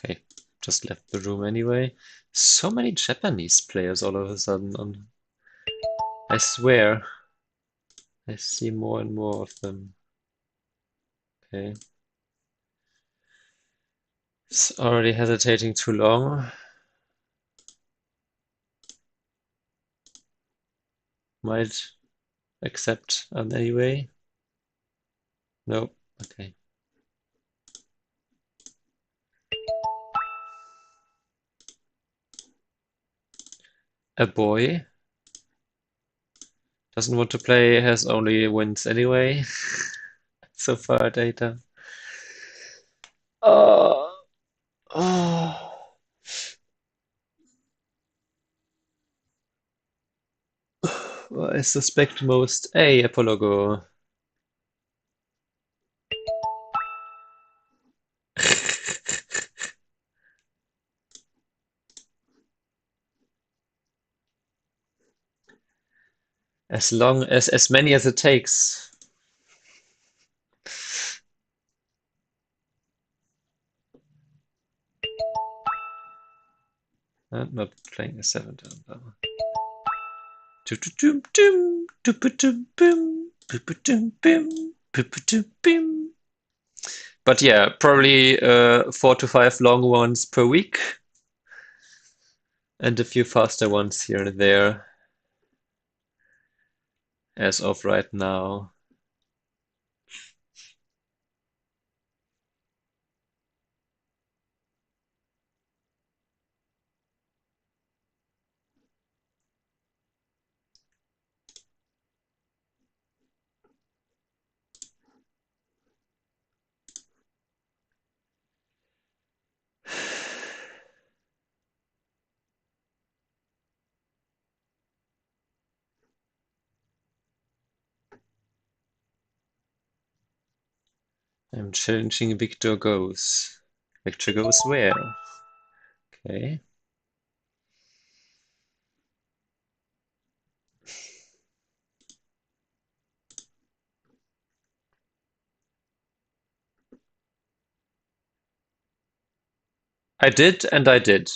Okay, just left the room anyway. So many Japanese players all of a sudden on. I swear, I see more and more of them. Okay. It's already hesitating too long. Might accept anyway. Nope. Okay. A boy doesn't want to play, has only wins anyway. So far, data. Oh, oh. I suspect most A Apologo. As many as it takes. Not playing a 7-down power. But yeah, probably 4 to 5 long ones per week. And a few faster ones here and there. As of right now. I'm challenging Victor Goes. Victor Goes where? Okay. I did and I did.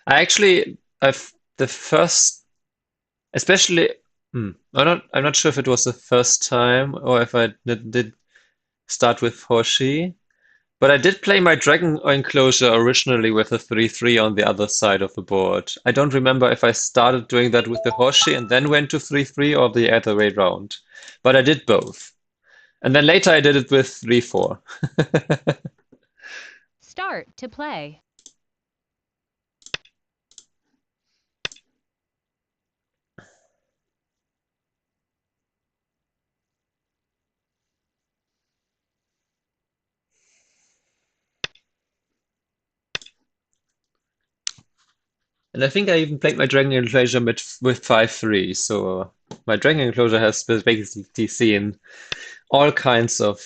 I've the first, especially, I'm not sure if it was the first time or if I did start with Hoshi, but I did play my Dragon Enclosure originally with a 3/3 on the other side of the board. I don't remember if I started doing that with the Hoshi and then went to 3/3 or the other way round, but I did both. And then later I did it with 3/4. Start to play. And I think I even played my Dragon Enclosure with 5/3, so my Dragon Enclosure has basically seen all kinds of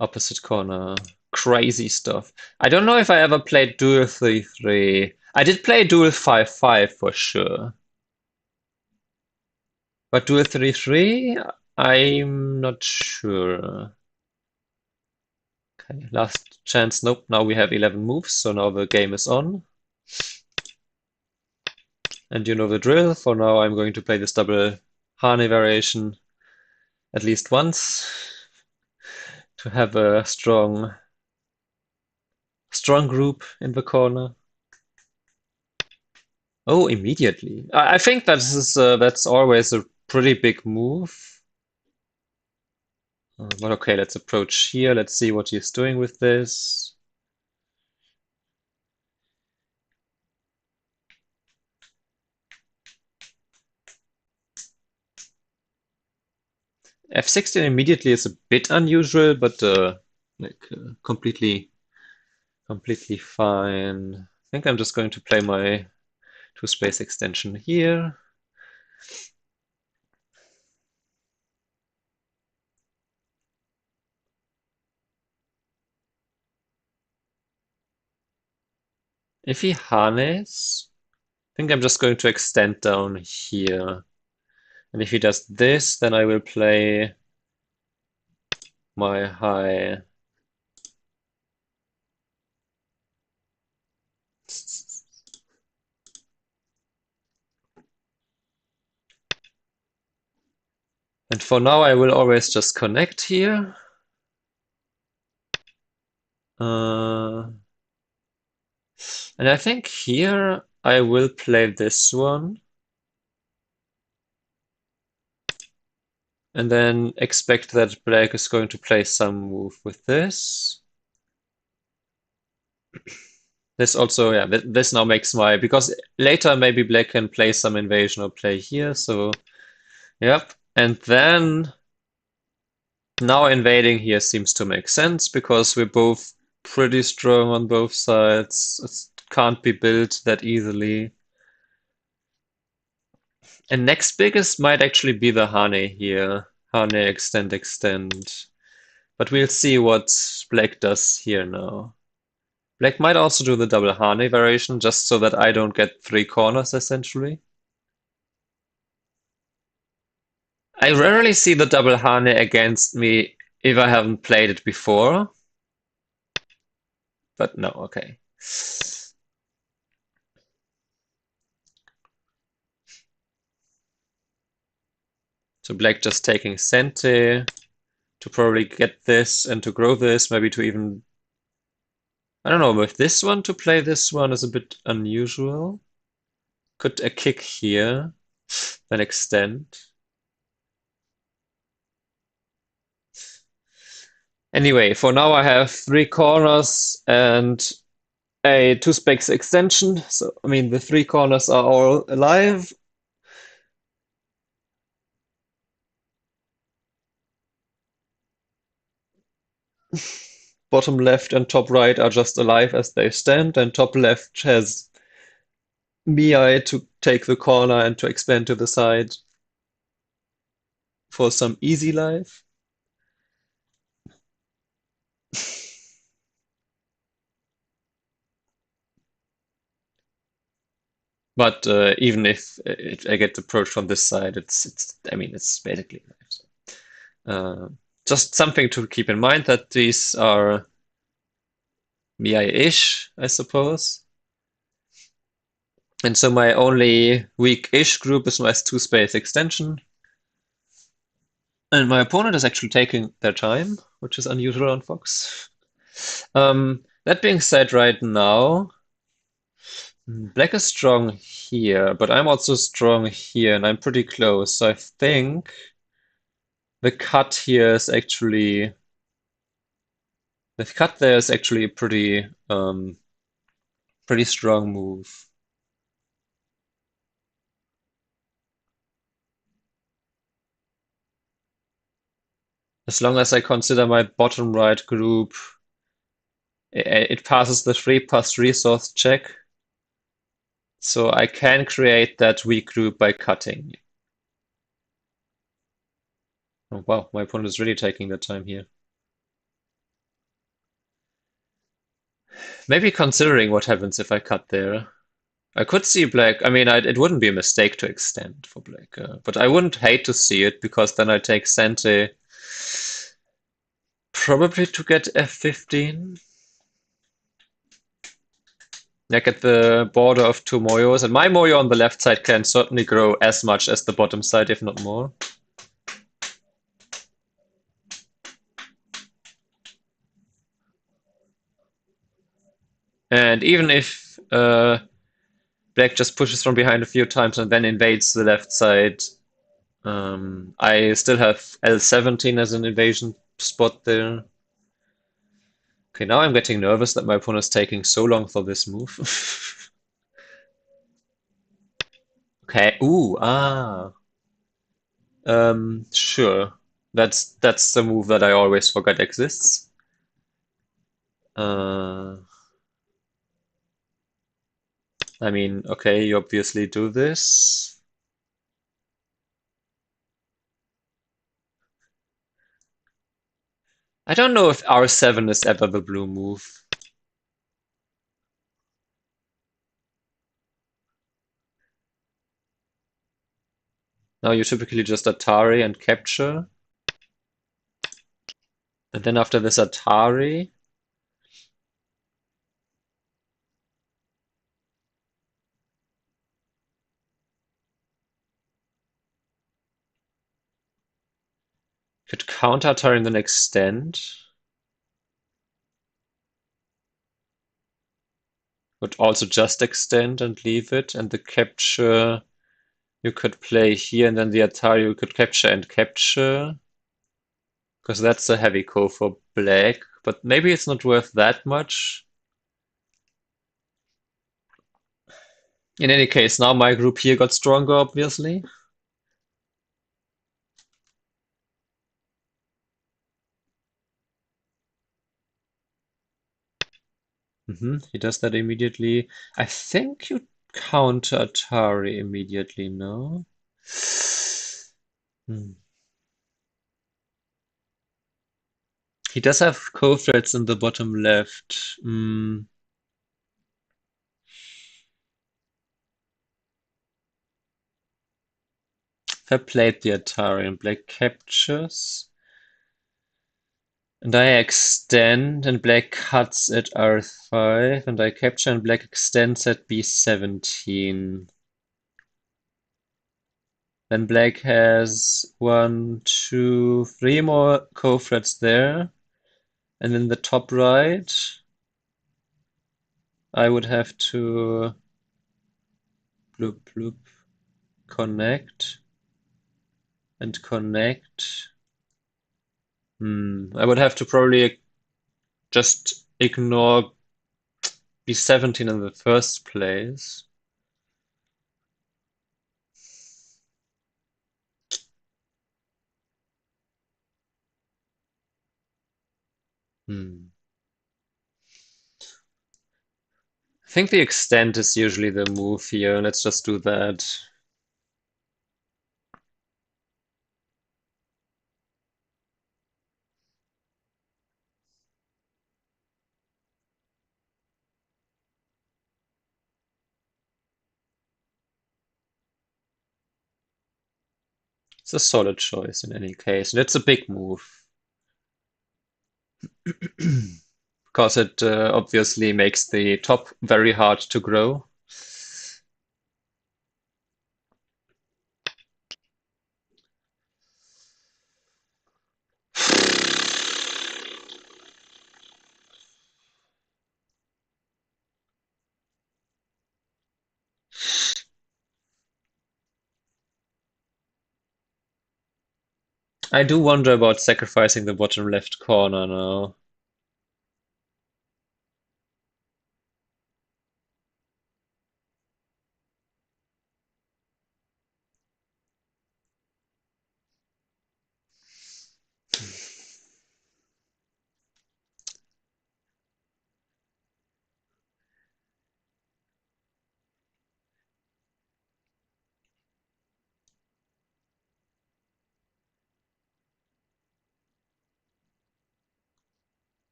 opposite corner crazy stuff. I don't know if I ever played Duel 3/3. I did play Duel 5/5 for sure, but Duel 3/3, I'm not sure. Okay, last chance. Nope. Now we have 11 moves, so now the game is on. And you know the drill. For now, I'm going to play this double Hane variation at least once to have a strong group in the corner. Oh, immediately. I think that's always a pretty big move. But okay, let's approach here. Let's see what he's doing with this. F16 immediately is a bit unusual, but completely fine. I think I'm just going to play my 2-space extension here. If he harness, I think I'm just going to extend down here. And if he does this, then I will play my high. And for now, I will always just connect here. And I think here I will play this one. And then expect that black is going to play some move with this. This also, yeah, this now makes my, because later maybe black can play some invasion or play here, so, yep. And then now invading here seems to make sense because we're both pretty strong on both sides. It can't be built that easily. And next biggest might actually be the Hane here. Hane extend, extend. But we'll see what black does here now. Black might also do the double Hane variation just so that I don't get three corners essentially. I rarely see the double Hane against me if I haven't played it before. But no, okay. So black just taking Sente to probably get this and to grow this, maybe to even... I don't know, with this one to play this one is a bit unusual. Could a kick here, then extend. Anyway, for now I have three corners and a two space extension. So, I mean, the three corners are all alive. Bottom left and top right are just alive as they stand, and top left has Miai to take the corner and to expand to the side for some easy life. But even if I get approached from this side, it's I mean it's basically life. So. Just something to keep in mind that these are Miai-ish, I suppose. And so my only weak-ish group is my two-space extension. And my opponent is actually taking their time, which is unusual on Fox. That being said, right now, black is strong here, but I'm also strong here, and I'm pretty close. So I think the cut here is actually the cut there is actually a pretty strong move. As long as I consider my bottom right group, it passes the 3+ resource check. So I can create that weak group by cutting. Oh wow, my opponent is really taking the time here. Maybe considering what happens if I cut there. I could see black. I mean, it wouldn't be a mistake to extend for black, but I wouldn't hate to see it because then I take Sente probably to get F15. Like at the border of two Moyos, and my Moyo on the left side can certainly grow as much as the bottom side, if not more. And even if black just pushes from behind a few times and then invades the left side, I still have L17 as an invasion spot there. Okay, now I'm getting nervous that my opponent is taking so long for this move. Okay, ooh, sure. That's the move that I always forget exists. I mean, okay, you obviously do this. I don't know if R7 is ever the blue move. Now you typically just Atari and capture. And then after this Atari, could counter Atari and then extend. Would also just extend and leave it. And the capture you could play here, and then the Atari you could capture and capture. Because that's a heavy call for black. But maybe it's not worth that much. In any case, now my group here got stronger, obviously. He does that immediately. I think you counter Atari immediately, no? Hmm. He does have co-threads in the bottom left. If I played the Atari and black captures, and I extend and black cuts at R5, and I capture and black extends at B17. Then black has one, two, three more co-threads there. And in the top right, I would have to bloop bloop connect and connect. I would have to probably just ignore B17 in the first place. I think the extent is usually the move here. Let's just do that. It's a solid choice in any case, and it's a big move. Because it obviously makes the top very hard to grow. I do wonder about sacrificing the bottom left corner now.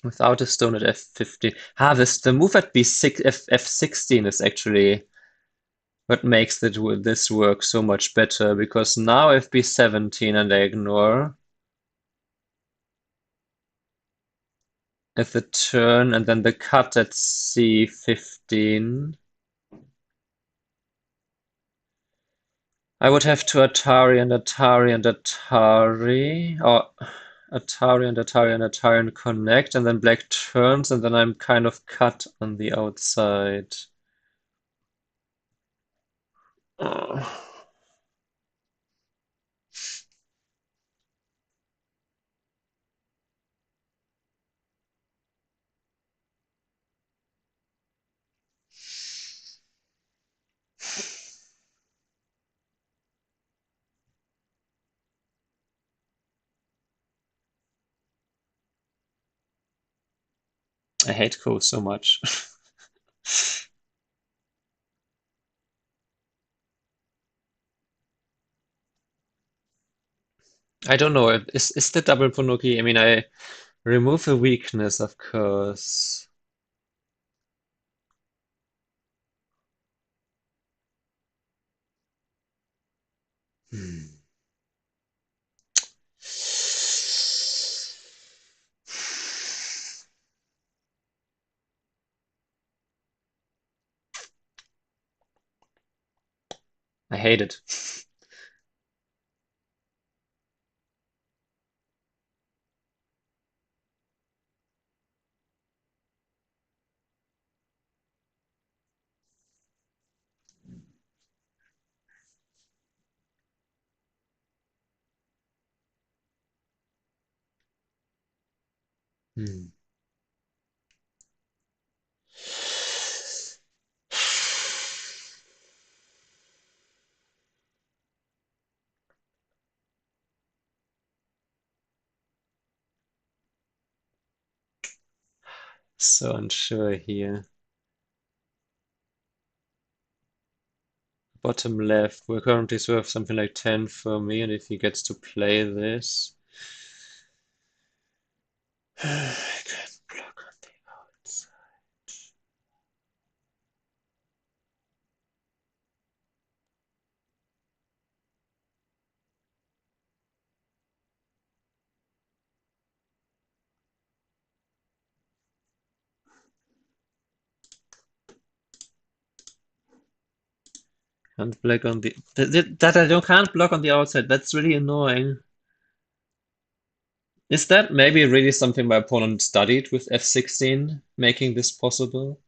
Without a stone at f15. The move at b6, f16 is actually what makes this work so much better, because now if b17 and I ignore, at the turn and then the cut at c15, I would have to Atari and Atari and Atari, or Atari and Atari and Atari and connect, and then black turns, and then I'm kind of cut on the outside. Oh. I hate Ko so much. I don't know. Is the double Bonoki? I mean, I remove a weakness, of course. Hmm. I hate it. Hmm. So unsure here. Bottom left, we're currently worth something like 10 for me, and if he gets to play this, I can block on the outside. Can't block on the that I don't can't block on the outside. That's really annoying. Is that maybe really something my opponent studied with f16, making this possible?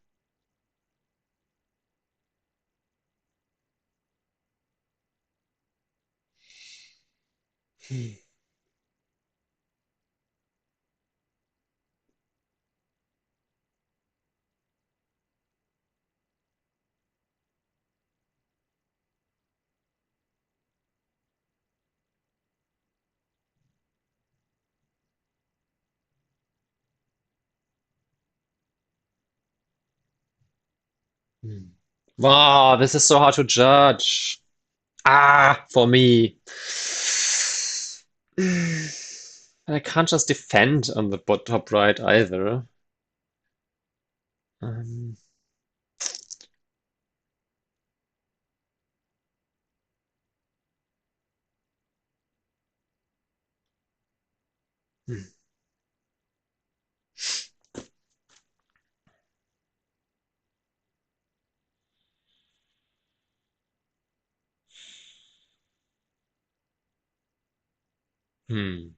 Hmm. Wow, this is so hard to judge. Ah, for me. And I can't just defend on the top right either. Um, hmm. Hmm.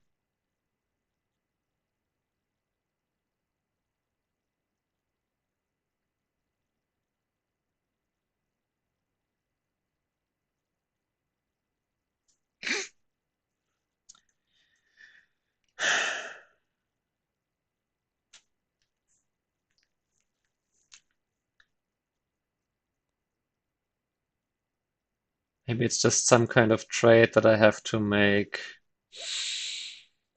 Maybe it's just some kind of trade that I have to make.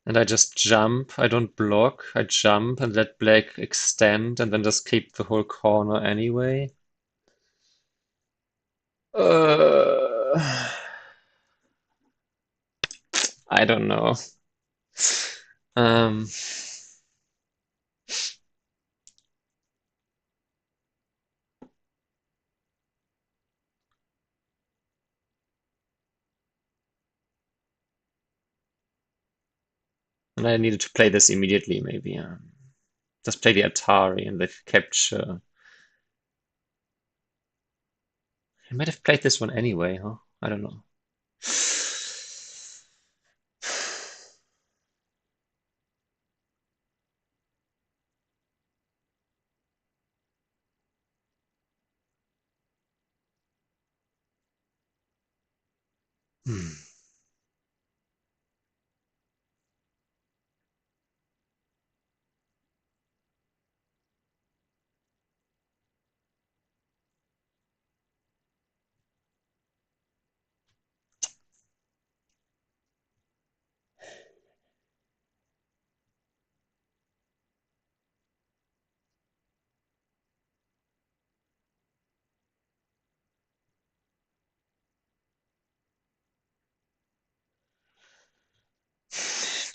And I just jump. I don't block. I jump and let black extend and then just keep the whole corner anyway. Uh, I don't know. Um, and I needed to play this immediately, maybe. Just play the Atari and the capture. I might have played this one anyway, huh? I don't know. Hmm.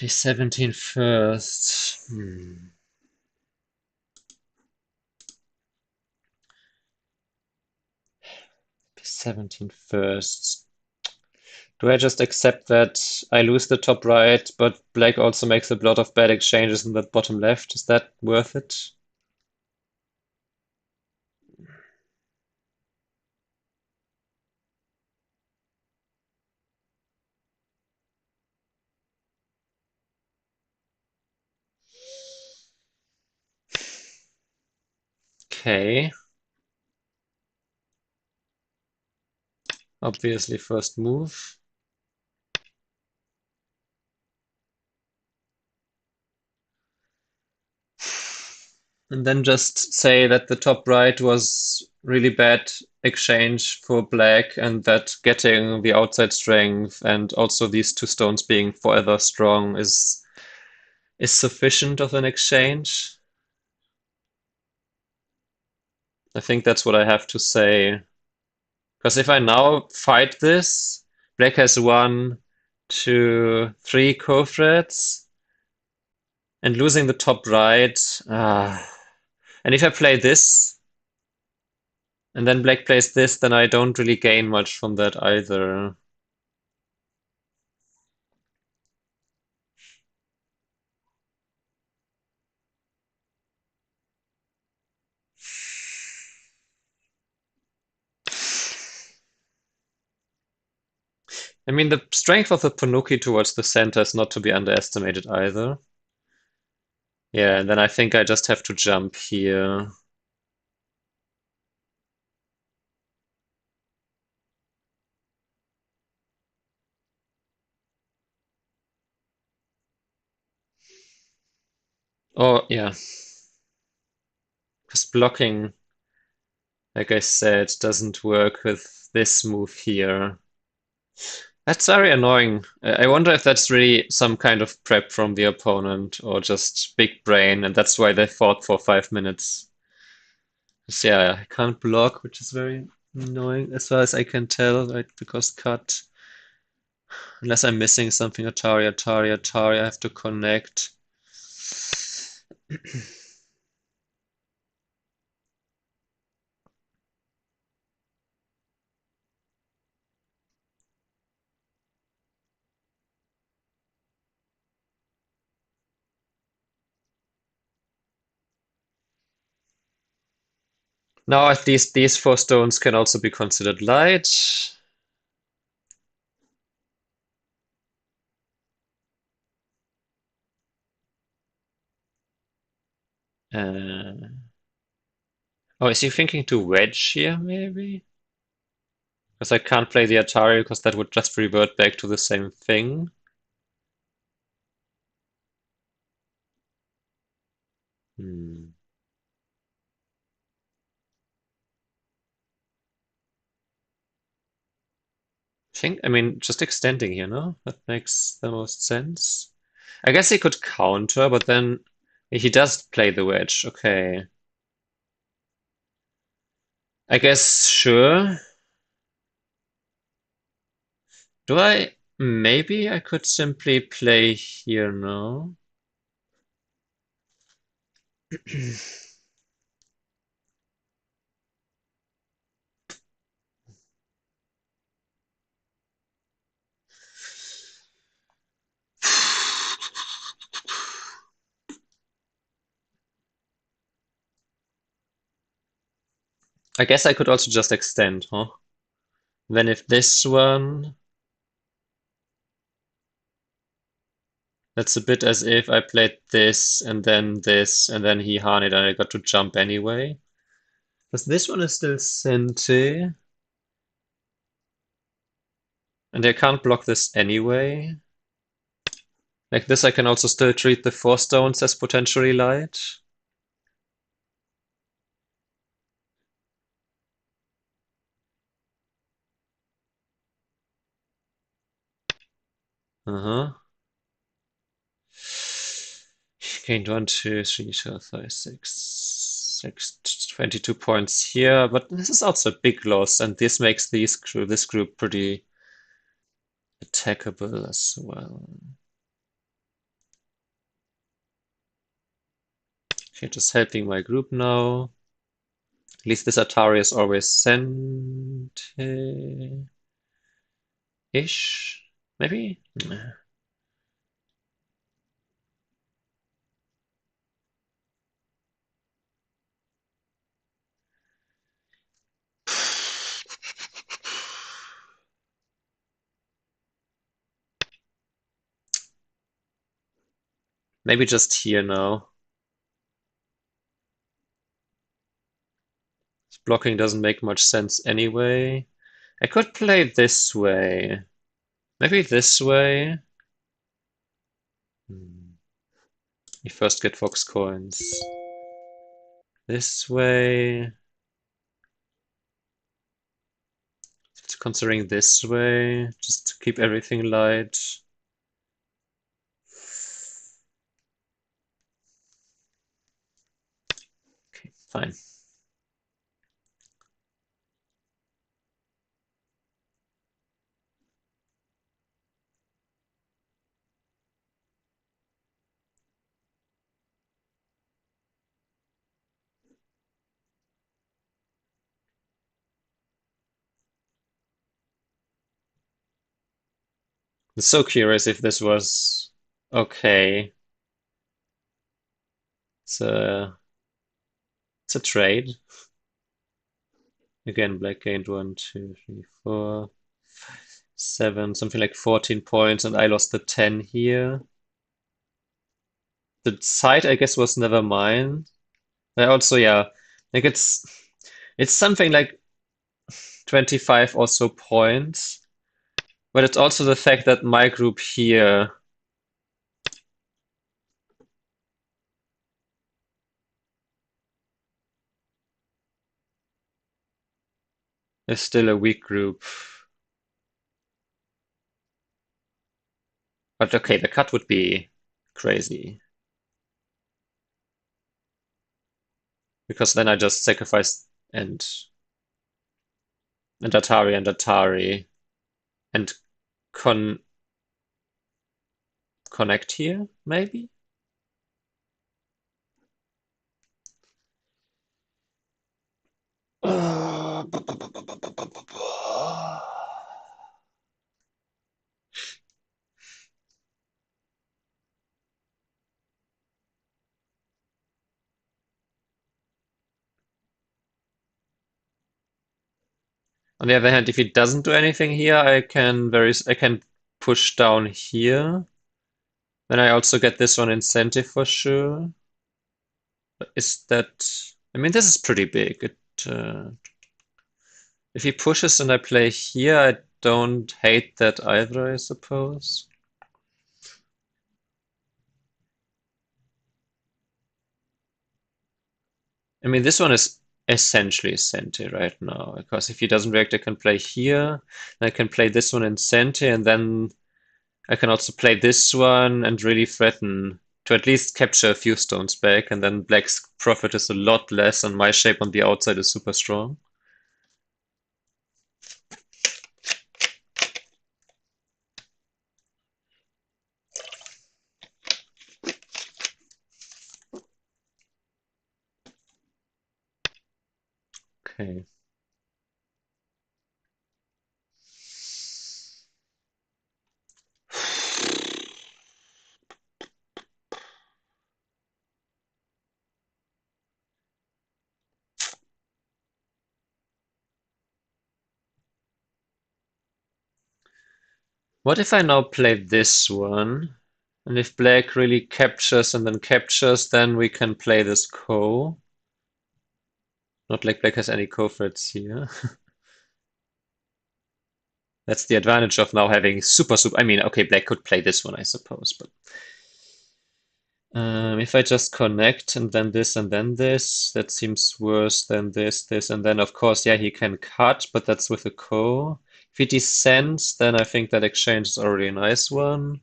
Be 17 first. Be 17 first. Do I just accept that I lose the top right, but black also makes a lot of bad exchanges in the bottom left? Is that worth it? Okay. Obviously first move. And then just say that the top right was really bad exchange for black and that getting the outside strength and also these two stones being forever strong is sufficient of an exchange. I think that's what I have to say. Because if I now fight this, black has one, two, three co-threads and losing the top right. And if I play this and then black plays this, then I don't really gain much from that either. I mean, the strength of the Panuki towards the center is not to be underestimated either. Yeah, and then I think I just have to jump here. Oh, yeah. Because blocking, like I said, doesn't work with this move here. That's very annoying. I wonder if that's really some kind of prep from the opponent or just big brain, and that's why they fought for 5 minutes. 'Cause, yeah, I can't block, which is very annoying as far as I can tell, right? Because cut. Unless I'm missing something, Atari, Atari, Atari, I have to connect. Now, at least these four stones can also be considered light. Uh, oh, is he thinking to wedge here, maybe? Because I can't play the Atari because that would just revert back to the same thing. Hmm. I mean, just extending here, no? That makes the most sense. I guess he could counter, but then he does play the wedge. Okay. I guess, sure. Do I? Maybe I could simply play here now. I guess I could also just extend, huh? Then if this one, that's a bit as if I played this, and then he harned and I got to jump anyway. Because this one is still Sente, and I can't block this anyway. Like this, I can also still treat the four stones as potentially light. Uh-huh. Gained 1, 2, 3, 4, 5, 6, 22 points here, but this is also a big loss, and this makes this group pretty attackable as well. Okay, just helping my group now. At least this Atari is always sent. Ish, maybe? Maybe just here now. Blocking doesn't make much sense anyway. I could play this way. Maybe this way. You first get Fox coins. This way. Considering this way, just to keep everything light. Okay, fine. I'm so curious if this was okay. It's a it's a trade. Again, black gained 1, 2, 3, 4, 7, something like 14 points, and I lost the 10 here. The side, I guess, was never mine. I also, yeah, like it's something like 25 or so points, but it's also the fact that my group here is still a weak group. But okay, the cut would be crazy because then I just sacrifice and and Atari and con connect here, maybe? On the other hand, if he doesn't do anything here, I can push down here. Then I also get this one incentive for sure. Is that? I mean, this is pretty big. If he pushes and I play here, I don't hate that either, I suppose. I mean, this one is essentially Senti right now, because if he doesn't react, I can play here, and I can play this one in Senti, and then I can also play this one and really threaten to at least capture a few stones back, and then Black's profit is a lot less, and my shape on the outside is super strong. Okay. What if I now play this one? And if Black really captures and then captures, then we can play this Ko. Not like Black has any Ko threats here. That's the advantage of now having super. I mean, okay, Black could play this one, I suppose, but if I just connect and then this, that seems worse than this, and then of course, yeah, he can cut, but that's with a Ko. If he descends, then I think that exchange is already a nice one.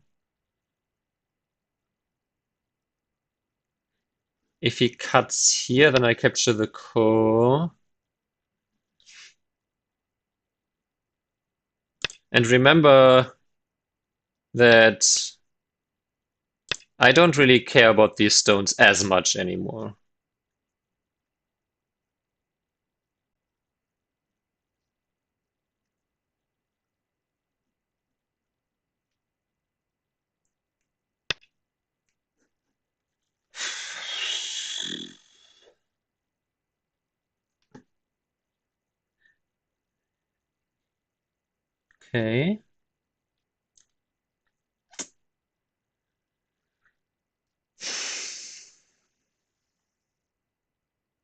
If he cuts here, then I capture the Ko. And remember that I don't really care about these stones as much anymore. Okay.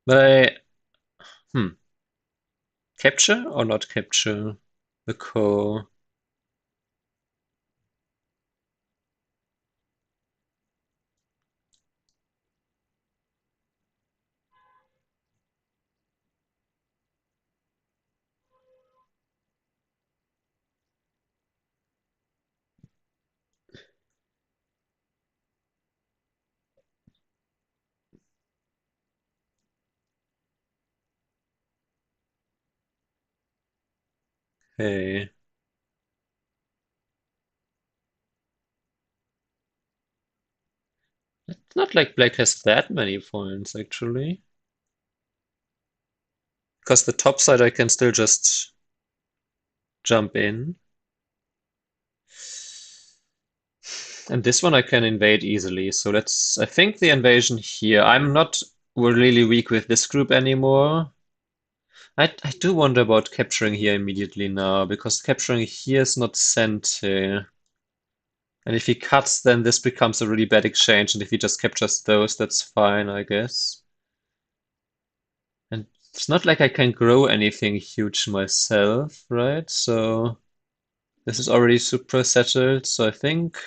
But hmm, capture or not capture the core? Okay. It's not like black has that many points actually. Because the top side I can still just jump in. And this one I can invade easily. So let's, I think the invasion here. I'm not really weak with this group anymore. I do wonder about capturing here immediately now, because capturing here is not sent here. And if he cuts, then this becomes a really bad exchange. And if he just captures those, that's fine, I guess. And it's not like I can grow anything huge myself, right? So this is already super settled. So I think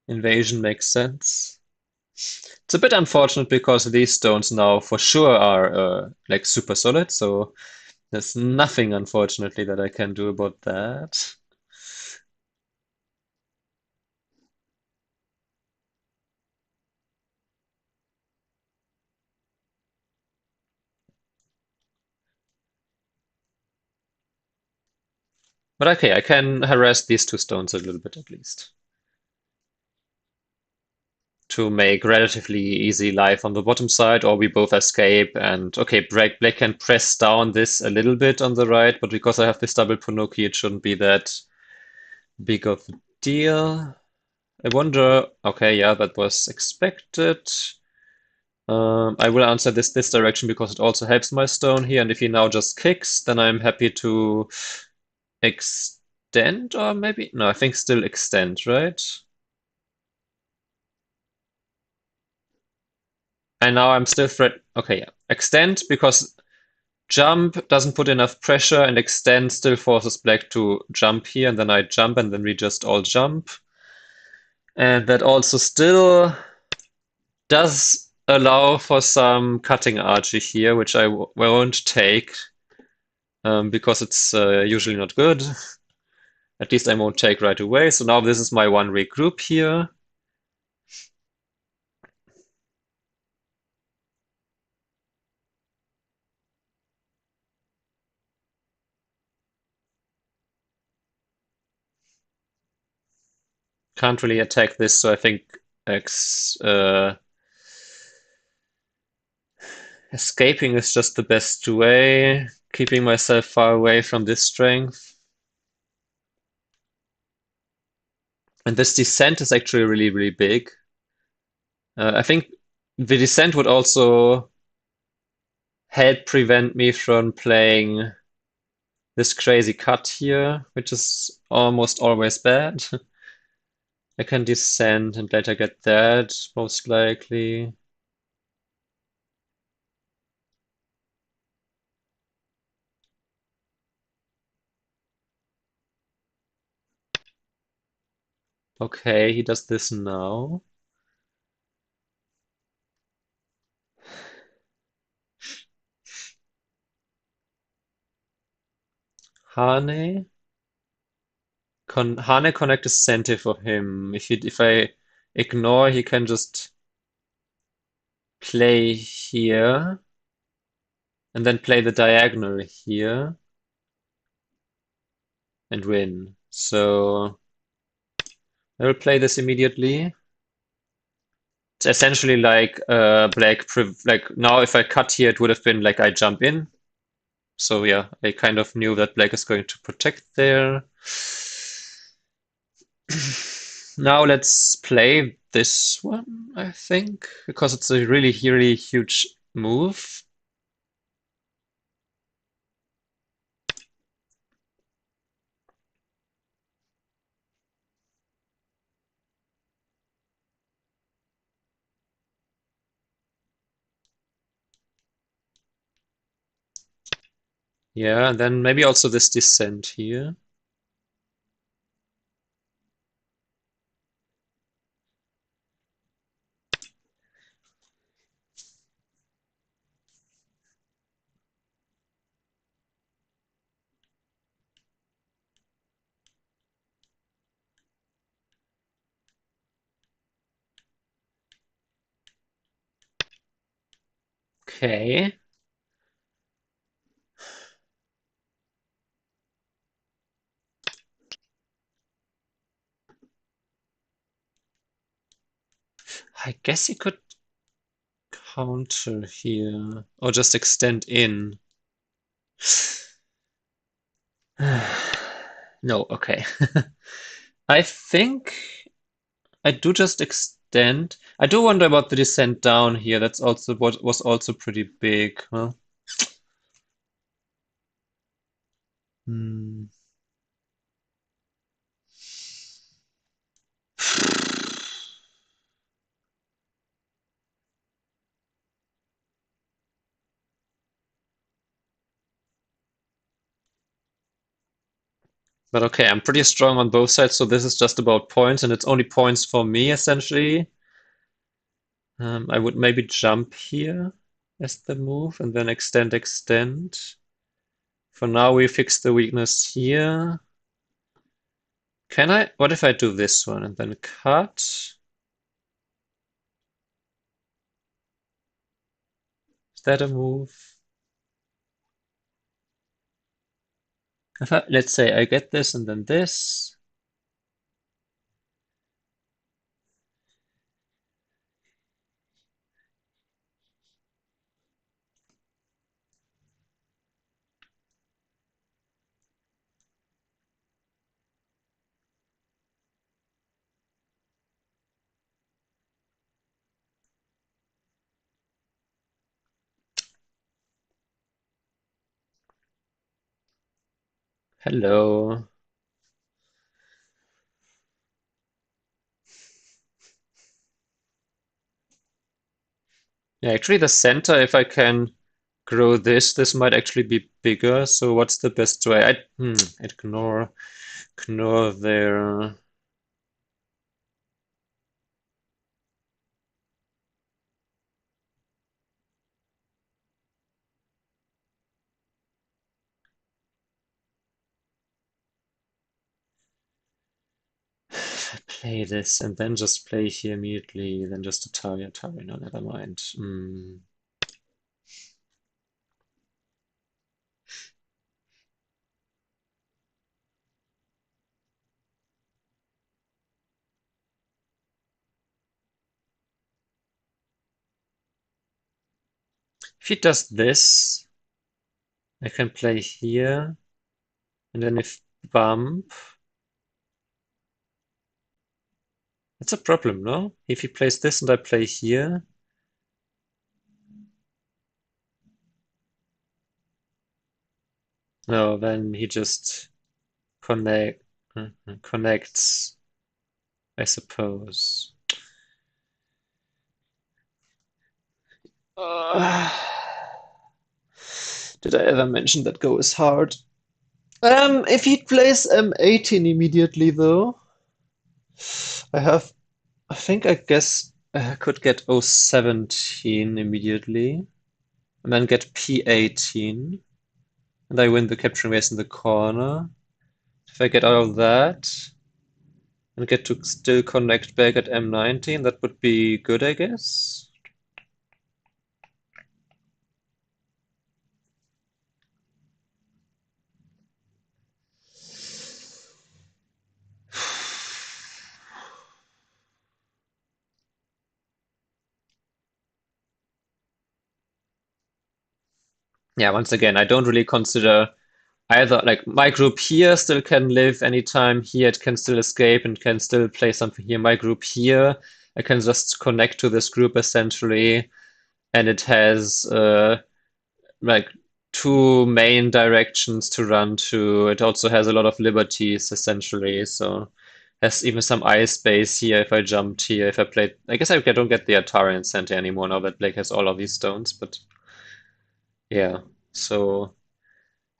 invasion makes sense. It's a bit unfortunate because these stones now for sure are like super solid. So there's nothing, unfortunately, that I can do about that. But okay, I can harass these two stones a little bit at least to make relatively easy life on the bottom side, or we both escape. And okay, Black can press down this a little bit on the right, but because I have this double Ponoki, it shouldn't be that big of a deal. I wonder, okay, yeah, that was expected. I will answer this direction because it also helps my stone here, and if he now just kicks, then I'm happy to extend, or maybe, no, I think still extend, right? And now I'm still threat. Okay, yeah. Extend because jump doesn't put enough pressure, and extend still forces black to jump here, and then I jump, and then we just all jump. And that also still does allow for some cutting archery here, which I won't take because it's usually not good. At least I won't take right away. So now this is my one regroup here. Can't really attack this, so I think escaping is just the best way, keeping myself far away from this strength. And this descent is actually really, really big. I think the descent would also help prevent me from playing this crazy cut here, which is almost always bad. I can descend and later get that, most likely. Okay, he does this now. Hane. Hane Connect is center for him. If I ignore, he can just play here and then play the diagonal here and win. So I will play this immediately. It's essentially like like now if I cut here, it would have been like I jump in. So yeah, I kind of knew that black is going to protect there. Now let's play this one, I think, because it's a really, really huge move. Yeah, and then maybe also this descent here. Okay. I guess you could counter here or just extend in. No, okay. I think I do just extend. I do wonder about the descent down here. That's also what was also pretty big. Huh? Hmm. But okay, I'm pretty strong on both sides, so this is just about points, and it's only points for me essentially. I would maybe jump here as the move and then extend, extend. For now, we fix the weakness here. Can I? What if I do this one and then cut? Is that a move? If I, let's say I get this and then this. Hello. Yeah, actually the center, if I can grow this, this might actually be bigger. So what's the best way? Ignore there. Play this and then just play here immediately, then just Atari, no, never mind. If he does this, I can play here, and then if bump, that's a problem, no? If he plays this and I play here, no, then he just connect connects, I suppose. Uh, did I ever mention that Go is hard? If he plays M18 immediately, though, I have, I think I guess I could get O17 immediately, and then get P18, and I win the capturing race in the corner. If I get out of that and get to still connect back at M19, that would be good, I guess. Yeah, once again, I don't really consider either, like, my group here still can live anytime, here it can still escape and can still play something here. My group here, I can just connect to this group essentially, and it has like two main directions to run to. It also has a lot of liberties essentially, so has even some eye space here if I jumped here. If I played, I guess I don't get the Atarian Center anymore now that Blake has all of these stones, but yeah. So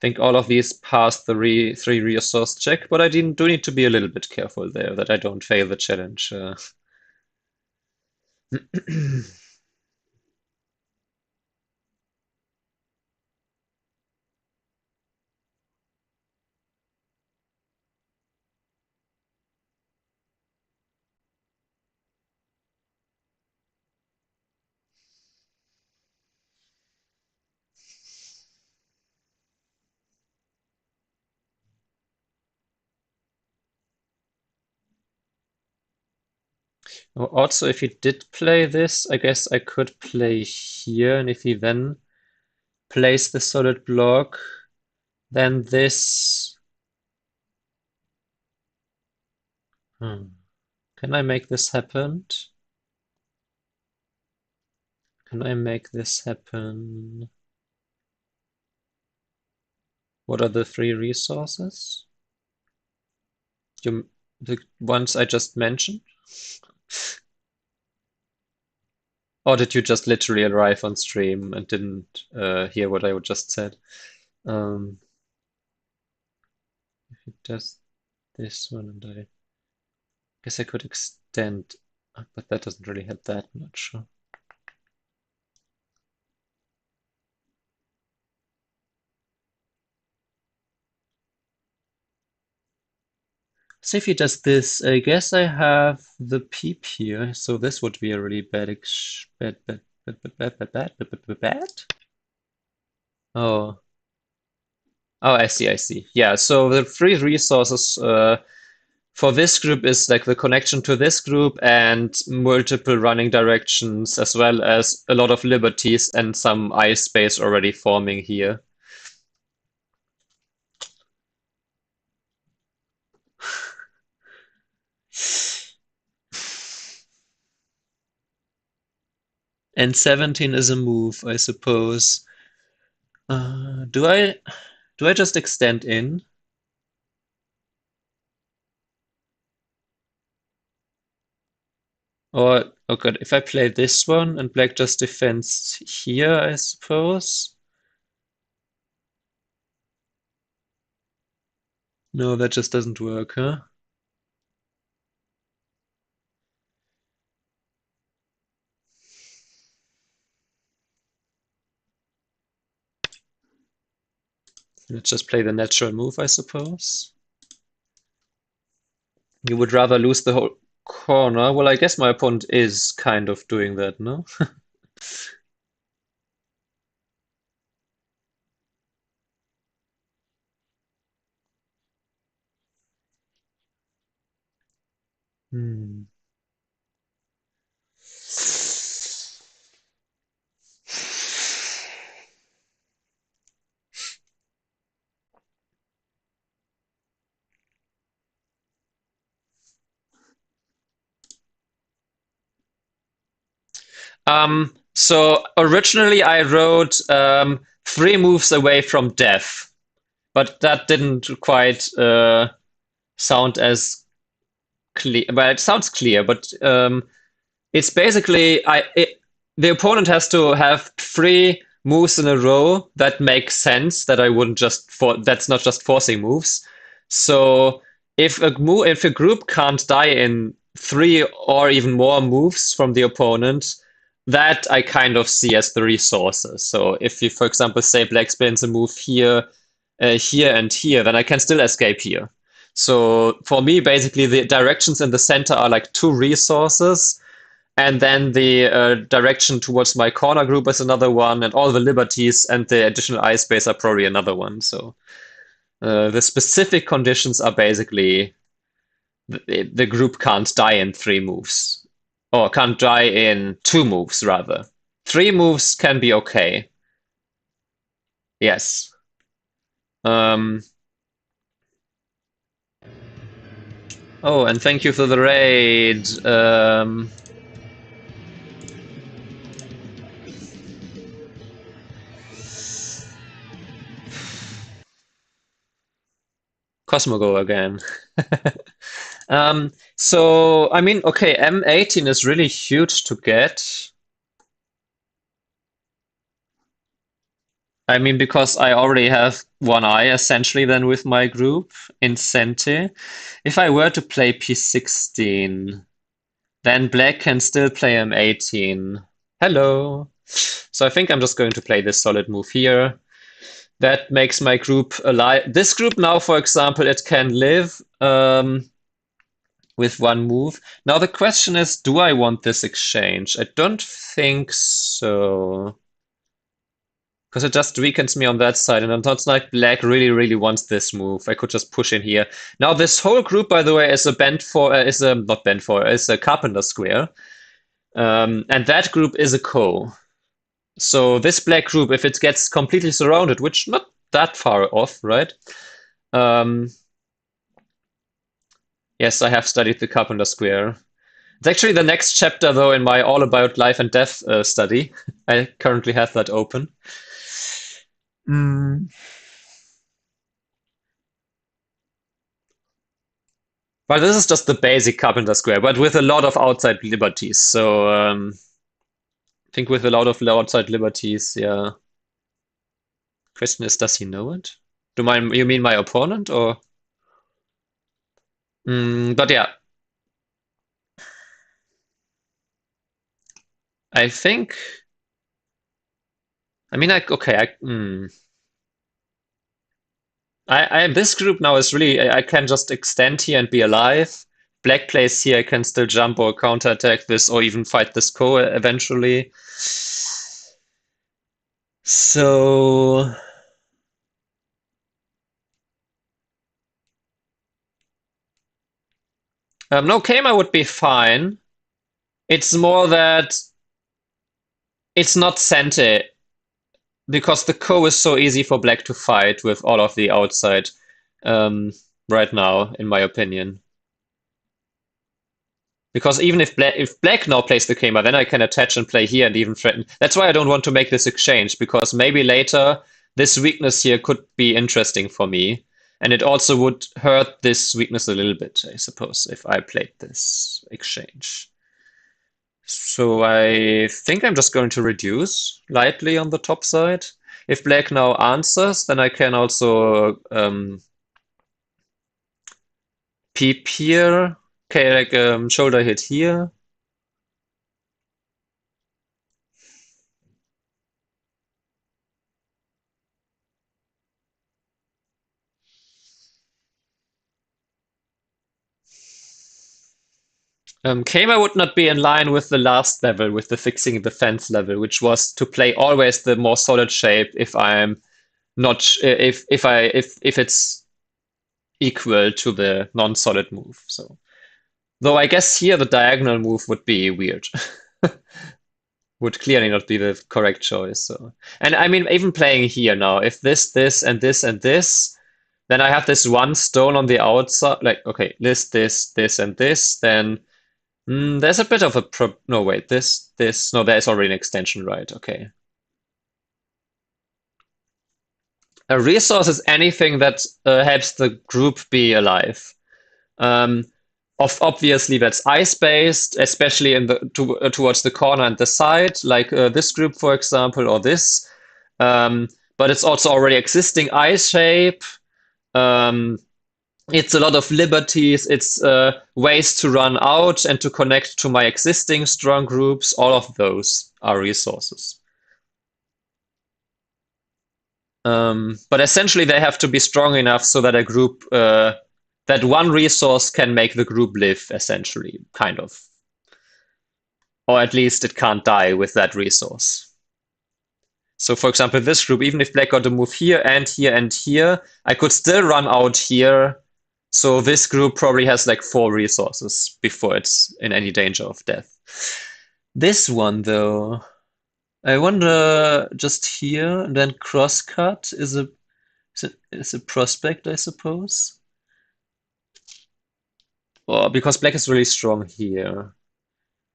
think all of these pass the three resource check, but I do need to be a little bit careful there that I don't fail the challenge. Also, if he did play this, I guess I could play here, and if he then plays the solid block, then this. Hmm. Can I make this happen? Can I make this happen? What are the three resources? The ones I just mentioned? Or did you just literally arrive on stream and didn't hear what I just said? Um, if it does this one, and I guess I could extend, but that doesn't really help that much. Huh? So if he does this, I guess I have the peep here, so this would be a really bad. Oh, oh, I see, I see. Yeah, so the three resources for this group is like the connection to this group and multiple running directions, as well as a lot of liberties and some ice space already forming here. And 17 is a move, I suppose. Do I just extend in? Or, oh god, if I play this one and black just defends here, I suppose. No, that just doesn't work, huh? Let's just play the natural move, I suppose. You would rather lose the whole corner. Well, I guess my opponent is kind of doing that, no? Hmm. So originally I wrote three moves away from death, but that didn't quite sound as clear. Well, it sounds clear, but it's basically the opponent has to have three moves in a row that make sense that I wouldn't just that's not just forcing moves. So if a group can't die in three or even more moves from the opponent, that I kind of see as the resources. So if you, for example, say black spins a move here, here, and here, then I can still escape here. So for me, basically, the directions in the center are like two resources, and then the direction towards my corner group is another one, and all the liberties and the additional eye space are probably another one. So the specific conditions are basically the group can't die in three moves, or can't die in two moves, rather. Three moves can be okay. Yes. Um, oh, and thank you for the raid. Cosmogo again. So, I mean, okay, M18 is really huge to get. I mean, because I already have one eye essentially then with my group in Sente. If I were to play P16, then black can still play M18. Hello. So I think I'm just going to play this solid move here. That makes my group alive. This group now, for example, it can live with one move. Now the question is, do I want this exchange? I don't think so. Because it just weakens me on that side, and it's like black really, really wants this move. I could just push in here. Now this whole group, by the way, is a bend for is a not bend for is a carpenter square, and that group is a ko. So this black group, if it gets completely surrounded, which not that far off, right? Um, yes, I have studied the carpenter square. It's actually the next chapter, though, in my all about life and death study. I currently have that open. Mm. But this is just the basic carpenter square, but with a lot of outside liberties. So I think with a lot of outside liberties, yeah. Question is, does he know it? You mean my opponent, or? But yeah, I think. I mean, okay. This group now is really. I can just extend here and be alive. Black plays here. I can still jump or counterattack this, or even fight this ko eventually. So. No, Keima would be fine. It's more that it's not Sente because the ko is so easy for black to fight with all of the outside um, right now, in my opinion. Because even if black now plays the Keima, then I can attach and play here and even threaten. That's why I don't want to make this exchange, because maybe later this weakness here could be interesting for me. And it also would hurt this weakness a little bit, I suppose, if I played this exchange. So I think I'm just going to reduce lightly on the top side. If black now answers, then I can also peep here. Okay, like shoulder hit here. Keima would not be in line with the last level, with the fixing defense level, which was to play always the more solid shape if I'm not if it's equal to the non-solid move. So though I guess here the diagonal move would be weird. Would clearly not be the correct choice. So, and I mean, even playing here now, if this, and this, and this, then I have this one stone on the outside. Like, okay, this, and this. Then there's a bit of a no, wait, this. No, there's already an extension, right? Okay. A resource is anything that helps the group be alive. Um, obviously, that's ice-based, especially in towards the corner and the side, like this group, for example, or this. But it's also already existing ice shape. Um, it's a lot of liberties. It's ways to run out and to connect to my existing strong groups. All of those are resources. But essentially, they have to be strong enough so that a group, that one resource can make the group live, essentially, kind of. Or at least it can't die with that resource. So, for example, this group, even if black got to move here and here and here, I could still run out here. So this group probably has like 4 resources before it's in any danger of death. This one, though, I wonder just here, and then crosscut is a prospect, I suppose. Or because black is really strong here.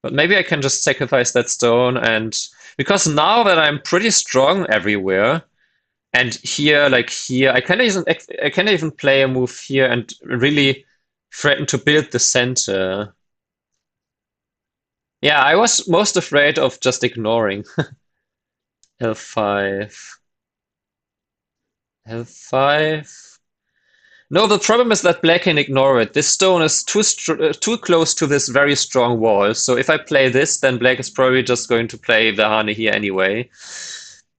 But maybe I can just sacrifice that stone, and because now that I'm pretty strong everywhere, and here, like here, I can even play a move here and really threaten to build the center. Yeah, I was most afraid of just ignoring L5. F5. No, the problem is that black can ignore it. This stone is too close to this very strong wall. So if I play this, then black is probably just going to play the honey here anyway.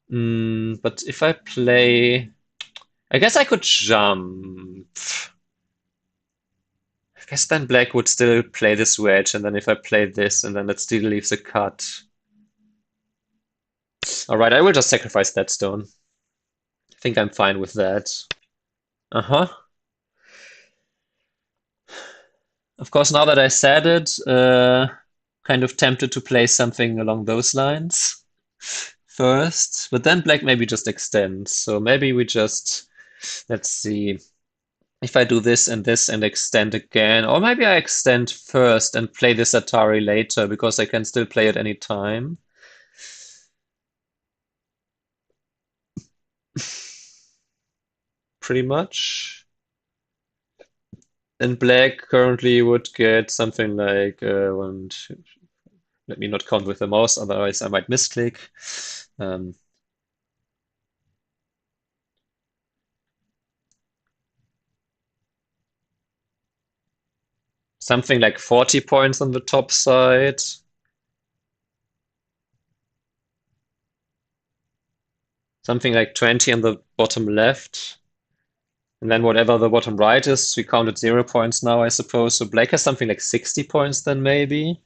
But if I play... I guess I could jump. I guess then black would still play this wedge, and then if I play this, and then that still leaves a cut. Alright, I will just sacrifice that stone. I think I'm fine with that. Uh-huh. Of course, now that I said it, kind of tempted to play something along those lines first, but then black maybe just extends. So maybe we just, let's see, if I do this and extend again, or maybe I extend first and play this Atari later because I can still play it any time. Pretty much. And black currently would get something like one, two, let me not count with the mouse, otherwise I might misclick. Something like 40 points on the top side. Something like 20 on the bottom left. And then whatever the bottom right is, we counted 0 points now, I suppose. So black has something like 60 points then maybe.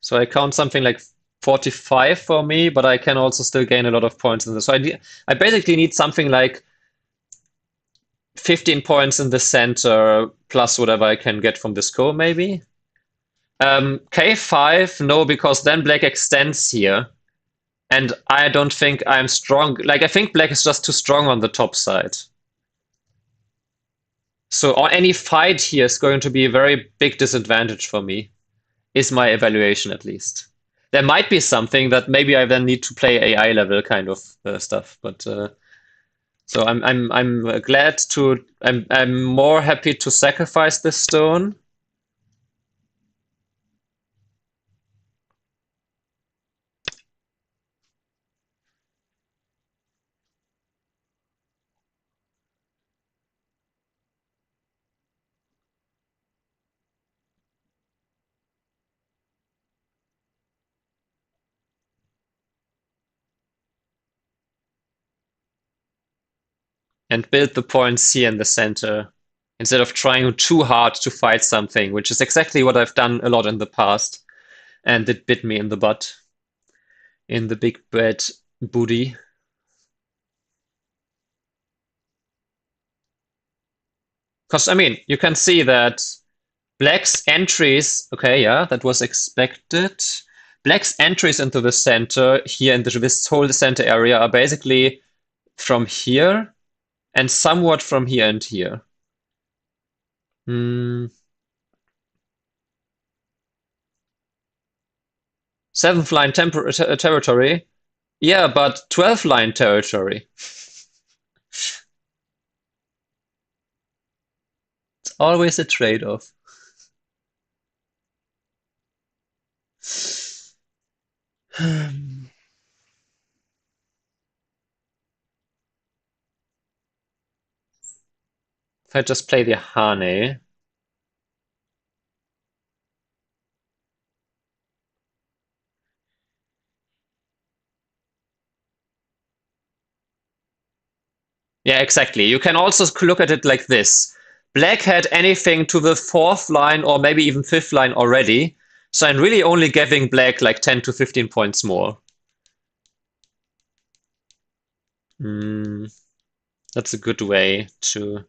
So I count something like 45 for me, but I can also still gain a lot of points in this. So I basically need something like 15 points in the center plus whatever I can get from this core, maybe. K5, no, because then black extends here. And I don't think I'm strong. Like, I think black is just too strong on the top side. So any fight here is going to be a very big disadvantage for me, is my evaluation at least. There might be something that maybe I then need to play AI level kind of stuff, but so I'm glad to I'm more happy to sacrifice this stone. And build the points here in the center instead of trying too hard to fight something, which is exactly what I've done a lot in the past. And it bit me in the butt, in the big bad booty. Because, I mean, you can see that black's entries, okay, yeah, that was expected. Black's entries into the center here in this whole center area are basically from here and somewhat from here and here. Seventh line territory. Yeah, but 12th line territory. It's always a trade-off. If I just play the Hane. Yeah, exactly. You can also look at it like this. Black had anything to the 4th line or maybe even 5th line already. So I'm really only giving black like 10 to 15 points more. That's a good way to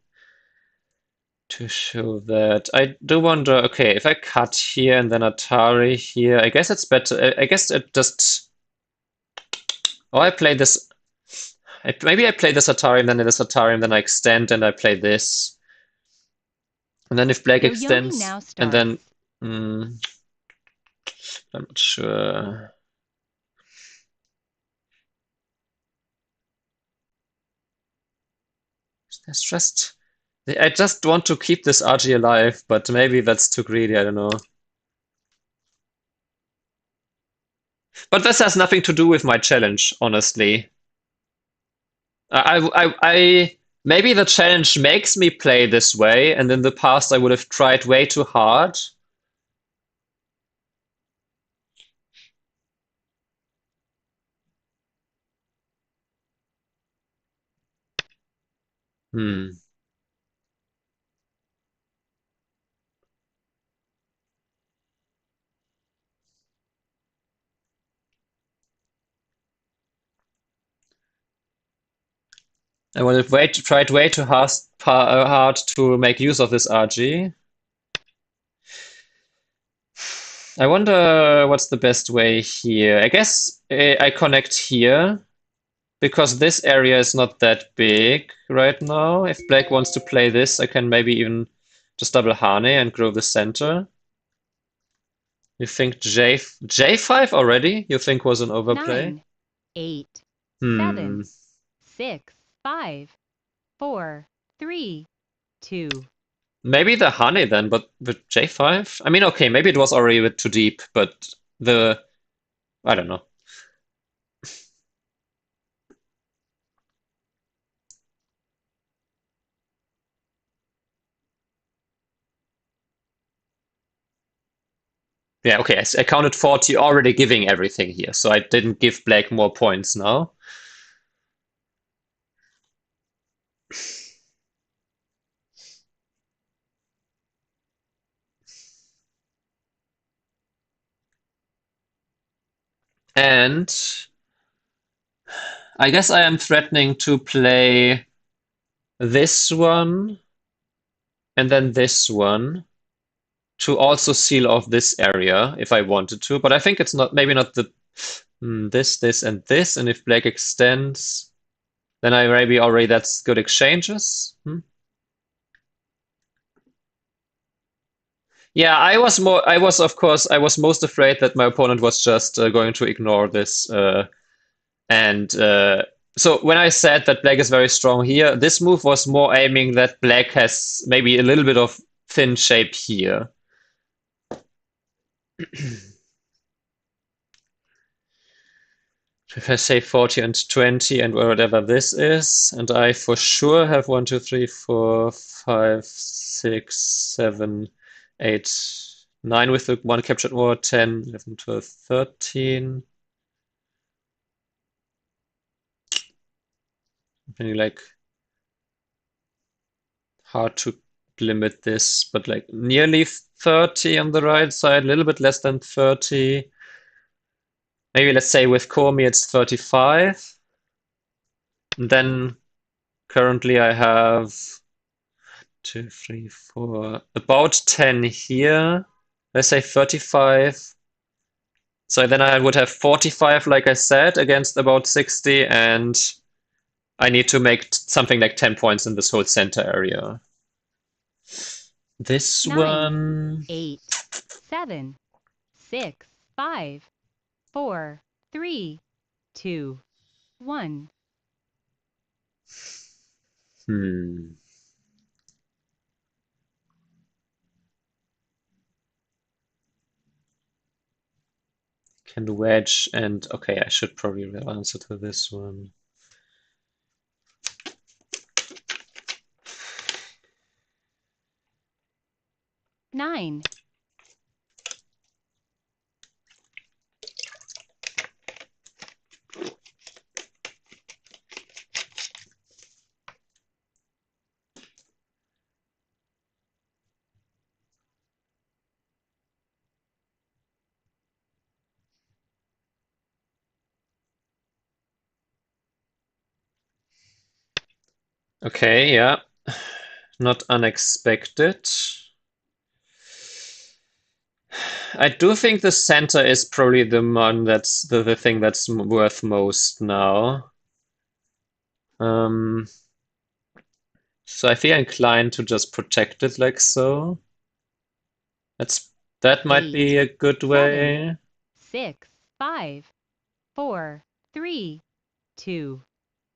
show that. I do wonder, okay, if I cut here and then Atari here, I guess it's better. I guess it just... Oh, I play this... Maybe I play the Satarium, then the Satarium, then I extend and I play this. And then if black Your yoni extends, now and then starts. I'm not sure. There's just I just want to keep this RG alive, but maybe that's too greedy, I don't know. But this has nothing to do with my challenge, honestly. Maybe the challenge makes me play this way, and in the past I would have tried way too hard. Hmm. I would have tried way too hard to make use of this RG. I wonder what's the best way here. I guess I connect here because this area is not that big right now. If black wants to play this, I can maybe even just double Hane and grow the center. You think J5 already? You think was an overplay? 9, 8, Hmm. 7, 6, 5, 4, 3, 2. Maybe the Hane then, but with J5? I mean, okay, maybe it was already a bit too deep, but I don't know. Yeah, okay, I counted 40 already giving everything here, so I didn't give black more points now. And I guess I am threatening to play this one and then this one to also seal off this area if I wanted to, but I think it's not, maybe not this, and this, and if black extends, then I maybe already that's good exchanges. Yeah, I was most afraid that my opponent was just going to ignore this. And so when I said that black is very strong here, this move was more aiming that black has maybe a little bit of thin shape here. If I say 40 and 20 and whatever this is, and I for sure have 1, 2, 3, 4, 5, 6, 7, 8, 9 with the one captured word, 10, 11, 12, 13. Really like hard to limit this, but like nearly 30 on the right side, a little bit less than 30. Maybe let's say with Komi it's 35. And then currently I have 2, 3, 4, about 10 here. Let's say 35. So then I would have 45, like I said, against about 60, and I need to make something like 10 points in this whole center area. This 9, one. 8, 7, 6, 5, 4, 3, 2, 1. Hmm. Can wedge and okay, I should probably answer to this one. Nine, Okay, yeah. Not unexpected. I do think the center is probably the one that's the thing that's worth most now. Um, so I feel inclined to just protect it like so. That's that might be 8, a good 7, way. 6, 5, 4, 3, 2,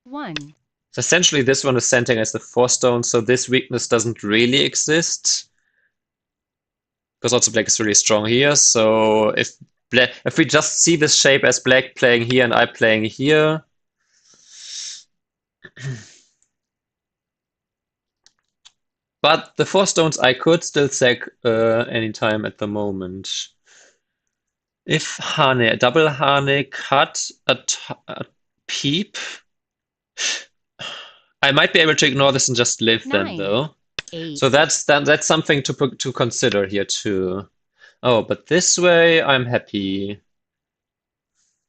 1. So essentially, this one is sending as the 4 stone, so this weakness doesn't really exist because also black is really strong here. So if we just see this shape as black playing here and I playing here, but the 4 stones I could still sack anytime at the moment. If Hane, double Hane, cut a peep, I might be able to ignore this and just live then 9, though. So 8, that's something to consider here too. Oh, but this way I'm happy.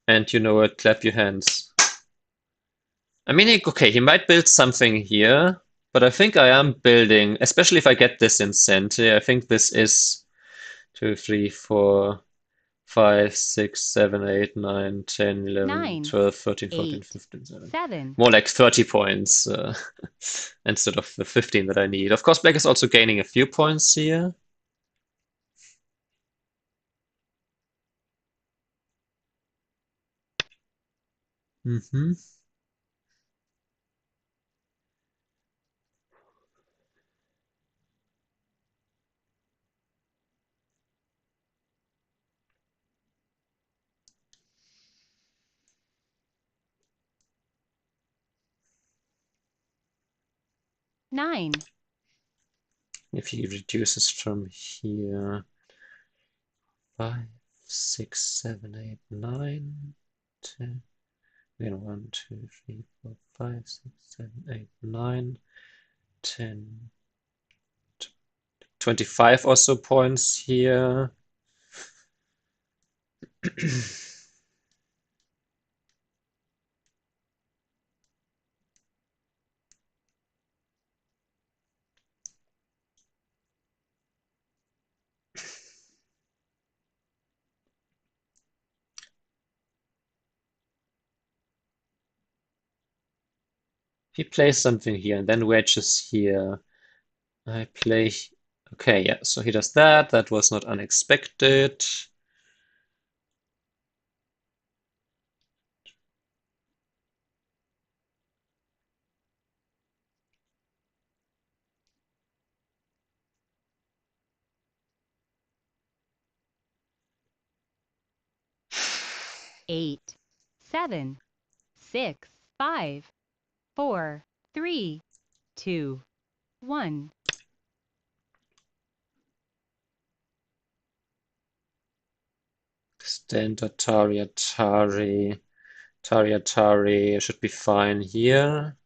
And you know what? Clap your hands. I mean, okay, he might build something here, but I think I am building, especially if I get this in Sente. I think this is 2, 3, 4, 5, 6, 7, 8, 9, 10, 11, 9, 12, 13, 14, 8, 15, 17. 7. More like 30 points instead of the 15 that I need. Of course, black is also gaining a few points here. Hmm. Nine, If he reduces from here, 5, 6, 7, 8, 9, 10. Again, 1, 2, 3, 4, 5, 6, 7, 8, 9, 10, 25 or so points here. He plays something here and then wedges here. I play. Okay, yeah, so he does that. That was not unexpected. 8, 7, 6, 5, 4, 3, 2, 1. Standard Tari Atari. Tari Atari should be fine here.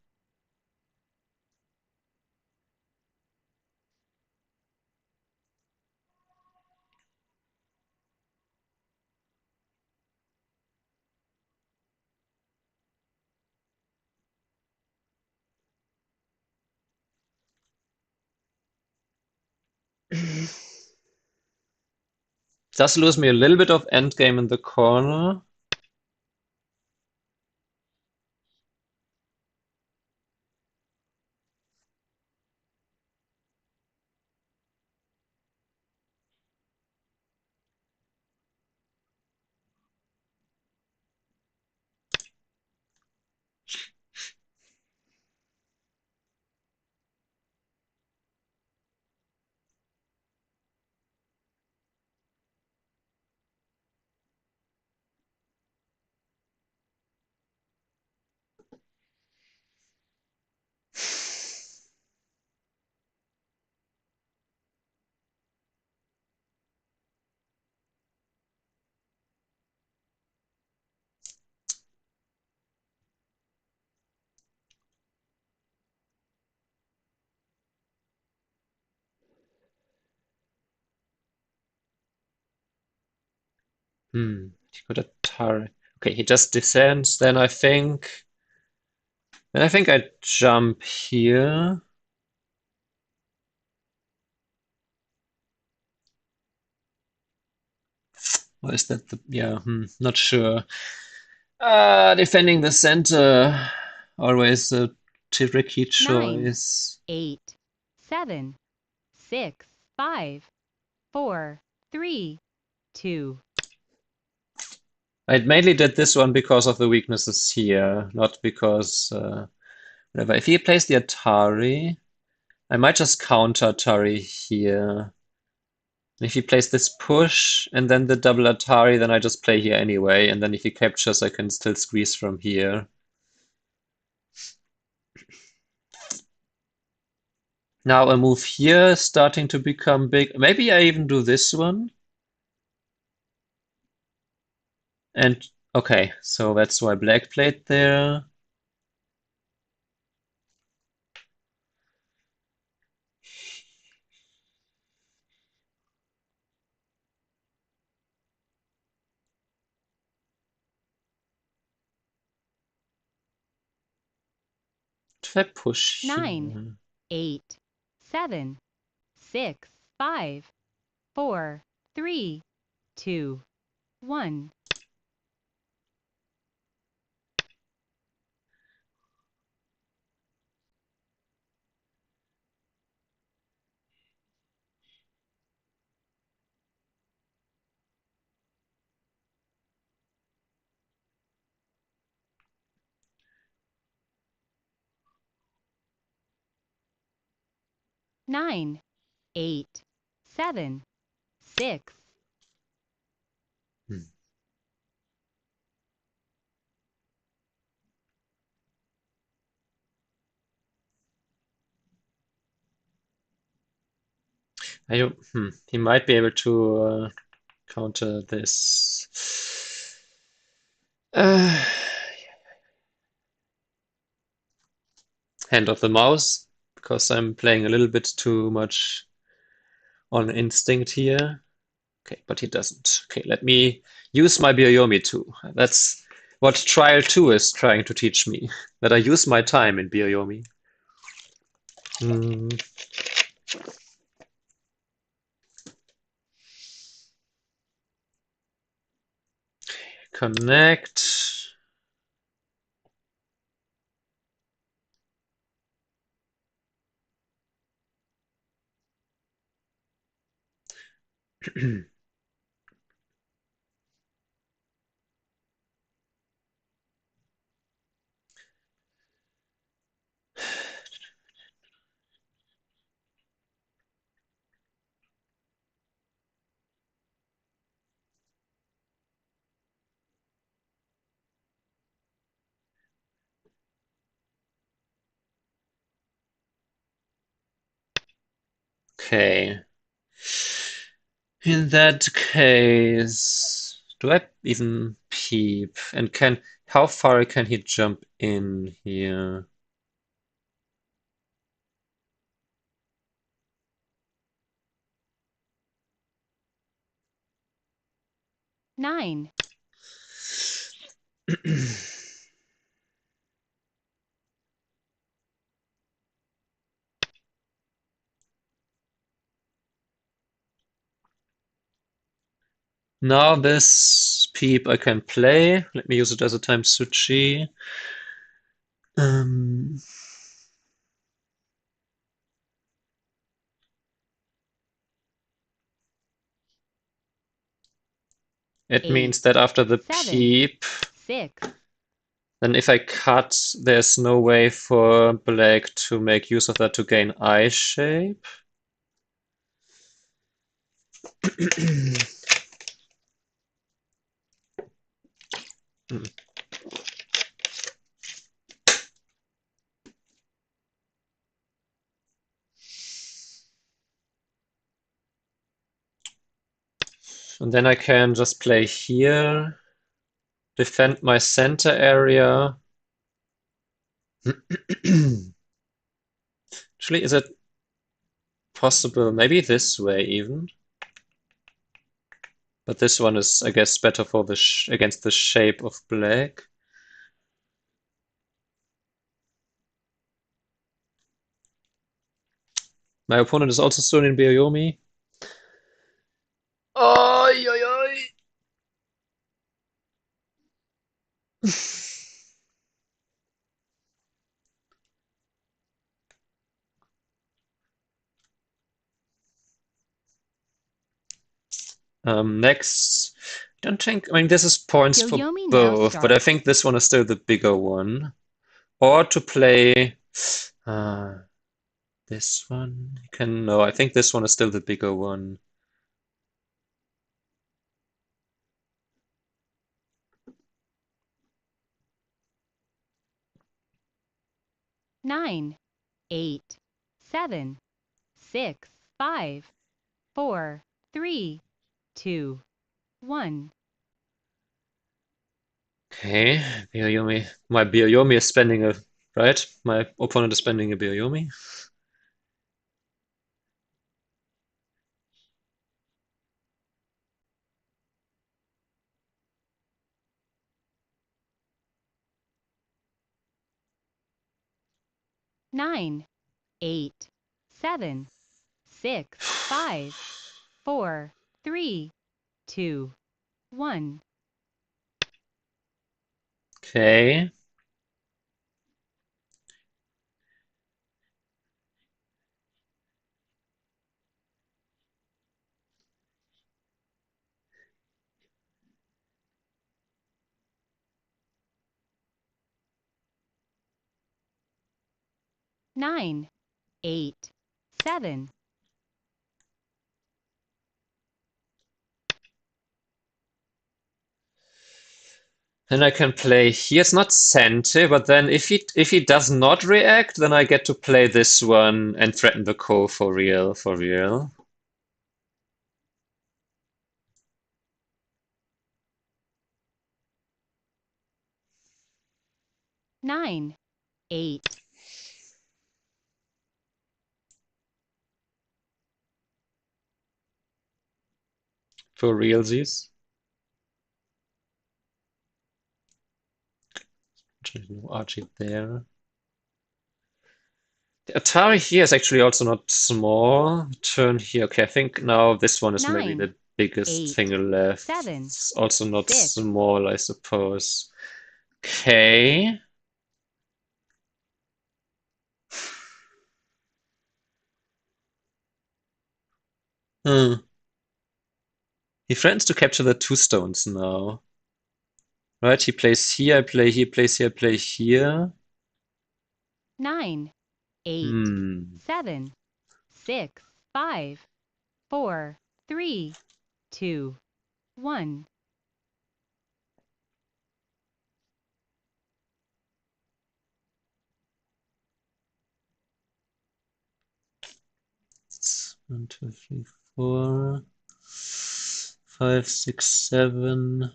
Does lose me a little bit of endgame in the corner. He could Atari. Okay, he just descends. Then I think I jump here. Or is that yeah, not sure. Defending the center, always a tricky 9, choice. 8, 7, 6, 5, 4, 3, 2. I mainly did this one because of the weaknesses here, not because whatever. If he plays the Atari, I might just counter Atari here. If he plays this push and then the double Atari, then I just play here anyway. And then if he captures, I can still squeeze from here. Now a move here is starting to become big. Maybe I even do this one. And okay, so that's why black played there. If I push 9, here. 8, 7, 6, 5, 4, 3, 2, 1. 9, 8, 7, 6. Hmm. I don't, he might be able to counter this. Uh, Hand of the mouse, because I'm playing a little bit too much on instinct here. Okay, but he doesn't. Okay, let me use my Byoyomi too. That's what Trial 2 is trying to teach me, that I use my time in Byoyomi. Mm, connect. Okay. In that case, do I even peep? And how far can he jump in here? 9, Now this peep I can play. Let me use it as a time suchi. Um, it 8, means that after the 7, peep, 6. then if I cut, there's no way for black to make use of that to gain eye shape. And then I can just play here, defend my center area. Actually, is it possible? Maybe this way even. But this one is, I guess, better for the against the shape of black. My opponent is also still in Byoyomi. Oi, oi, oi. Next, I don't think, I mean, this is points for Yo-yomi now both, but I starts. think this one is still the bigger one. Or to play uh, this one. You can, no, I think this one is still the bigger one. 9, 8, 7, 6, 5, 4, 3, 2, 1. Okay, Byoyomi. My Byoyomi is spending a, right? My opponent is spending a Byoyomi. 9, 8, 7, 6, 5, 4, 3, 2, 1. Okay. 9, 8, 7. Then I can play here. It's not Sente, but then if he does not react, then I get to play this one and threaten the Ko for real, for real. 9, 8. For realsies. No Archie there. The Atari here is actually also not small. Turn here. Okay, I think now this one is maybe 9, the biggest 8, thing left. 7, It's also not 6. small, I suppose. Okay. Hmm. He threatens to capture the two stones now. Right, he plays here, I play here, plays here, I play here. 9, 8, Hmm. 7, 6, 5, 4, 3, 2, 1. It's 1, 2, 3, 4, 5, 6, 7.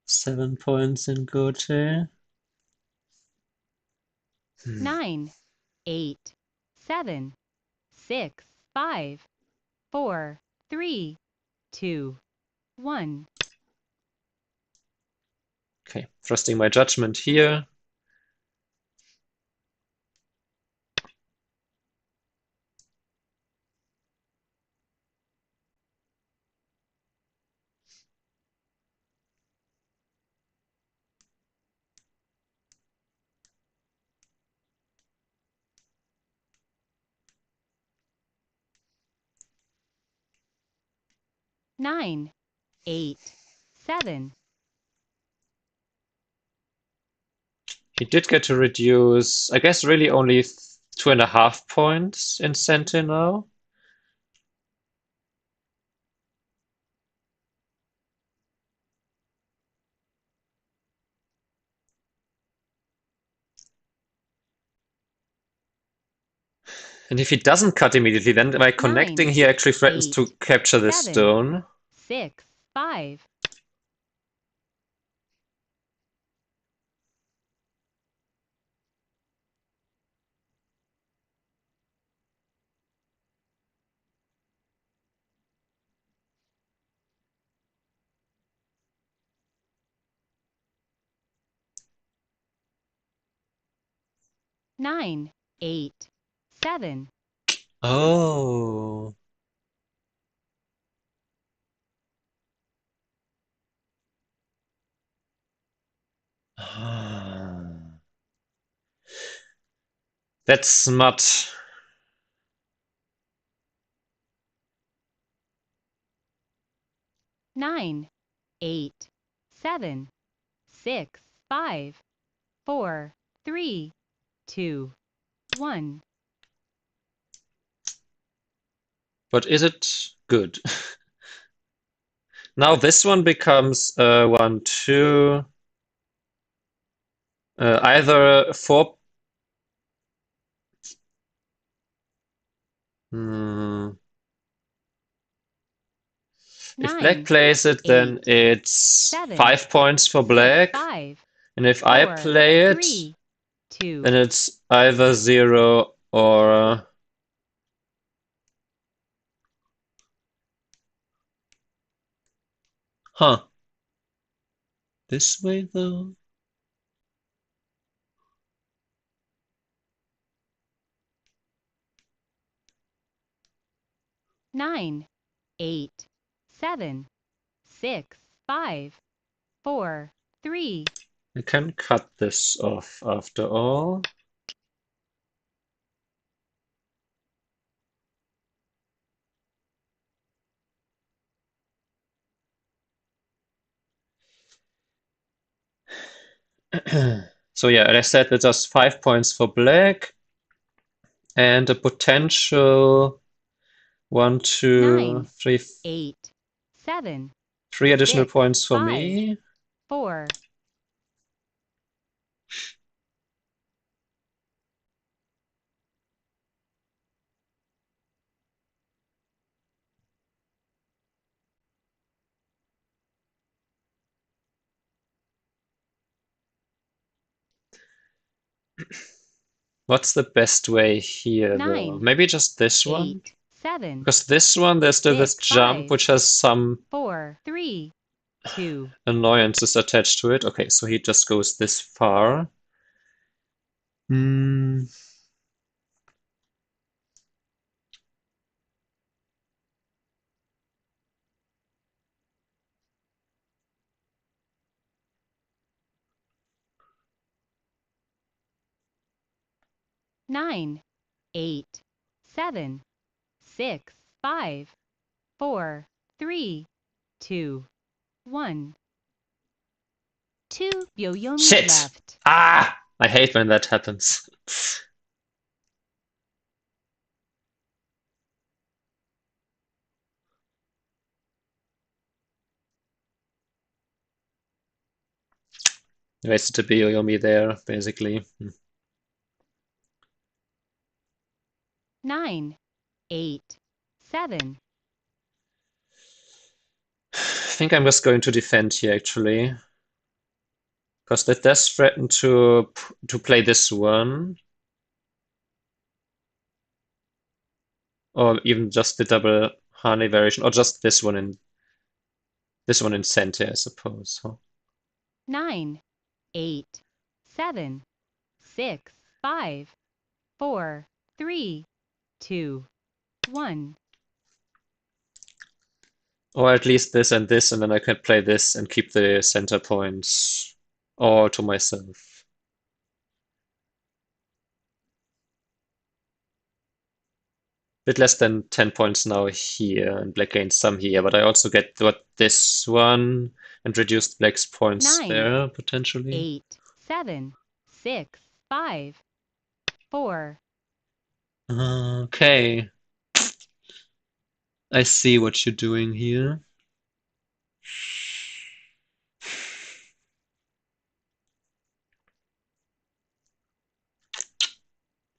7 points in Gote. Hmm. 9, 8, 7, 6, 5, 4, 3, 2, 1. Okay, trusting my judgment here. Nine, 8, 7. He did get to reduce, I guess, really only 2.5 points in Sente now. And if he doesn't cut immediately, then by connecting, 9, he actually threatens to 8, capture this 7, stone. 6, 5. 9, 8, 7. Oh. Ah. That's smart. 9, 8, 7, 6, 5, 4, 3, 2, 1. But is it good? Now this one becomes 1, 2, either 4. Hmm. If black 9, plays it, then 8, it's 7, 5 points for 6, black. 5, And if I 4, play it, 3, 2. then it's either 0 or. Huh. This way though? 9, 8, 7, 6, 5, 4, 3. I can cut this off after all. So yeah, as I said, it's just 5 points for black and a potential one, two, 9, three, 8, 7, three additional 6, points for 5, me. 4. What's the best way here though? 9, Maybe just this one? 8, 7, Because this one, there's still this 6, jump 5, which has some 4, 3, 2. annoyances attached to it. Okay, so he just goes this far. Hmm. 9, 8, 7, 6, 5, 4, 3, 2, 1. 2 Yoyomis Shit! left. Ah! I hate when that happens. Wasted a Biyoyomi there, basically. 9, 8, 7. I think I'm just going to defend here, actually. Because that does threaten to play this one. Or even just the double Harley variation. Or just this one in center, I suppose. Huh? 9, 8, 7, 6, 5, 4, 3, 2, 1. Or at least this, and then I can play this and keep the center points all to myself. Bit less than 10 points now here, and black gains some here, but I also get what this one and reduced black's points 9, there, potentially. 8, 7, 6, 5, 4. Okay, I see what you're doing here.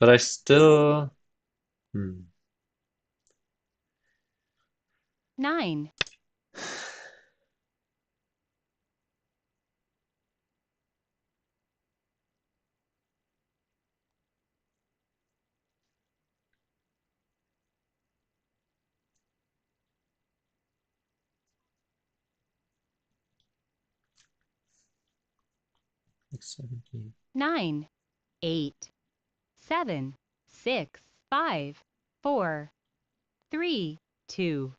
But I still. Hmm. 9, 670. 9, 8, 7, 6, 5, 4, 3, 2.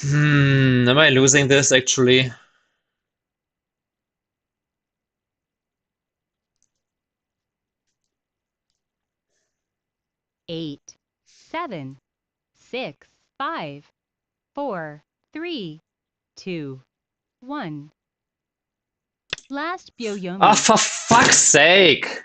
Am I losing this actually? 8, 7, 6, 5, 4, 3, 2, 1. Last Ah, Byoyomi. for fuck's sake!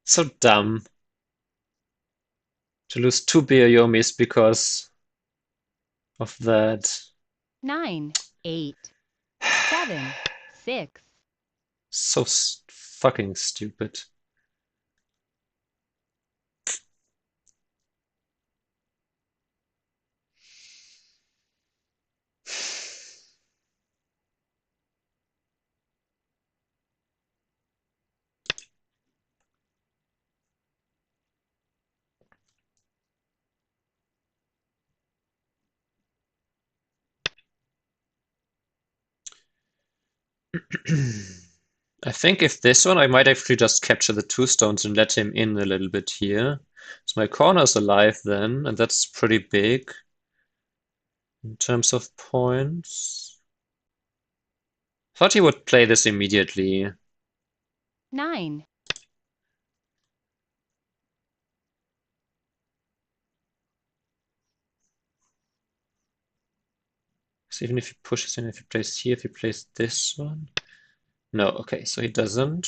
So dumb to lose two Byoyomis because of that. 9, 8, 7, 6. So fucking stupid. I think if this one, I might actually just capture the two stones and let him in a little bit here. So my corner's alive then, and that's pretty big in terms of points. Thought he would play this immediately. 9, So even if he pushes in, if he plays here, if he plays this one. No, okay, so he doesn't.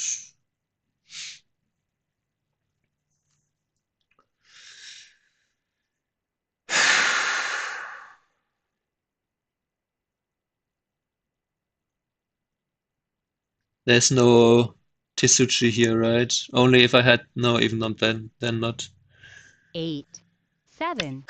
There's no Tisuchi here, right? Only if I had no, even not then not. 8, 7.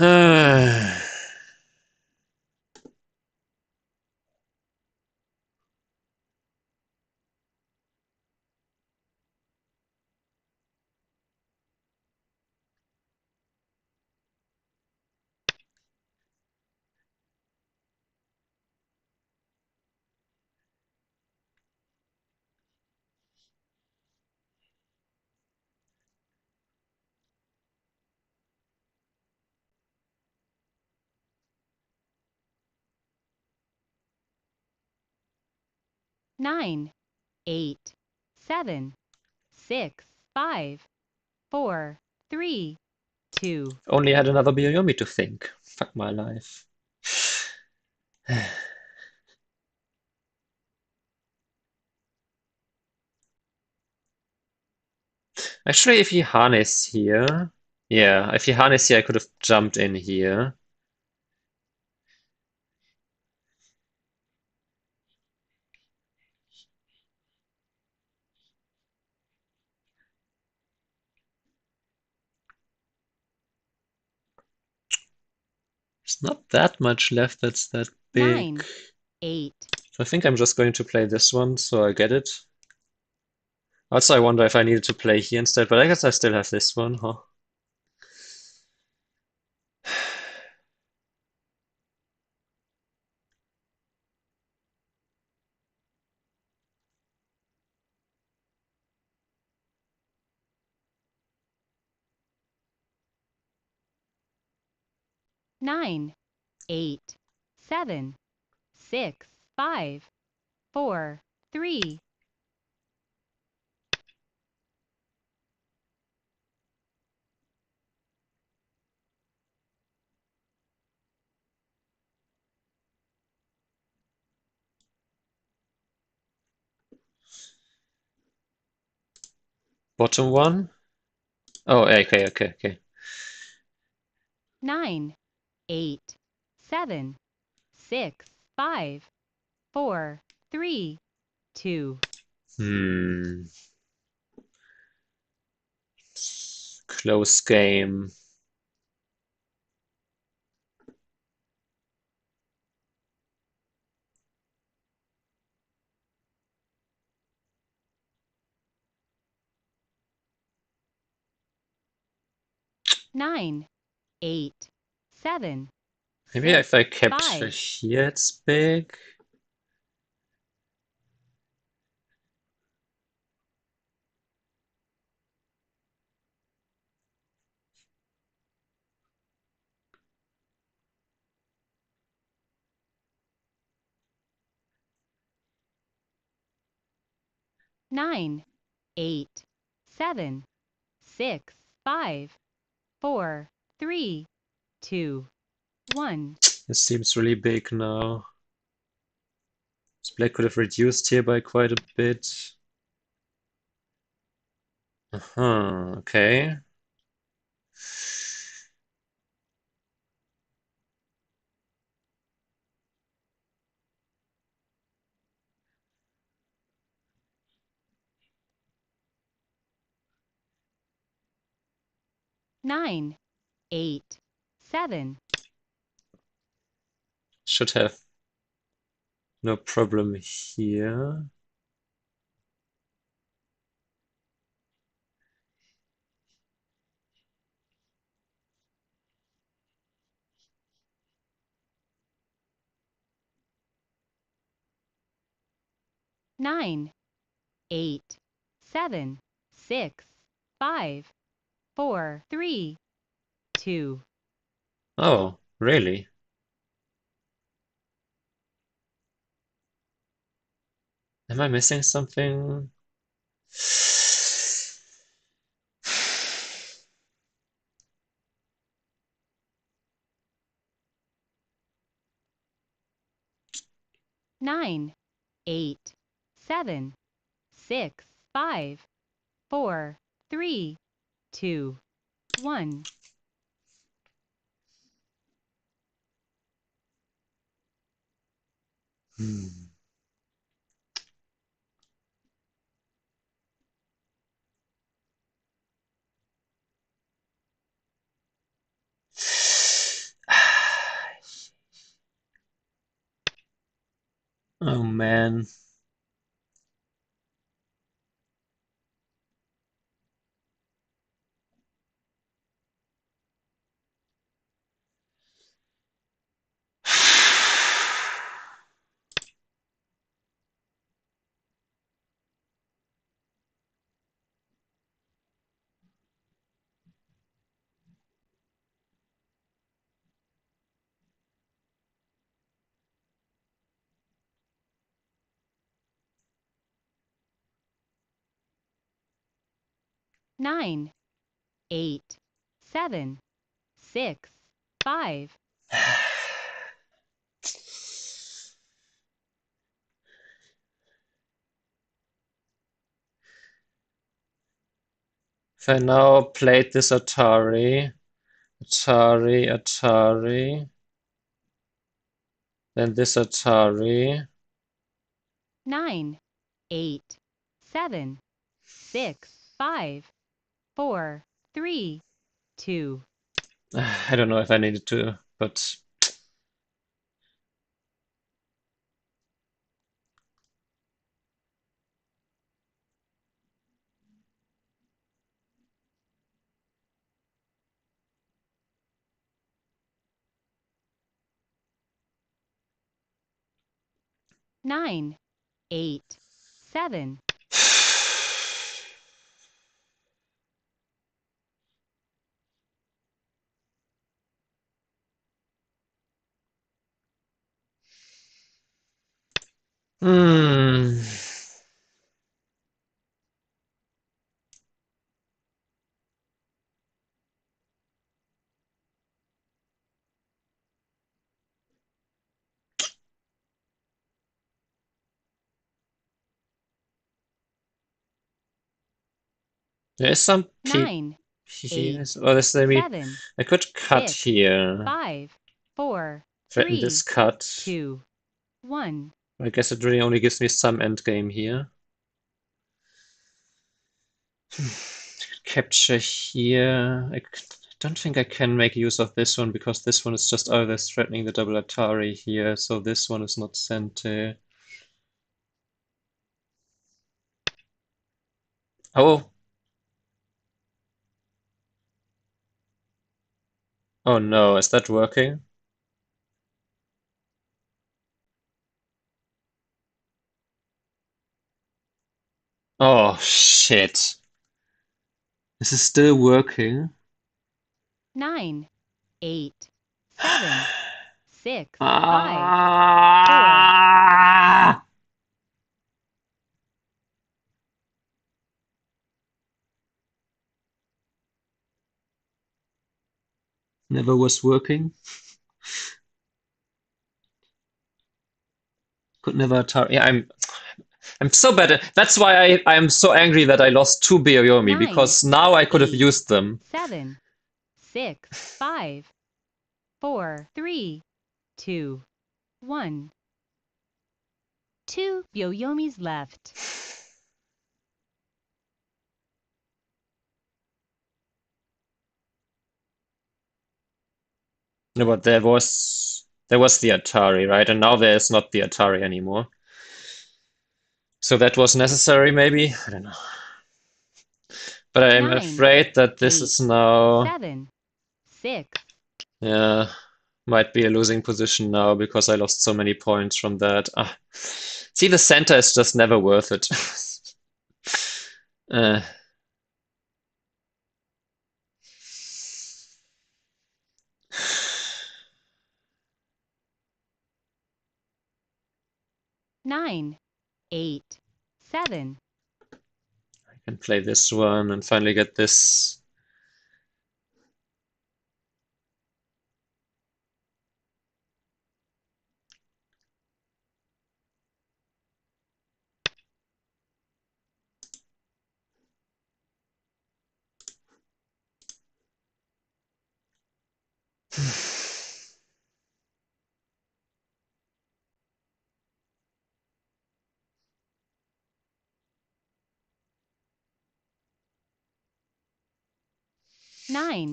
Nine, 8, 7, 6, 5, 4, 3, 2. Only had another Byoyomi to think. Fuck my life. Actually, if he harness here, yeah, if he harness here, I could have jumped in here. There's not that much left that's that big. 9, 8. So I think I'm just going to play this one, so I get it. Also, I wonder if I needed to play here instead, but I guess I still have this one, huh? 9, 8, 7, 6, 5, 4, 3. Bottom one? Oh, okay. 9, 8, 7, 6, 5, 4, 3, 2. Hmm. Close game. 9, 8, 7, Maybe 6, if I capture 5. here, it's big. 9, 8, 7, 6, 5, 4, 3, 2, 1. This seems really big now. This black could have reduced here by quite a bit. Uh-huh, okay. 9, 8, 7. Should have no problem here. 9, 8, 7, 6, 5, 4, 3, 2. Oh, really? Am I missing something? 9, 8, 7, 6, 5, 4, 3, 2, 1. Hmm. Oh man. 9, 8, 7, 6, 5. If I now played this Atari, then this Atari. 9, 8, 7, 6, 5, 4, 3, 2. I don't know if I needed to, but 9, 8, 7. Hmm. There is some peep 9, here. 8, Oh, this maybe 7, I could cut 6, here. 5, 4, Threaten this 3, cut. 2, 1. I guess it really only gives me some endgame here. Capture here. Don't think I can make use of this one because this one is just always threatening the double Atari here, so this one is not sent to. Oh, oh no, is that working? Oh shit. This is still working. 9, 8, 7, 6, 5, 4. Ah! Never was working. Could never Yeah, I'm so bad at. That's why I'm so angry that I lost two Bioyomi, 9, because now I could have 8, used them. 7, 6, 5, 4, 3, 2, 1. 2 Byoyomis left. No, but there was the Atari, right? And now there's not the Atari anymore. So that was necessary, maybe? I don't know. But I'm 9, afraid that this 8, is now, 7, 6. yeah, might be a losing position now because I lost so many points from that. Ah. See, the center is just never worth it. uh, 9, 8, 7. I can play this one and finally get this. 9.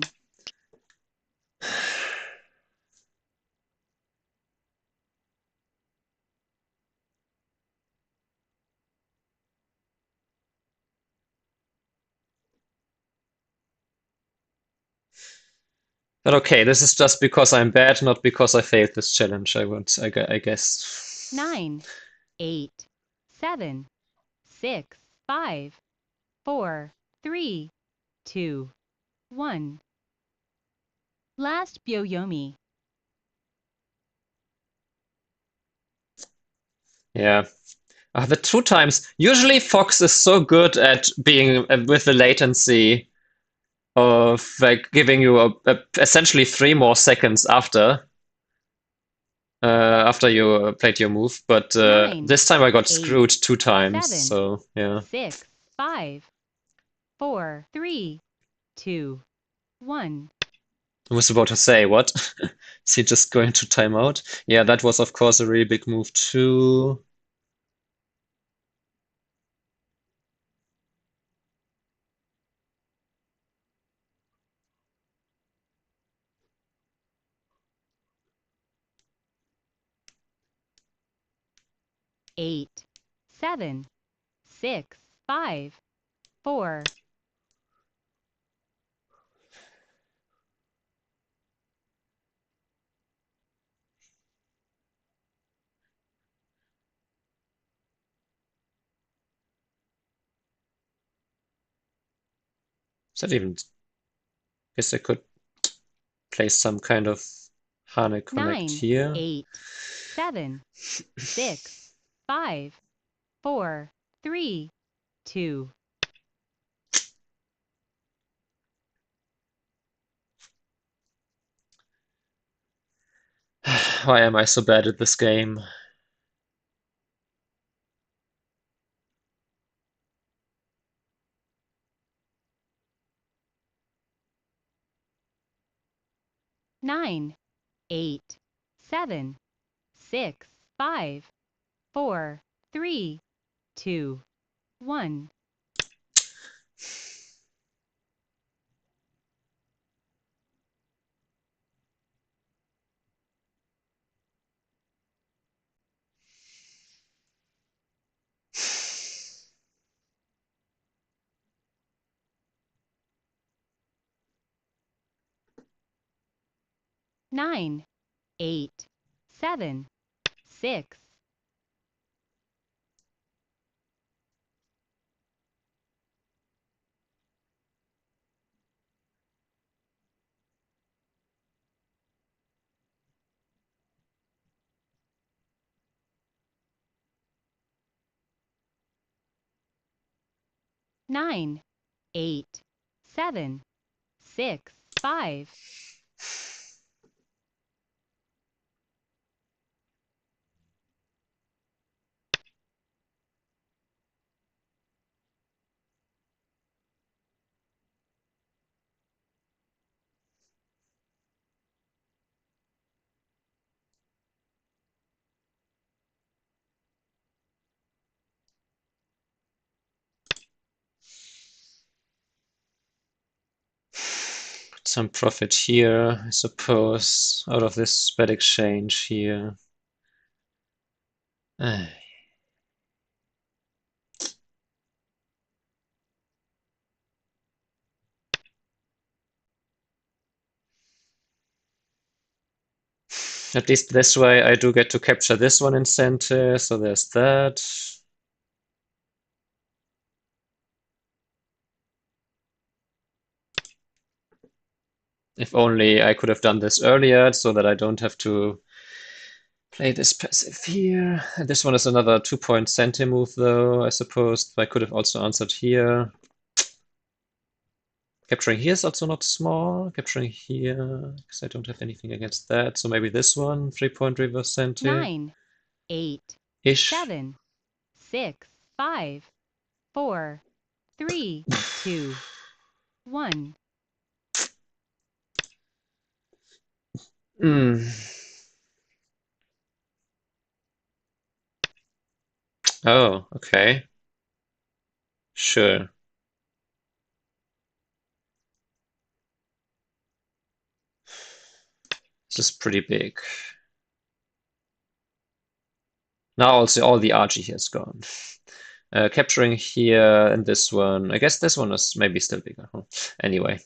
But okay, this is just because I'm bad, not because I failed this challenge, I guess. 9, 8, 7, 6, 5, 4, 3, 2, 1. Last Byoyomi. Yeah. The two times. Usually Fox is so good at being with the latency of like giving you essentially 3 more seconds after you played your move. But 9, this time I got 8, screwed 2 times. 7, So yeah, 6, 5, 4, 3, 2, 1. I was about to say what? Is he just going to timeout? Yeah, that was of course a really big move too. 8, 7, 6, 5, 4. Is that even? Guess I could play some kind of Hane Connect 9, here. 8, 7, 6, 5, 4, 3, 2. Why am I so bad at this game? 9, 8, 7, 6, 5, 4, 3, 2, 1. 9, 8, 7, 6. 9, 8, 7, 6, 5. some profit here, I suppose, out of this bad exchange here. Ah, at least this way I do get to capture this one in center, so there's that. If only I could have done this earlier so that I don't have to play this passive here. And this one is another 2-point center move though, I suppose. I could have also answered here. Capturing here is also not small. Capturing here, because I don't have anything against that. So maybe this one, 3-point reverse center 9, 8, ish. 7, 6, 5, 4, 3, 2, 1. Mm. Oh, okay. Sure. This is pretty big. Now also all the RG here is gone. Capturing here and this one. I guess this one is maybe still bigger. Huh? Anyway,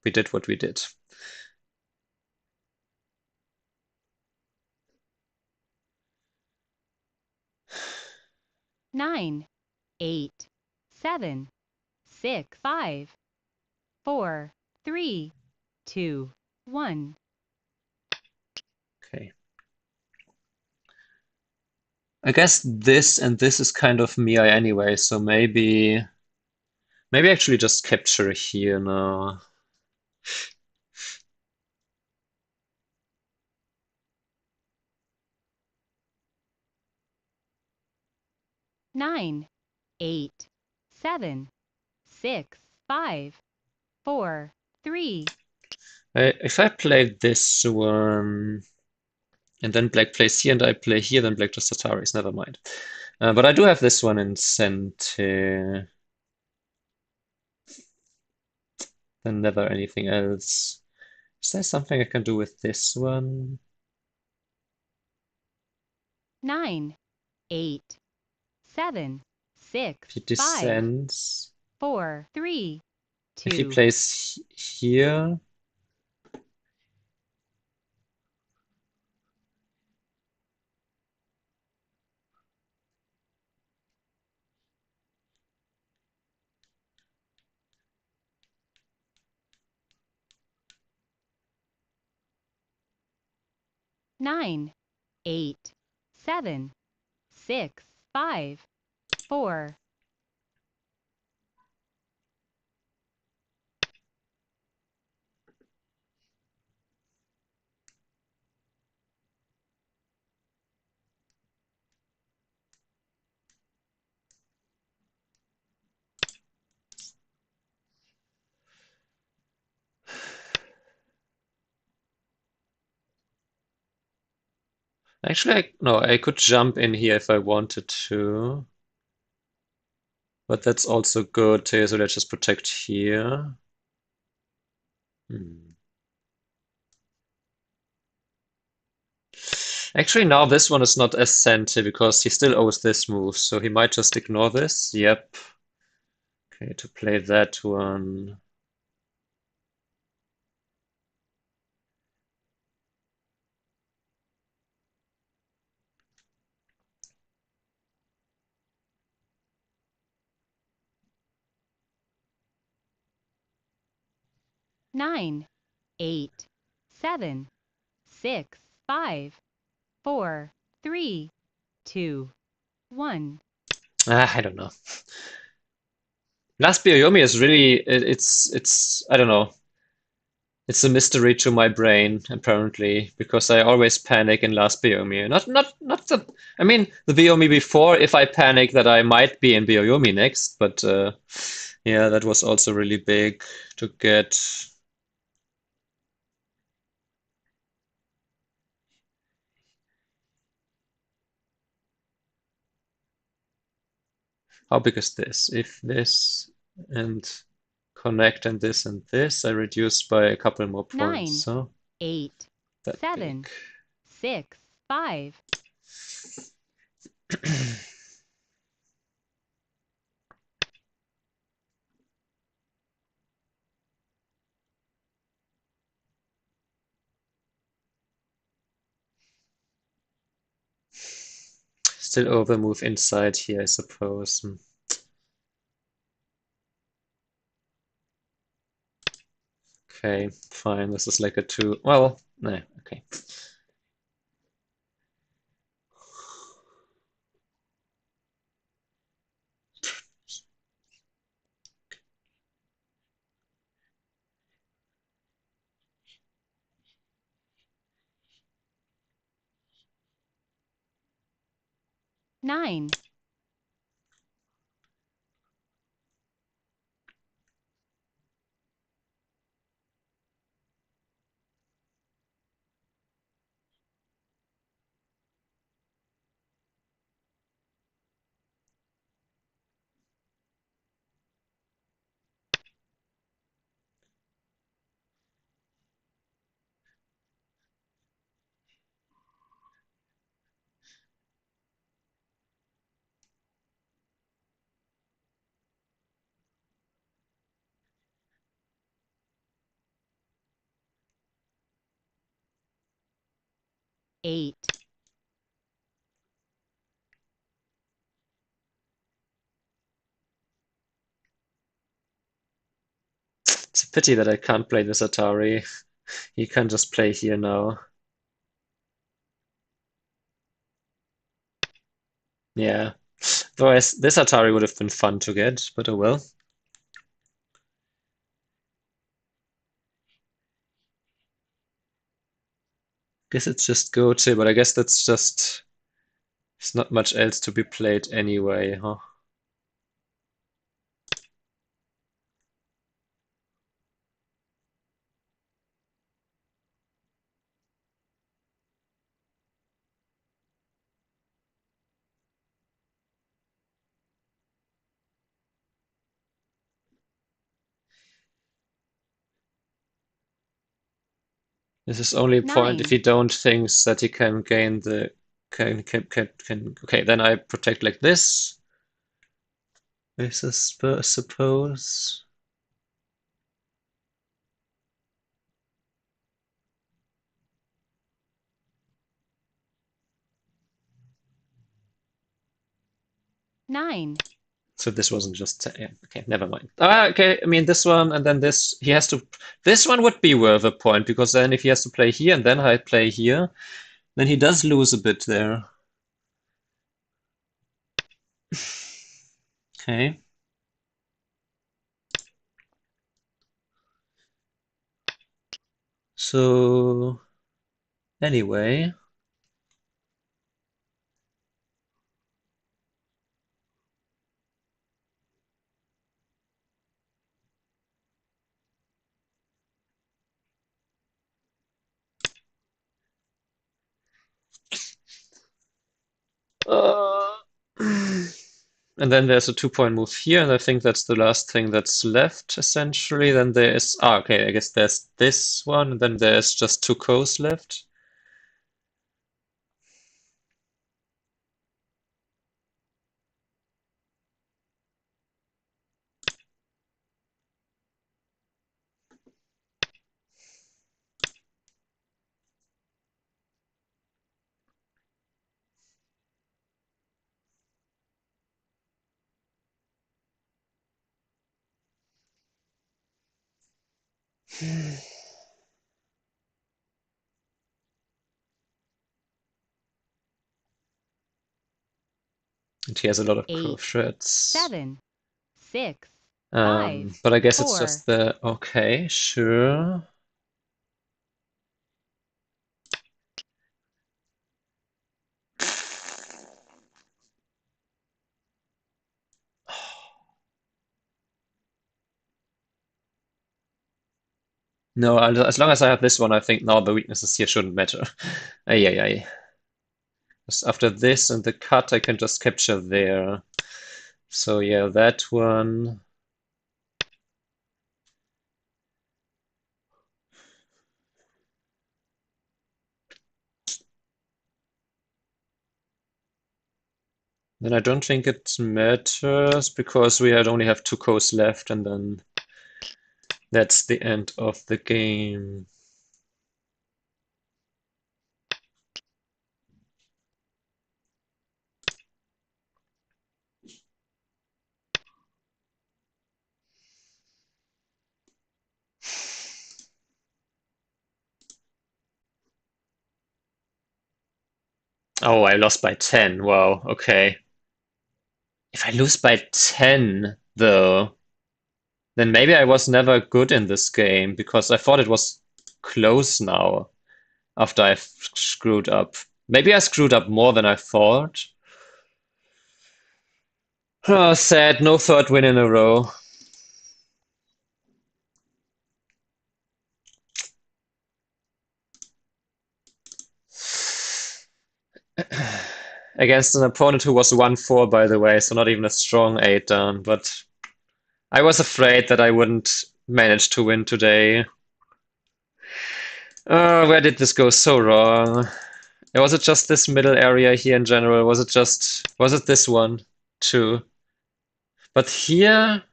we did what we did. 9, 8, 7, 6, 5, 4, 3, 2, 1. Okay. I guess this and this is kind of MII anyway, so maybe actually just capture here now. 9, 8, 7, 6, 5, 4, 3. If I play this one and then black plays here and I play here, then black just Ataris, never mind. But I do have this one in center, then never anything else. Is there something I can do with this one? 9, 8, 7, 6, If he 5, descends, 4, 3, if he 2. plays here, 9, 8, 7, 6, 5, 4. 'No, I could jump in here if I wanted to, but that's also good too, so let's just protect here. Hmm. Actually, now this one is not as senti because he still owes this move, so he might just ignore this. Yep. Okay, to play that one. 9, 8, 7, 6, 5, 4, 3, 2, 1. I don't know. Last Bioyomi is really it's I don't know. It's a mystery to my brain, apparently, because I always panic in last Bioyomi. Not the I mean the Bioyomi before if I panic that I might be in Bioyomi next, but yeah, that was also really big to get. How big is this? If this and connect and this, I reduce by a couple more points. 9, So 8, that big. 7, 6, 5. Still overmove inside here, I suppose. Okay, fine. This is like a two. Well, no, okay. Nine, 8, It's a pity that I can't play this Atari. You can just play here now. Yeah. Otherwise, this Atari would have been fun to get, but oh well. Guess it's just go to, but I guess that's just, there's not much else to be played anyway, huh? This is only a point if 9, you don't think that you can gain the can okay, then I protect like this. I suppose. 9, So this wasn't just yeah, okay, never mind. Ah, okay, I mean this one and then this he has to this one would be worth a point because then if he has to play here and then I play here, then he does lose a bit there. Okay. So anyway, uh, and then there's a 2-point move here, and I think that's the last thing that's left essentially. Then there is okay, I guess there's this one, and then there's just two cows left. And he has a lot of curve 8, shreds. 7, 6, 5, But I guess it's 4. just the okay, sure. No, as long as I have this one, I think now the weaknesses here shouldn't matter. Ay, ay, ay. Just after this and the cut, I can just capture there. So yeah, that one. Then I don't think it matters because we had only have 2 coasts left, and then that's the end of the game. Oh, I lost by 10. Wow, okay. If I lose by 10, though, then maybe I was never good in this game because I thought it was close now after I screwed up. Maybe I screwed up more than I thought. Oh, sad. No third win in a row. Against an opponent who was 1-4, by the way, so not even a strong 8 down. But I was afraid that I wouldn't manage to win today. Where did this go so wrong? Was it just this middle area here in general? Was it this one too? But here,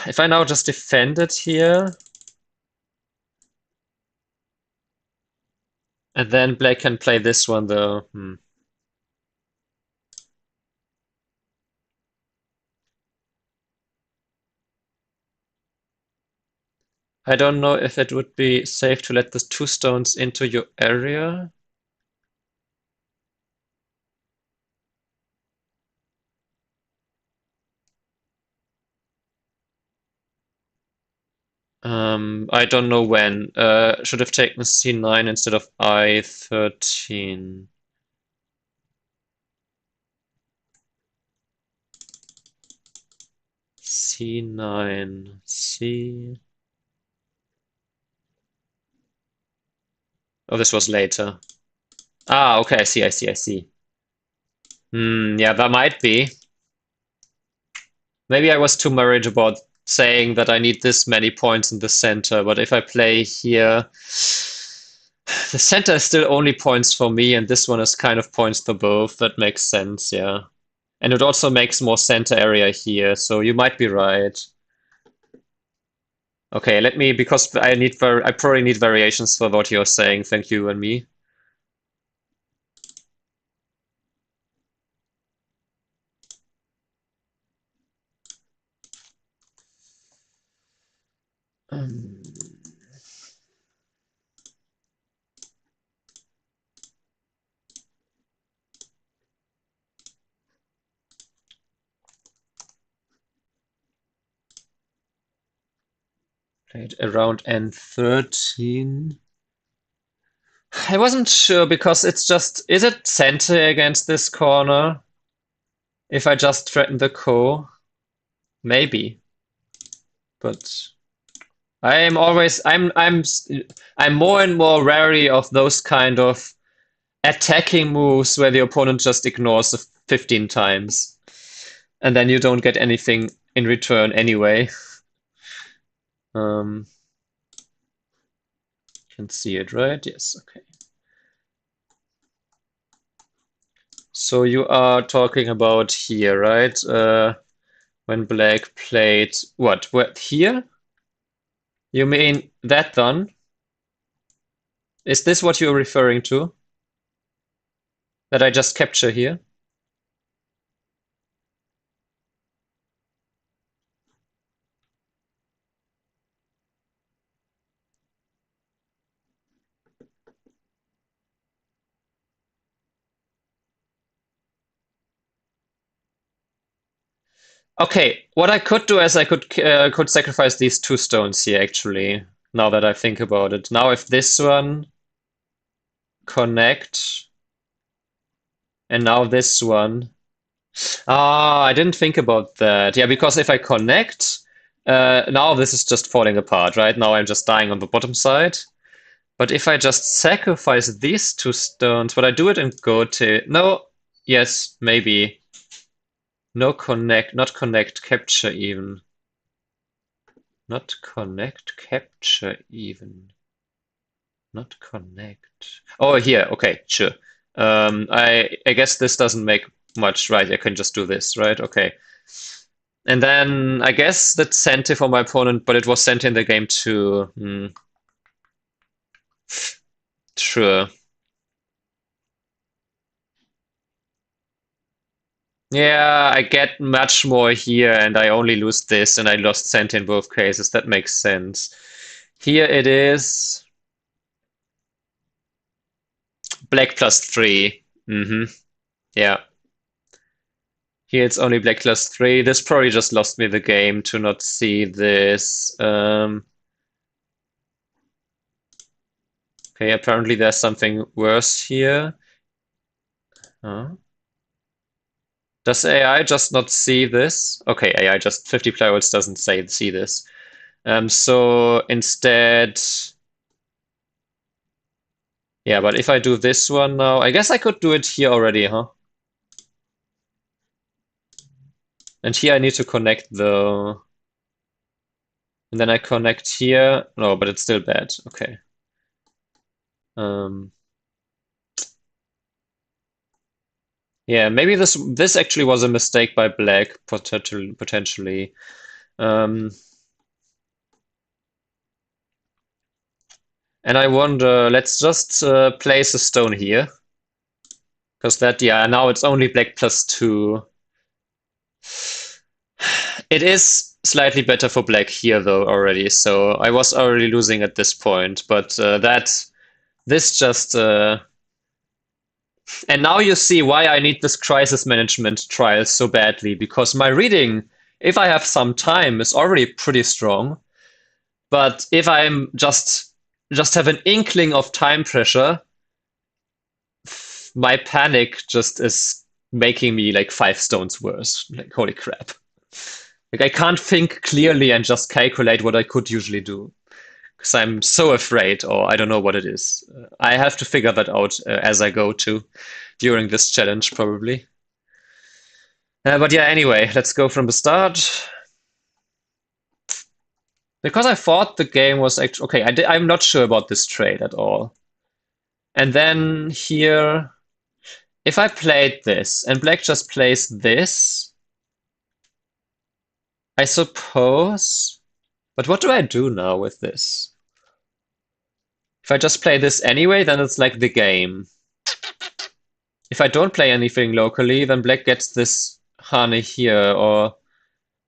if I now just defend it here, and then black can play this one though. I don't know if it would be safe to let the 2 stones into your area. I don't know when. Should have taken c9 instead of I13. C9, C. Oh, this was later. Ah, okay, I see. Yeah, that might be. Maybe I was too worried about saying that I need this many points in the center, but if I play here, the center is still only points for me, and this one is kind of points for both. That makes sense, yeah. And it also makes more center area here, so you might be right. Okay, let me, because I probably need variations for what you're saying. Thank you and me. Um, Played around N13. I wasn't sure because it's just, is it center against this corner? If I just threaten the ko? Maybe. But I'm more and more wary of those kind of attacking moves where the opponent just ignores the 15 times. And then you don't get anything in return anyway. Can see it, right? Yes, okay. So you are talking about here, right? When black played what here? You mean that done? Is this what you're referring to? That I just capture here? Okay, what I could do is I could sacrifice these 2 stones here actually. Now that I think about it. Now if this one connect, and now this one. Ah, I didn't think about that. Yeah, because if I connect, now this is just falling apart, right? Now I'm just dying on the bottom side. But if I just sacrifice these 2 stones, would I do it in Gote? No, yes, maybe. No connect, not connect, capture even. Not connect, capture even. Not connect. Oh, here, okay, sure. I guess this doesn't make much, right? I can just do this, right? Okay. And then I guess that's senti for my opponent, but it was senti in the game too. Sure. Yeah, I get much more here, and I only lose this, and I lost senti in both cases. That makes sense. Here it is black +3. Yeah. Here it's only black +3. This probably just lost me the game to not see this. Okay, apparently there's something worse here. Huh? Does AI just not see this? Okay, AI just 50 players doesn't see this. So instead, yeah, but if I do this one now, I guess I could do it here already, huh? And here I need to connect though. And then I connect here. No, but it's still bad. Okay. Um, yeah, maybe this actually was a mistake by Black, potentially. Um, and I wonder, let's just place a stone here. Because that, yeah, now it's only Black +2. It is slightly better for Black here though already, so I was already losing at this point, but this just and now you see why I need this crisis management trial so badly, because my reading, if I have some time, is already pretty strong. But if I'm just have an inkling of time pressure, my panic just is making me like 5 stones worse. Like holy crap. Like I can't think clearly and just calculate what I could usually do because I'm so afraid, or I don't know what it is. I have to figure that out as I go to during this challenge probably. But yeah, anyway, let's go from the start. Because I thought the game was actually okay. I'm not sure about this trade at all. And then here, if I played this and Black just plays this, I suppose. But what do I do now with this? If I just play this anyway, then it's like the game. If I don't play anything locally, then Black gets this Hane here, or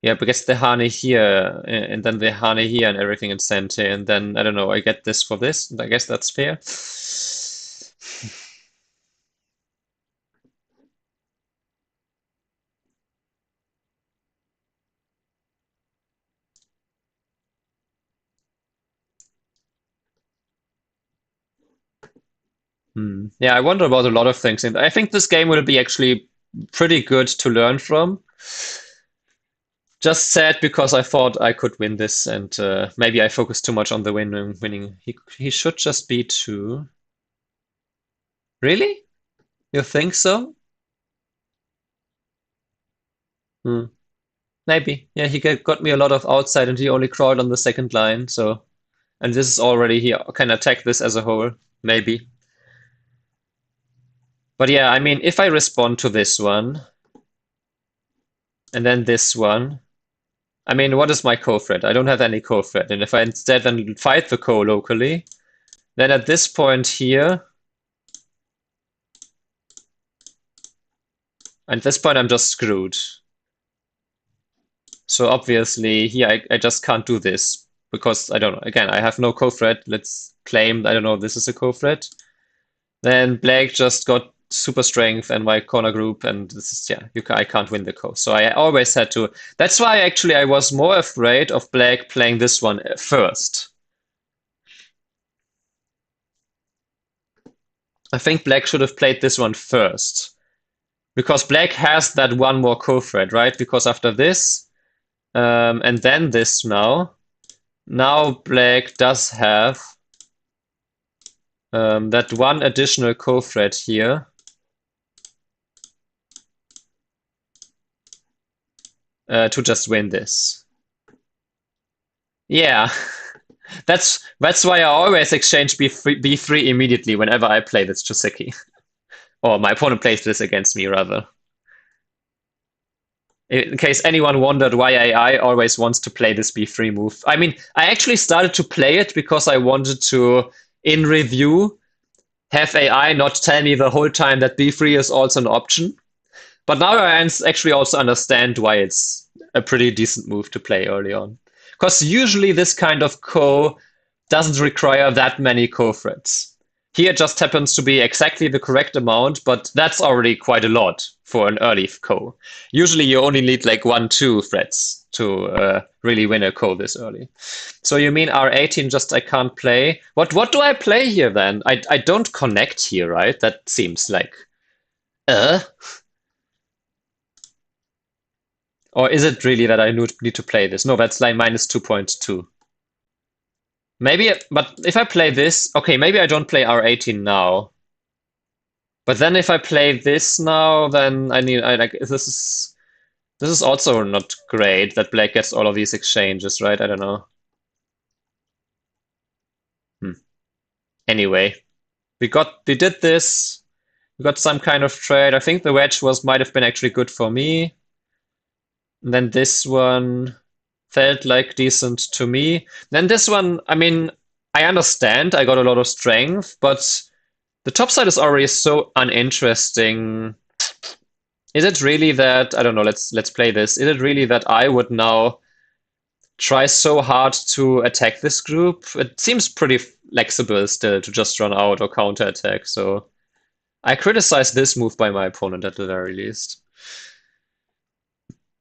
yeah, but gets the Hane here, and then the Hane here and everything in Sente, and then I don't know, I get this for this, and I guess that's fair. Yeah, I wonder about a lot of things, and I think this game will be actually pretty good to learn from. Just sad because I thought I could win this, and maybe I focused too much on the winning. He should just be 2. Really? You think so? Hmm. Maybe. Yeah, he got me a lot of outside, and he only crawled on the second line. So, and this is already he can attack this as a whole. Maybe. But yeah, I mean, if I respond to this one, and then this one, I mean, what is my co-threat? I don't have any co-threat. And if I instead then fight the co locally, then at this point here, at this point I'm just screwed. So obviously here I just can't do this because I don't know. Again, I have no co-threat. Let's claim, I don't know, this is a co-threat. Then Blake just got super strength and my corner group, and this is, yeah, I can't win the co. So I always had to. That's why actually I was more afraid of Black playing this one first. I think Black should have played this one first. Because Black has that one more co-threat, right? Because after this, and then this now Black does have that one additional co-threat here to just win this. Yeah, that's why I always exchange B3 immediately whenever I play this Joseki. Or my opponent plays this against me, rather. In case anyone wondered why AI always wants to play this b3 move. I mean, I actually started to play it because I wanted to, in review, have AI not tell me the whole time that b3 is also an option. But now I actually also understand why it's a pretty decent move to play early on. Because usually this kind of ko doesn't require that many ko threads. Here it just happens to be exactly the correct amount, but that's already quite a lot for an early ko. Usually you only need like 1, 2 threads to really win a ko this early. So you mean R18 just I can't play? What do I play here then? I don't connect here, right? That seems like uh or is it really that I need to play this? No, that's like minus 2.2. Maybe, but if I play this, okay, maybe I don't play R18 now. But then if I play this now, then I like this is also not great that black gets all of these exchanges, right? I don't know. Hmm. Anyway, we did this. We got some kind of trade. I think the wedge might have been actually good for me. And then this one felt like decent to me. Then this one, I mean, I understand I got a lot of strength, but the top side is already so uninteresting. Is it really that I don't know, let's play this. Is it really that I would now try so hard to attack this group? It seems pretty flexible still to just run out or counterattack, so I criticize this move by my opponent at the very least.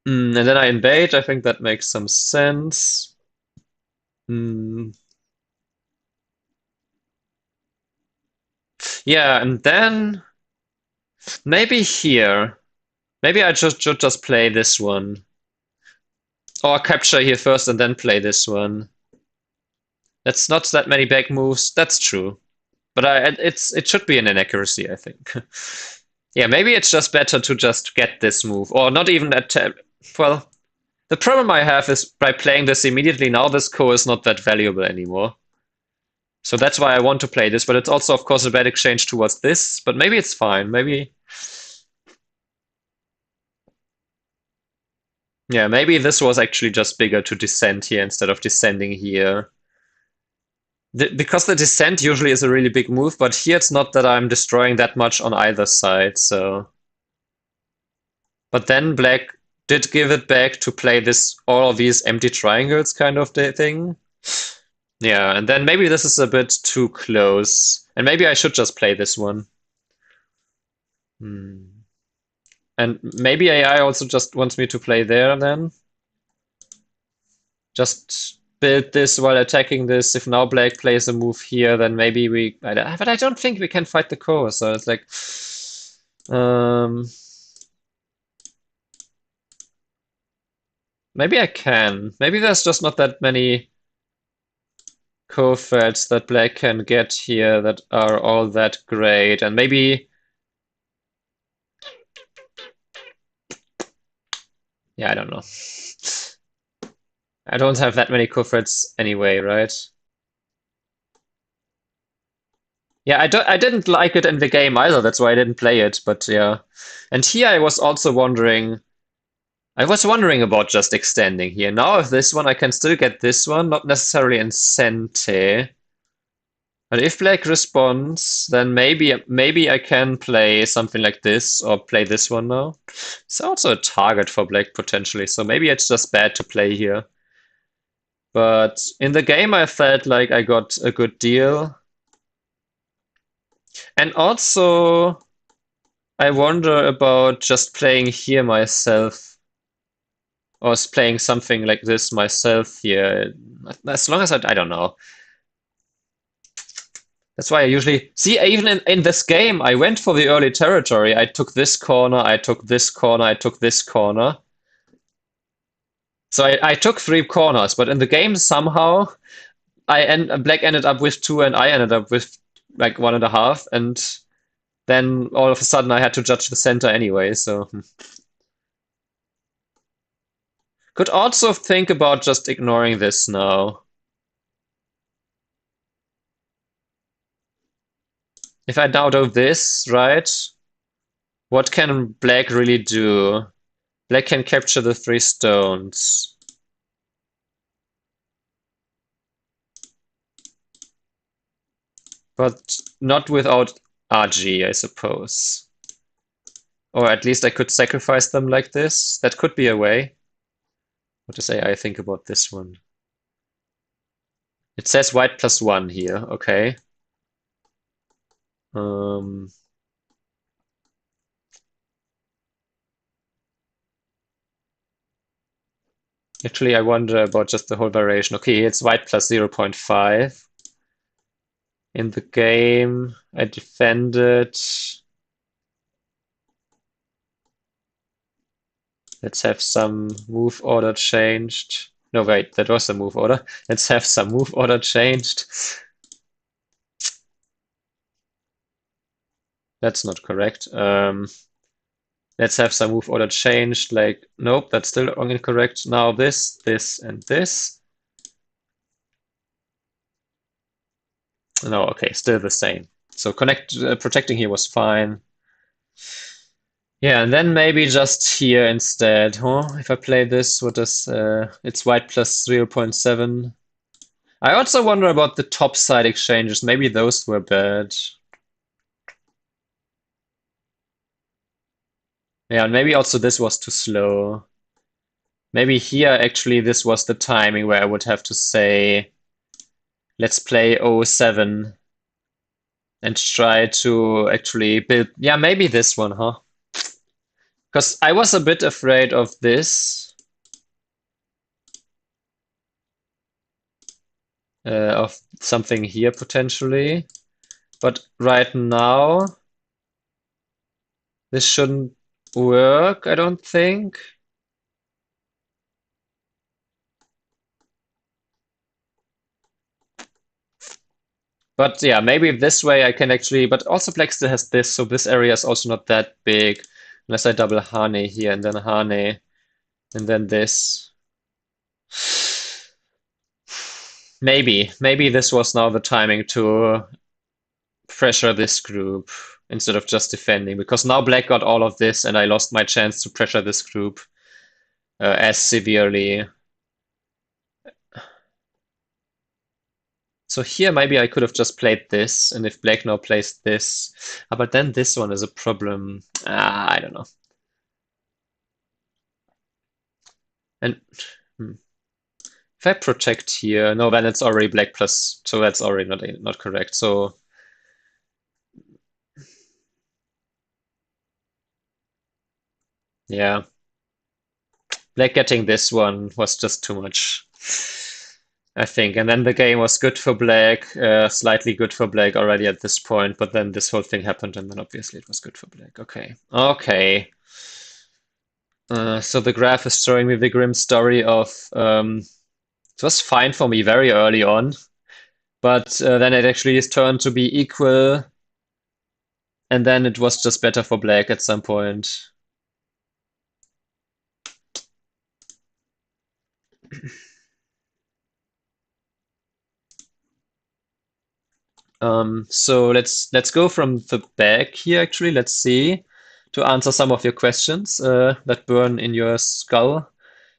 And then I invade. I think that makes some sense. Mm, yeah, and then maybe here. Maybe I should just play this one. Or capture here first and then play this one. That's not that many back moves. That's true. But it should be an inaccuracy, I think. Yeah, maybe it's just better to just get this move. Or not even attempt. Well, the problem I have is by playing this immediately now, this ko is not that valuable anymore. So that's why I want to play this, but it's also, of course, a bad exchange towards this. But maybe it's fine. Maybe, yeah, maybe this was actually just bigger to descend here instead of descending here. Because the descent usually is a really big move, but here it's not that I'm destroying that much on either side, so. But then black did give it back to play this all of these empty triangles kind of thing. Yeah, and then maybe this is a bit too close. And maybe I should just play this one. Hmm. And maybe AI also just wants me to play there then. Just build this while attacking this. If now black plays a move here, then maybe but I don't think we can fight the core, so it's like maybe I can. Maybe there's just not that many co-threads that black can get here that are all that great. And maybe yeah, I don't know. I don't have that many co-threads anyway, right? Yeah, I didn't like it in the game either, that's why I didn't play it, but yeah. And here I was also wondering about just extending here. Now with this one I can still get this one, not necessarily in Sente. But if black responds, then maybe I can play something like this or play this one now. It's also a target for black potentially, so maybe it's just bad to play here. But in the game I felt like I got a good deal. And also I wonder about just playing here myself. Or playing something like this myself here. As long as I don't know. That's why I usually see even in this game I went for the early territory. I took this corner, I took this corner, I took this corner. So I took 3 corners, but in the game somehow black ended up with 2 and I ended up with like 1.5, and then all of a sudden I had to judge the center anyway, so could also think about just ignoring this now. If I now do this, right? What can black really do? Black can capture the 3 stones. But not without RG, I suppose. Or at least I could sacrifice them like this. That could be a way. What does AI think about this one? It says white +1 here. Okay. Um, Actually, I wonder about just the whole variation. Okay, it's white plus 0.5. In the game, I defended. Let's have some move order changed. No, wait, that was the move order. Let's have some move order changed. That's not correct. Let's have some move order changed. Like, nope, that's still incorrect. Now this, and this. No, okay, still the same. So protecting here was fine. Yeah, and then maybe just here instead, huh? If I play this, what does it's white plus 0.7. I also wonder about the top side exchanges. Maybe those were bad. Yeah, and maybe also this was too slow. Maybe here actually this was the timing where I would have to say, let's play 07 and try to actually build. Yeah, maybe this one, huh? Because I was a bit afraid of this. Of something here potentially. But right now, this shouldn't work, I don't think. But yeah, maybe this way I can actually, but also black still has this, so this area is also not that big. Unless I double Hane here and then Hane and then this. Maybe this was now the timing to pressure this group instead of just defending, because now black got all of this and I lost my chance to pressure this group as severely. So here maybe I could have just played this, and if black now plays this, but then this one is a problem. I don't know. And if I protect here, no, then it's already black plus, so that's already not correct. So yeah, black getting this one was just too much, I think. And then the game was good for black, slightly good for black already at this point, but then this whole thing happened, and then obviously it was good for black. Okay, okay. So the graph is showing me the grim story of it was fine for me very early on, but then it actually is turned to be equal, and then it was just better for black at some point. So let's go from the back here actually. Let's see to answer some of your questions that burn in your skull.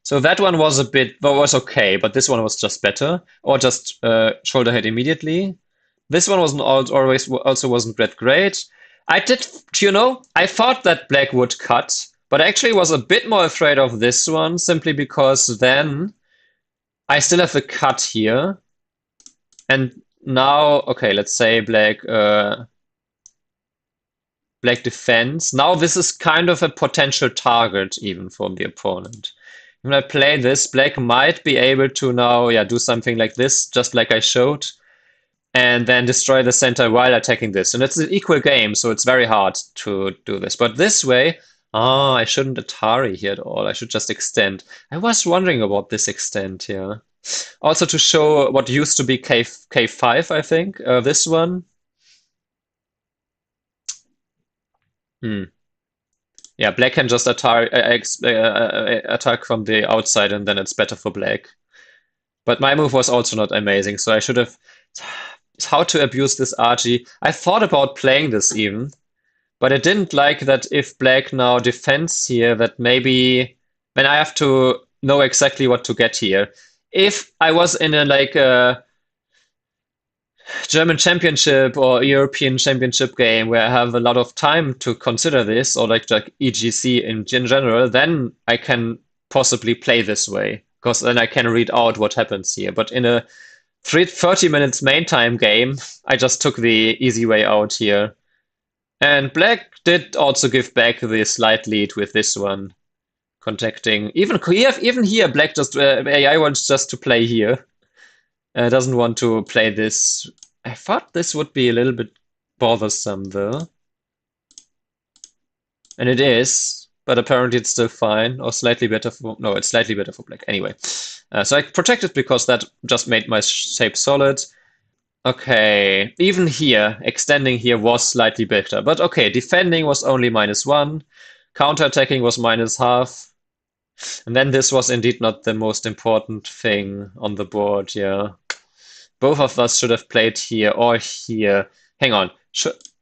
So that one was a bit, well, was okay, but this one was just better, or just shoulder head immediately. This one wasn't always also wasn't that great. I did, I thought that black would cut, but I actually was a bit more afraid of this one simply because then I still have the cut here, and now, okay, let's say black defense. Now this is kind of a potential target even for the opponent. When I play this, black might be able to now, yeah, do something like this, just like I showed, and then destroy the center while attacking this. And it's an equal game, so it's very hard to do this. But this way, I shouldn't Atari here at all. I should just extend. I was wondering about this extend here. Also to show what used to be K5, I think. This one. Hmm. Yeah, black can just attack from the outside, and then it's better for black. But my move was also not amazing, so I should have. How to abuse this RG? I thought about playing this even, but I didn't like that if black now defends here, that maybe Then I have to know exactly what to get here. If I was in a like a German championship or European championship game where I have a lot of time to consider this, or like EGC in general, then I can possibly play this way, because then I can read out what happens here. But in a 30 minutes main time game, I just took the easy way out here. And Black did also give back the slight lead with this one, contacting. Even here, Black just AI wants just to play here. Doesn't want to play this. I thought this would be a little bit bothersome though. And it is, but apparently it's still fine, or slightly better for, no, it's slightly better for Black. Anyway, so I protected because that just made my shape solid. Okay, even here, extending here was slightly better, but okay, defending was only -1, counterattacking was -0.5, and then this was indeed not the most important thing on the board, yeah. Both of us should have played here or here. Hang on.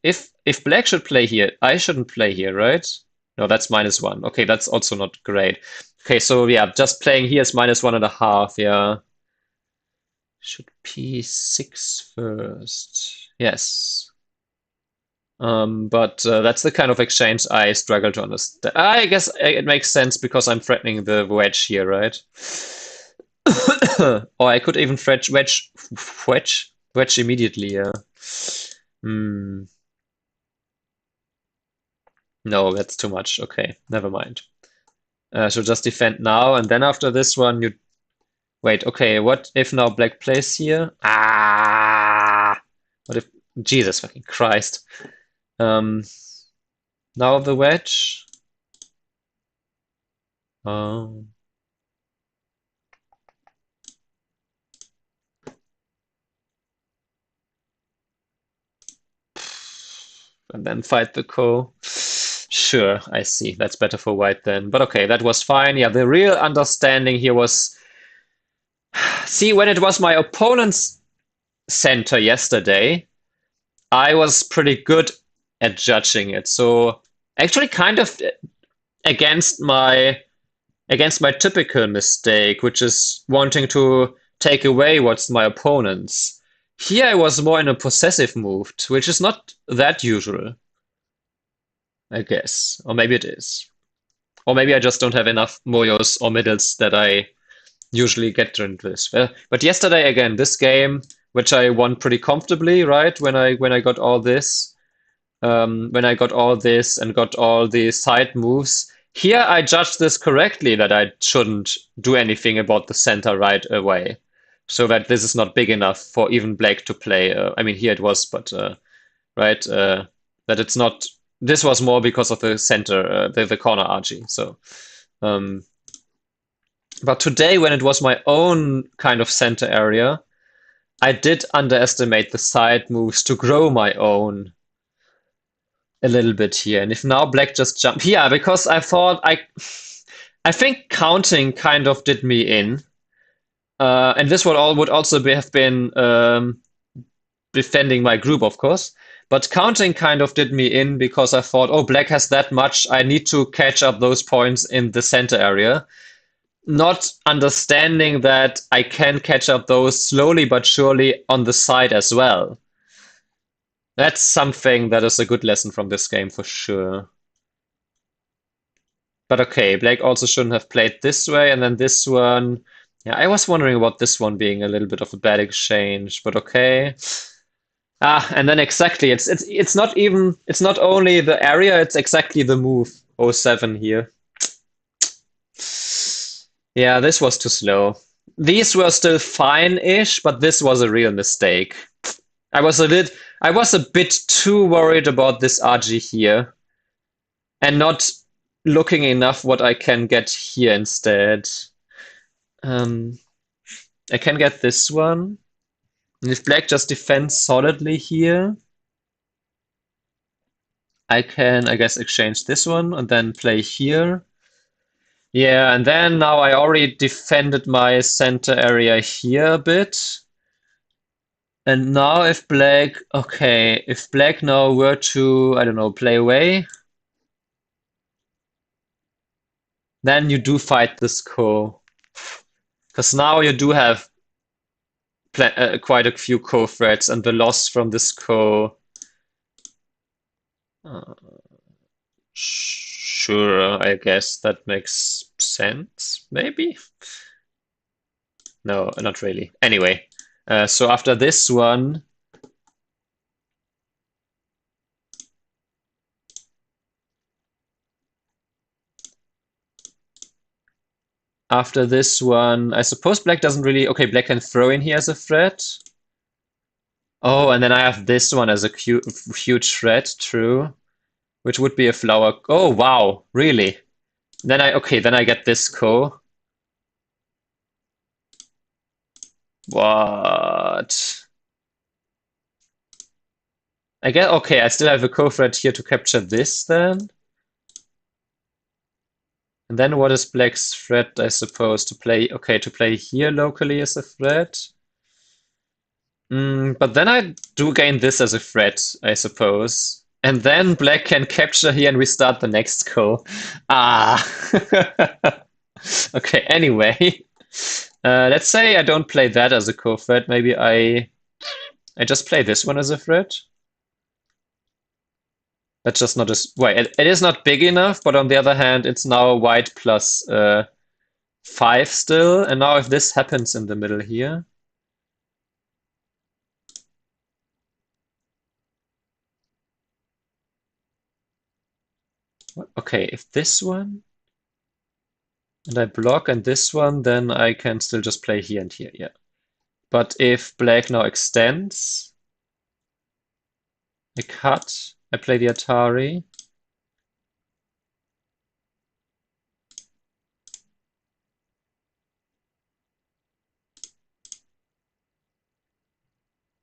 If Black should play here, I shouldn't play here, right? No, that's -1. Okay, that's also not great. Okay, so yeah, just playing here is -1.5, yeah. Should P6 first. Yes. But that's the kind of exchange I struggle to understand. I guess it makes sense because I'm threatening the wedge here, right? Or I could even wedge immediately, yeah. Hmm. No, that's too much. Okay, never mind. So just defend now, and then after this one, you wait. Okay, what if now Black plays here? Ah! What if Jesus fucking Christ? Um, now the wedge. Oh. And then fight the co. Sure, I see. That's better for white then. But okay, that was fine. Yeah, the real understanding here was, see, when it was my opponent's center yesterday, I was pretty good at judging it. So actually kind of against my typical mistake, which is wanting to take away what's my opponent's. Here I was more in a possessive mood, which is not that usual, I guess. Or maybe it is. Or maybe I just don't have enough moyos or middles that I usually get into this. But yesterday again, this game, which I won pretty comfortably, right? When I got all this, when I got all this and got all the side moves. Here I judged this correctly that I shouldn't do anything about the center right away. So that this is not big enough for even Blake to play. I mean, here it was, but right, that it's not. This was more because of the center, the corner RG. So, um, but today when it was my own kind of center area, I did underestimate the side moves to grow my own a little bit here. And if now Black just jump, yeah, because I think counting kind of did me in, and this would also have been defending my group, of course. But counting kind of did me in because I thought, oh, Black has that much. I need to catch up those points in the center area. Not understanding that I can catch up those slowly but surely on the side as well. That's something that is a good lesson from this game for sure. But okay, Blake also shouldn't have played this way, and then this one. Yeah, I was wondering about this one being a little bit of a bad exchange, but okay. Ah, and then exactly, it's not even it's not only the area, it's exactly the move. Oh 07 here. Yeah, this was too slow. These were still fine-ish, but this was a real mistake. I was a bit too worried about this RG here and not looking enough what I can get here instead. Um, I can get this one. And if Black just defends solidly here, I can, I guess, exchange this one and then play here. Yeah, and then now I already defended my center area here a bit. And now if Black, okay, if Black now were to, I don't know, play away. then you do fight this co. Because now you do have quite a few co-threats, and the loss from this co. Uh, sure, I guess that makes sense, maybe? No, not really. Anyway, so after this one, I suppose black doesn't really. Okay, black can throw in here as a threat. Oh, and then I have this one as a huge threat, true, which would be a flower. Oh, wow, really? Then I get this co. What? I get okay, I still have a co-threat here to capture this then. And then what is black's threat, I suppose, to play here locally as a threat. But then I do gain this as a threat, I suppose. And then black can capture here and we start the next go. Ah. Okay, anyway. Let's say I don't play that as a co-threat. Maybe I just play this one as a threat. That's just not as wait. It is not big enough, but on the other hand, it's now white plus 5 still. And now if this happens in the middle here, okay, if this one and I block and this one, then I can still just play here and here. Yeah. But if black now extends, I cut. I play the Atari.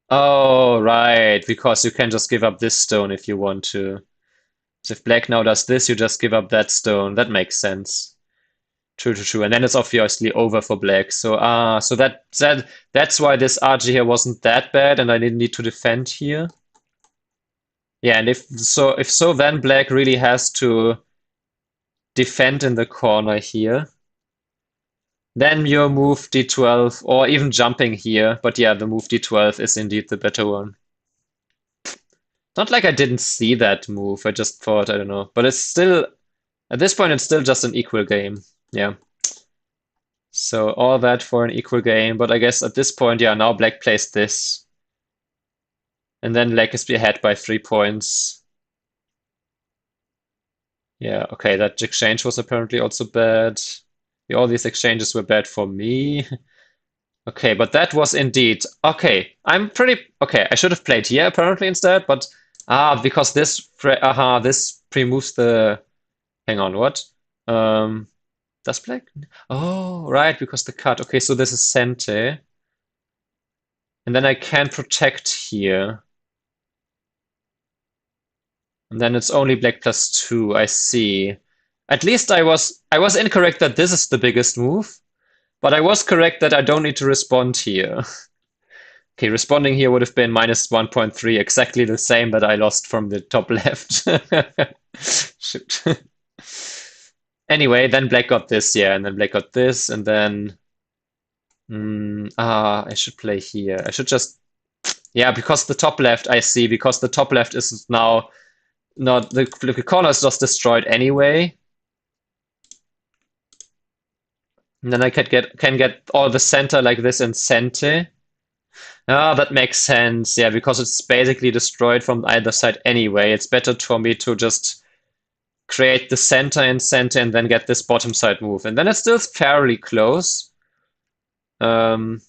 Oh, right, because you can just give up this stone if you want to. So if black now does this, you just give up that stone. That makes sense. True, true, true. And then it's obviously over for black. So so that's why this RG here wasn't that bad, and I didn't need to defend here. Yeah, and if so, then black really has to defend in the corner here. Then your move d12, or even jumping here. But yeah, the move d12 is indeed the better one. Not like I didn't see that move. I just thought, I don't know. But it's still, at this point, it's still just an equal game. Yeah. So all that for an equal game. But I guess at this point, yeah, now black plays this. And then black is ahead by 3 points. Yeah, okay, that exchange was apparently also bad. Yeah, all these exchanges were bad for me. Okay, but that was indeed okay. I'm pretty okay. I should have played here apparently instead, but because this pre-moves the. Hang on, what? Does black? Oh, right, because the cut. Okay, so this is Sente, and then I can protect here, and then it's only black plus 2. I see. At least I was incorrect that this is the biggest move, but I was correct that I don't need to respond here. Okay, responding here would have been minus 1.3, exactly the same that I lost from the top left. Shoot. Anyway, then black got this, yeah, and then black got this, and then I should play here. I should just yeah, because the top left I see, because the top left is now not the corner is just destroyed anyway. And then I can get all the center like this in Sente. Ah, that makes sense. Yeah, because it's basically destroyed from either side anyway. It's better for me to just create the center in center and then get this bottom side move. And then it's still fairly close. But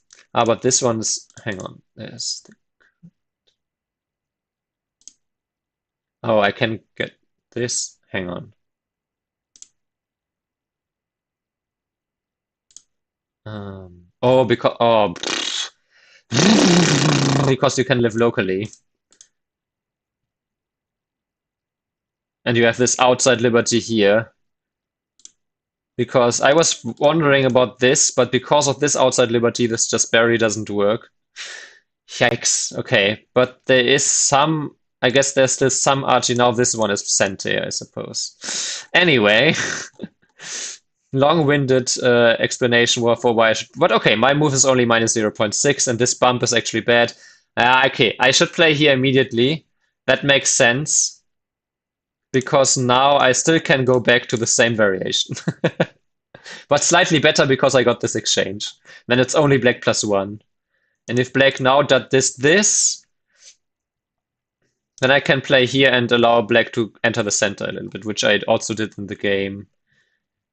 this one's hang on. Oh, I can get this. Hang on. Because you can live locally. And you have this outside liberty here. Because I was wondering about this, but because of this outside liberty, this just barely doesn't work. Yikes. Okay, but there is some. I guess there's still some RG. Now this one is Sente, I suppose. Anyway. long-winded explanation for why I should. But okay, my move is only minus 0.6, and this bump is actually bad. Okay, I should play here immediately. That makes sense because now I still can go back to the same variation, but slightly better because I got this exchange. Then it's only black plus one. And if black now does this, then I can play here and allow black to enter the center a little bit, which I also did in the game.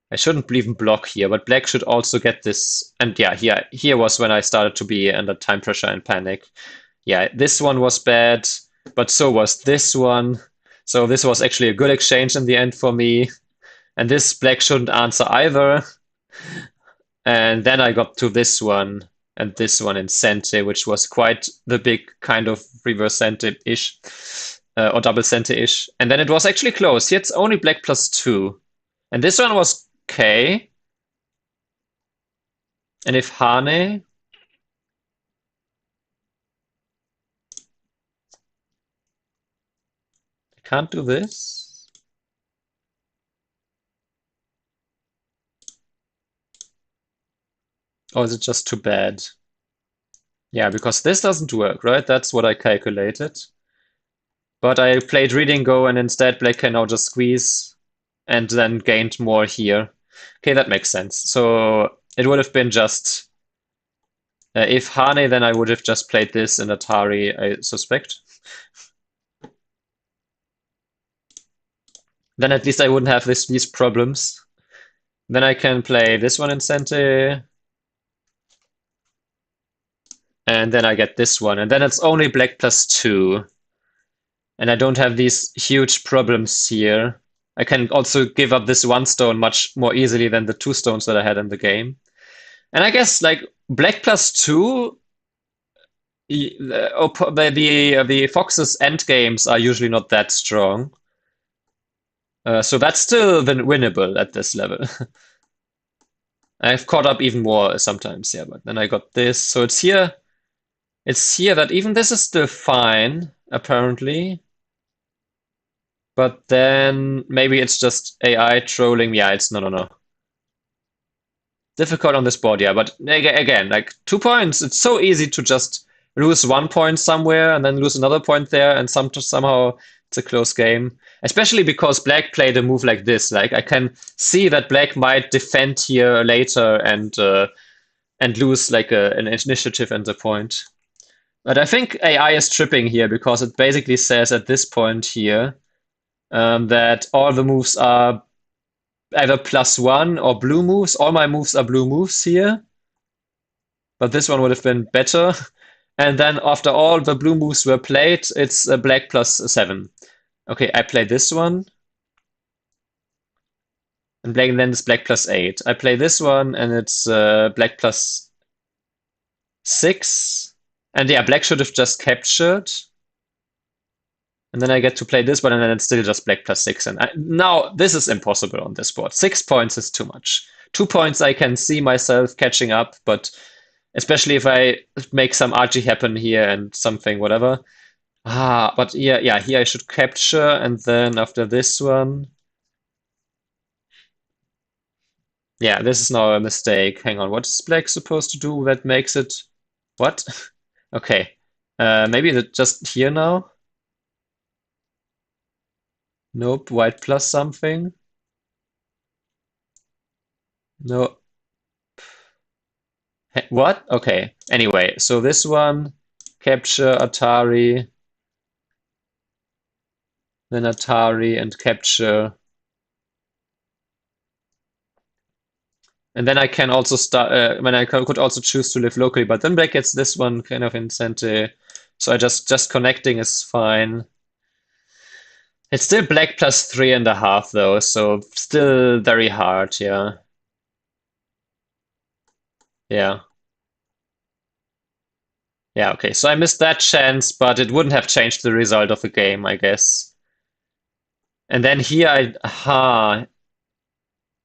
I shouldn't even block here, but black should also get this. And yeah, here was when I started to be under time pressure and panic. Yeah, this one was bad, but so was this one. So this was actually a good exchange in the end for me. And this black shouldn't answer either. And then I got to this one and this one in center, which was quite the big kind of reverse center-ish, or double center-ish. And then it was actually close. Here it's only black plus two. And this one was okay. And if Hane, I can't do this. Or is it just too bad? Yeah, because this doesn't work, right? That's what I calculated. But I played reading go and instead black can now just squeeze and then gained more here. Okay, that makes sense. So it would have been just if Hane, then I would have just played this in Atari, I suspect. Then at least I wouldn't have these problems. Then I can play this one in center. And then I get this one. And then it's only black plus two. And I don't have these huge problems here. I can also give up this one stone much more easily than the two stones that I had in the game. And I guess like black plus two, the Fox's end games are usually not that strong. So that's still winnable at this level. I've caught up even more sometimes, yeah, but then I got this. So it's here that even this is still fine, apparently. But then maybe it's just AI trolling. Yeah, it's no. Difficult on this board, yeah. But again, like 2 points, it's so easy to just lose 1 point somewhere and then lose another point there, and somehow it's a close game. Especially because black played a move like this. Like I can see that black might defend here later and lose like an initiative and a point. But I think AI is tripping here because it basically says at this point here that all the moves are either plus one or blue moves. All my moves are blue moves here, but this one would have been better. And then after all the blue moves were played, it's a black plus seven. Okay, I play this one. And black, then it's black plus eight. I play this one and it's black plus six. And yeah, black should have just captured. And then I get to play this one, and then it's still just black plus six. And now this is impossible on this board. 6 points is too much. 2 points I can see myself catching up, but especially if I make some RG happen here and something, whatever. But yeah, here I should capture, and then after this one. Yeah, this is now a mistake. Hang on, what is black supposed to do that makes it... What? Okay. Maybe just here now? Nope, white plus something. No. What? Okay. Anyway, so this one, capture, Atari, then Atari and capture. And then I can also start, I could also choose to live locally, but then black gets this one kind of in center. So I just connecting is fine. It's still black plus 3.5 though, so still very hard, yeah. Yeah. Yeah, okay. So I missed that chance, but it wouldn't have changed the result of the game, I guess. And then here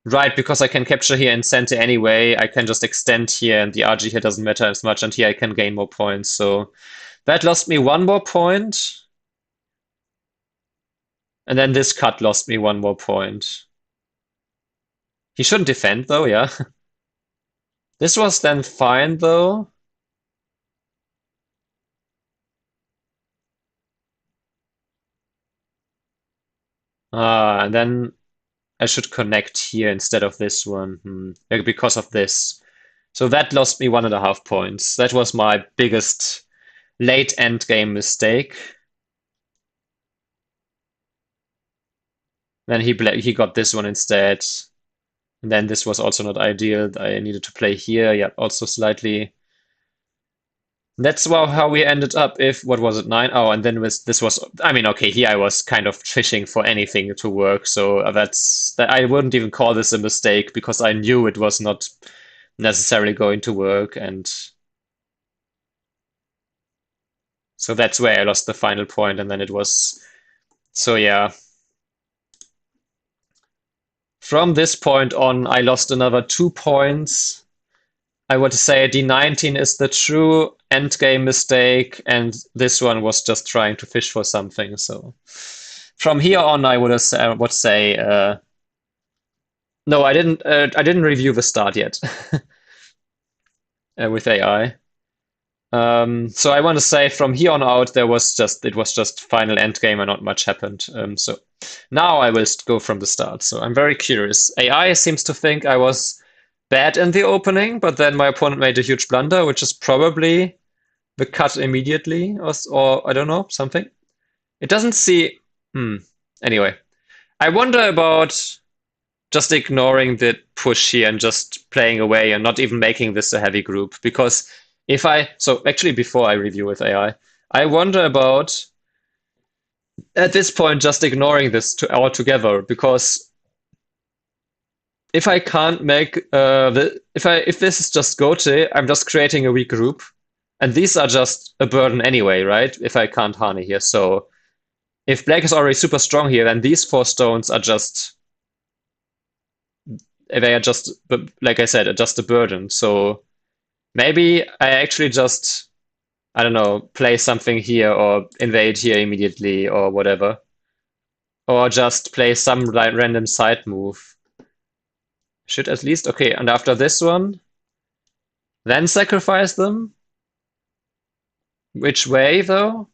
right, because I can capture here in center anyway, I can just extend here and the RG here doesn't matter as much, and here I can gain more points. So that lost me one more point. And then this cut lost me one more point. He shouldn't defend though, yeah. This was then fine though. And then I should connect here instead of this one. Yeah, because of this. So that lost me 1.5 points. That was my biggest late end game mistake. Then he got this one instead. And then this was also not ideal. I needed to play here. Yeah, also slightly. That's how we ended up. If what was it, 9? Oh, and then this was. I mean, okay, here I was kind of fishing for anything to work. So that I wouldn't even call this a mistake because I knew it was not necessarily going to work, and so that's where I lost the final point. And then it was. So yeah, from this point on, I lost another 2 points. I would say D19 is the true endgame mistake, and this one was just trying to fish for something. So from here on, would say no. I didn't review the start yet with AI. So I want to say from here on out, it was just final endgame and not much happened. So now I will go from the start. So I'm very curious. AI seems to think I was bad in the opening, but then my opponent made a huge blunder, which is probably the cut immediately, or I don't know, something. It doesn't see. Hmm. Anyway, I wonder about just ignoring the push here and just playing away and not even making this a heavy group. Because so actually before I review with AI, I wonder about at this point just ignoring this altogether. Because if I can't make if this is just Gote, I'm just creating a weak group. And these are just a burden anyway, right? If I can't Hane here. So if black is already super strong here, then these 4 stones are just they are just, like I said, just a burden. So maybe I actually just, I don't know, play something here or invade here immediately or whatever. Or just play some like random side move. Should at least, okay, and after this one, then sacrifice them. Which way though?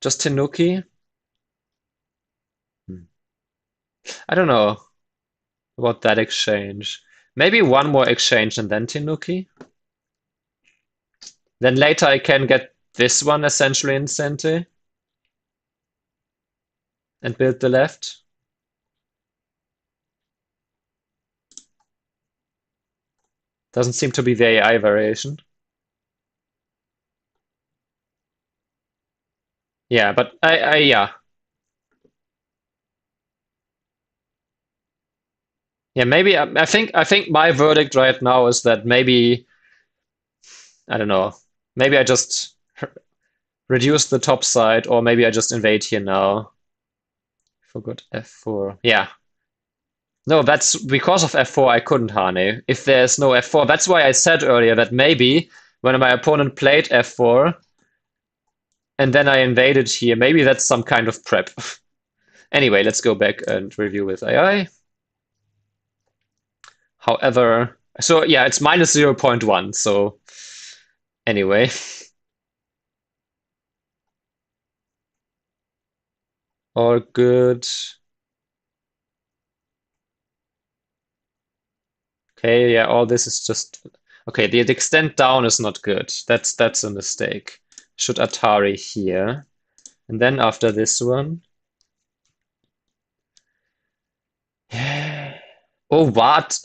Just Tenuki? Hmm. I don't know about that exchange. Maybe one more exchange and then Tenuki. Then later I can get this one essentially in Sente and build the left. Doesn't seem to be the AI variation. Yeah, but yeah. Yeah, maybe I think my verdict right now is that maybe I don't know. Maybe I just reduce the top side, or maybe I just invade here now. Forgot F4. Yeah. No, that's because of F4 I couldn't Hane. If there's no F4, that's why I said earlier that maybe when my opponent played F4 and then I invaded here, maybe that's some kind of prep. Anyway, let's go back and review with AI. However, so yeah, it's minus 0.1. So anyway, all good. Okay, yeah, all this is just okay. The extent down is not good. That's a mistake. Should Atari here, and then after this one. Oh, what?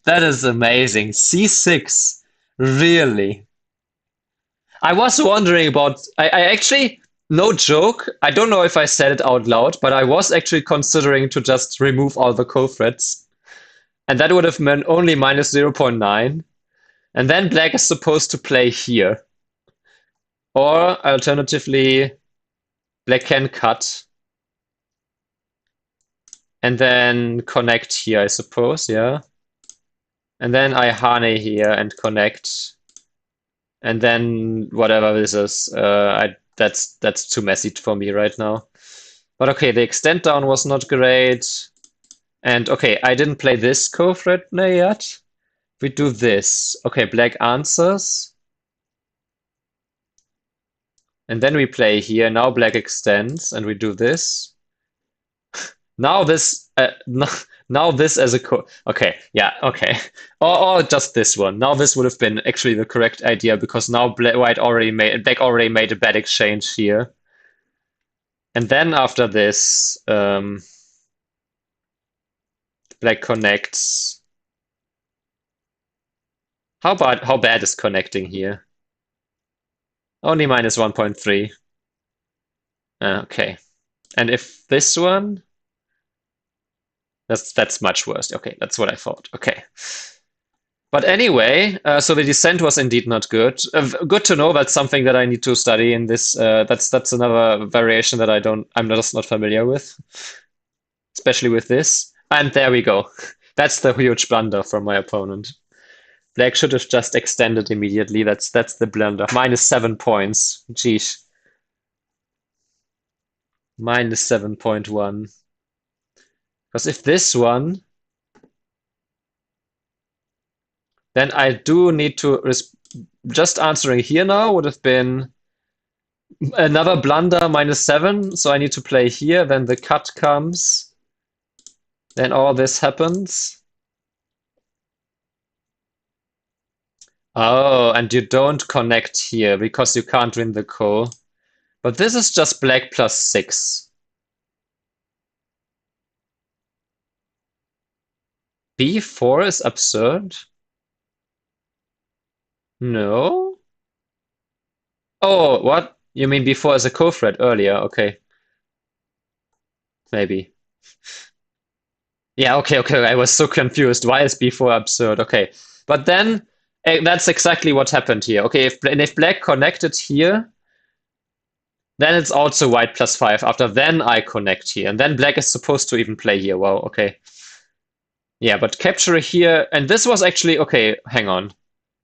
That is amazing. C6. Really? I was wondering about. I actually, no joke. I don't know if I said it out loud, but I was actually considering to just remove all the co-threads. And that would have meant only minus 0.9. And then black is supposed to play here. Or alternatively, black can cut. And then connect here, I suppose, yeah. And then I Hane here and connect. And then whatever this is, that's too messy for me right now. But okay, the extend down was not great. And okay, I didn't play this co-thread yet. We do this. Okay, black answers. And then we play here. Now black extends, and we do this. Now this, now this as a okay, yeah, okay, or just this one. Now this would have been actually the correct idea because now black already made a bad exchange here, and then after this, black connects. How bad is connecting here? Only minus 1.3. Okay, and if this one, that's much worse. Okay, that's what I thought. Okay. But anyway, so the descent was indeed not good. Good to know. That's something that I need to study in this. That's another variation that I'm just not familiar with, especially with this. And there we go. That's the huge blunder from my opponent. Black should have just extended immediately. That's the blunder. Minus 7 points. Geesh. Minus 7.1. Because if this one, then I do need to just answering here now would have been another blunder, minus 7. So I need to play here. Then the cut comes. Then all this happens. Oh, and you don't connect here because you can't win the ko. But this is just black plus 6. B4 is absurd? No? Oh, what? You mean before as a co-thread earlier? Okay, maybe. Yeah, okay. I was so confused. Why is B4 absurd? Okay. But then that's exactly what happened here. Okay, if black connected here, then it's also white plus 5. After then I connect here. And then black is supposed to even play here. Wow, okay. Yeah, but capture here. And this was actually, okay, hang on.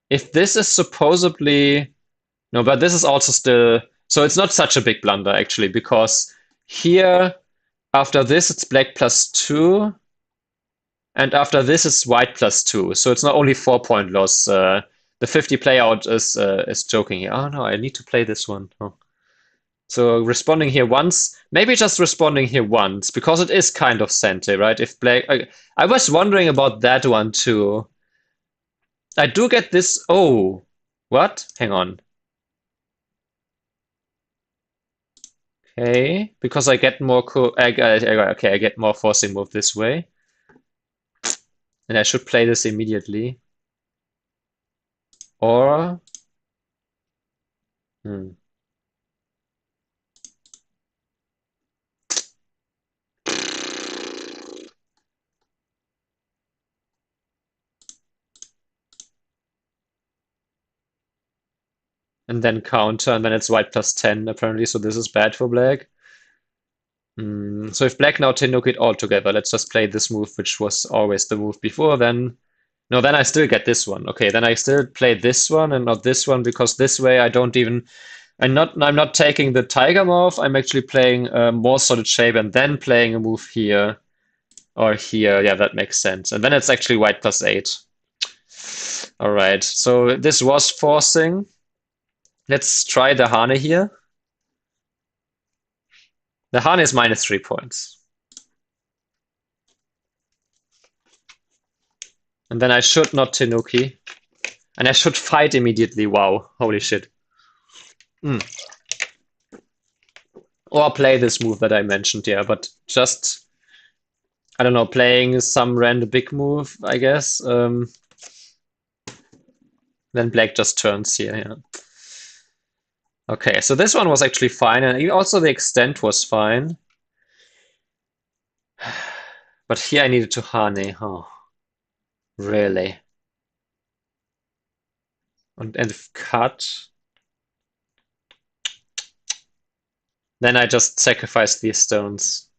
If this is supposedly, no, but this is also still, so it's not such a big blunder actually, because here, after this, it's black plus 2. And after this is white plus 2. So it's not only 4-point loss. The 50 play out is joking here. Oh no, I need to play this one. Oh. So responding here once, maybe just responding here once, because it is kind of Sente, right? If black, I was wondering about that one too. I do get this. Oh, what? Hang on. Okay, because I get more. Okay, I get more forcing move this way, and I should play this immediately. Or, hmm. And then counter, and then it's white plus 10 apparently. So this is bad for black. So if black now Tenuk it all together, let's just play this move, which was always the move before. Then no, then I still get this one. Okay, then I still play this one and not this one because this way I don't even. I'm not taking the tiger move. I'm actually playing a more solid shape and then playing a move here or here. Yeah, that makes sense. And then it's actually white plus 8. All right. So this was forcing. Let's try the Hane here. The Hane is minus 3 points. And then I should not Tenuki. And I should fight immediately. Wow. Holy shit. Or play this move that I mentioned, yeah. But just, I don't know, playing some random big move, I guess. Then black just turns here, yeah. Okay, so this one was actually fine. And also the extent was fine. But here I needed to Hane. Oh, really? And if cut, then I just sacrifice these stones.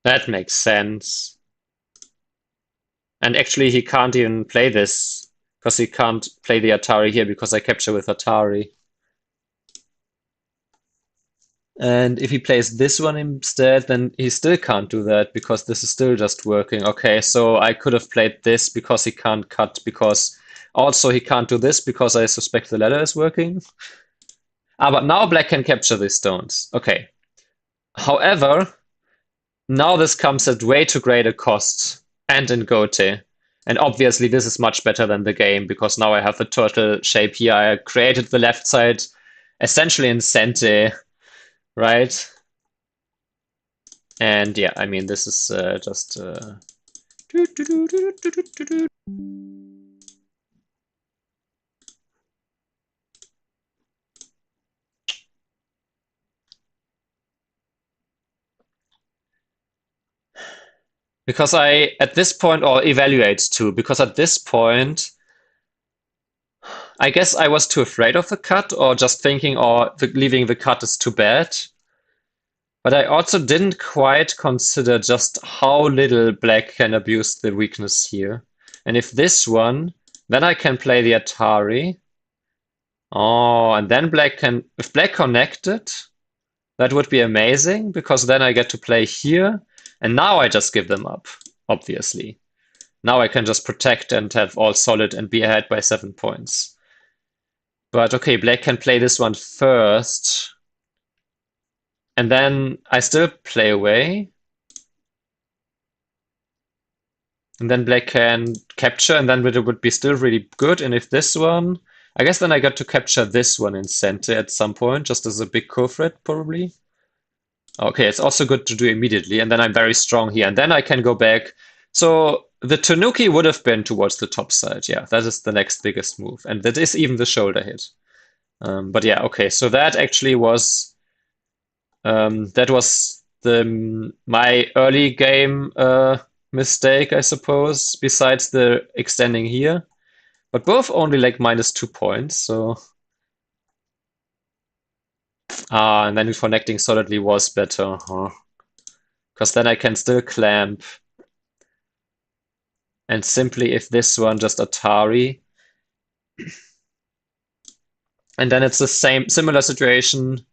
That makes sense. And actually he can't even play this because he can't play the Atari here because I capture with Atari. And if he plays this one instead, then he still can't do that because this is still just working. Okay, so I could have played this because he can't cut, because also he can't do this because I suspect the ladder is working. Ah, but now black can capture these stones. Okay. However, now this comes at way too great a cost and in Gote. And obviously this is much better than the game because now I have a turtle shape here. I created the left side essentially in Sente, right? And yeah, I mean, this is just... Because I, at this point, or evaluate too, because at this point, I guess I was too afraid of the cut, or just thinking, or leaving the cut is too bad. But I also didn't quite consider just how little black can abuse the weakness here. And if this one, then I can play the Atari. Oh, and then black can, if black connected, that would be amazing, because then I get to play here. And now I just give them up, obviously. Now I can just protect and have all solid and be ahead by 7 points. But okay, black can play this one first. And then I still play away. And then black can capture, and then it would be still really good. And if this one, I guess then I got to capture this one in center at some point, just as a big co-threat, probably. Okay, it's also good to do immediately, and then I'm very strong here. And then I can go back. So the Tanuki would have been towards the top side. Yeah, that is the next biggest move. And that is even the shoulder hit. But yeah, okay, so that actually was my early game mistake, I suppose, besides the extending here. But both only like -2 points, so and then connecting solidly was better, huh? Because then I can still clamp. And simply if this one just Atari. And then it's the similar situation,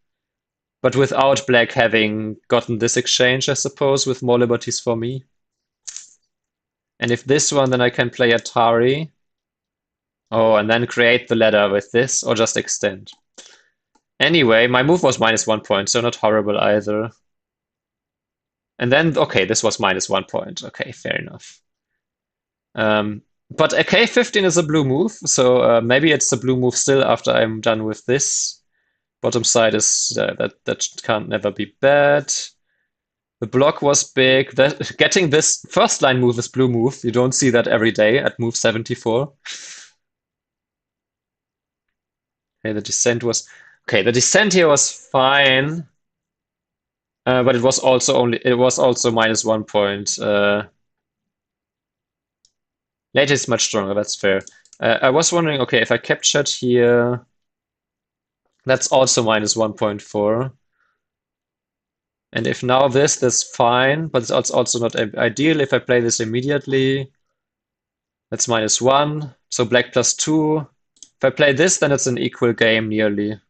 but without black having gotten this exchange, I suppose, with more liberties for me. And if this one, then I can play Atari. Oh, and then create the ladder with this, or just extend. Anyway, my move was -1 point, so not horrible either. And then, okay, this was -1 point. Okay, fair enough. But a K15 is a blue move, so maybe it's a blue move still after I'm done with this. Bottom side is that can't never be bad. The block was big. Getting this first line move is blue move. You don't see that every day at move 74. Okay, the descent was okay. The descent here was fine, but it was also -1 point. Later is much stronger. That's fair. I was wondering, okay, if I captured here, that's also -1.4. And if now this, that's fine, but it's also not ideal if I play this immediately. That's -1, so black +2. If I play this, then it's an equal game nearly.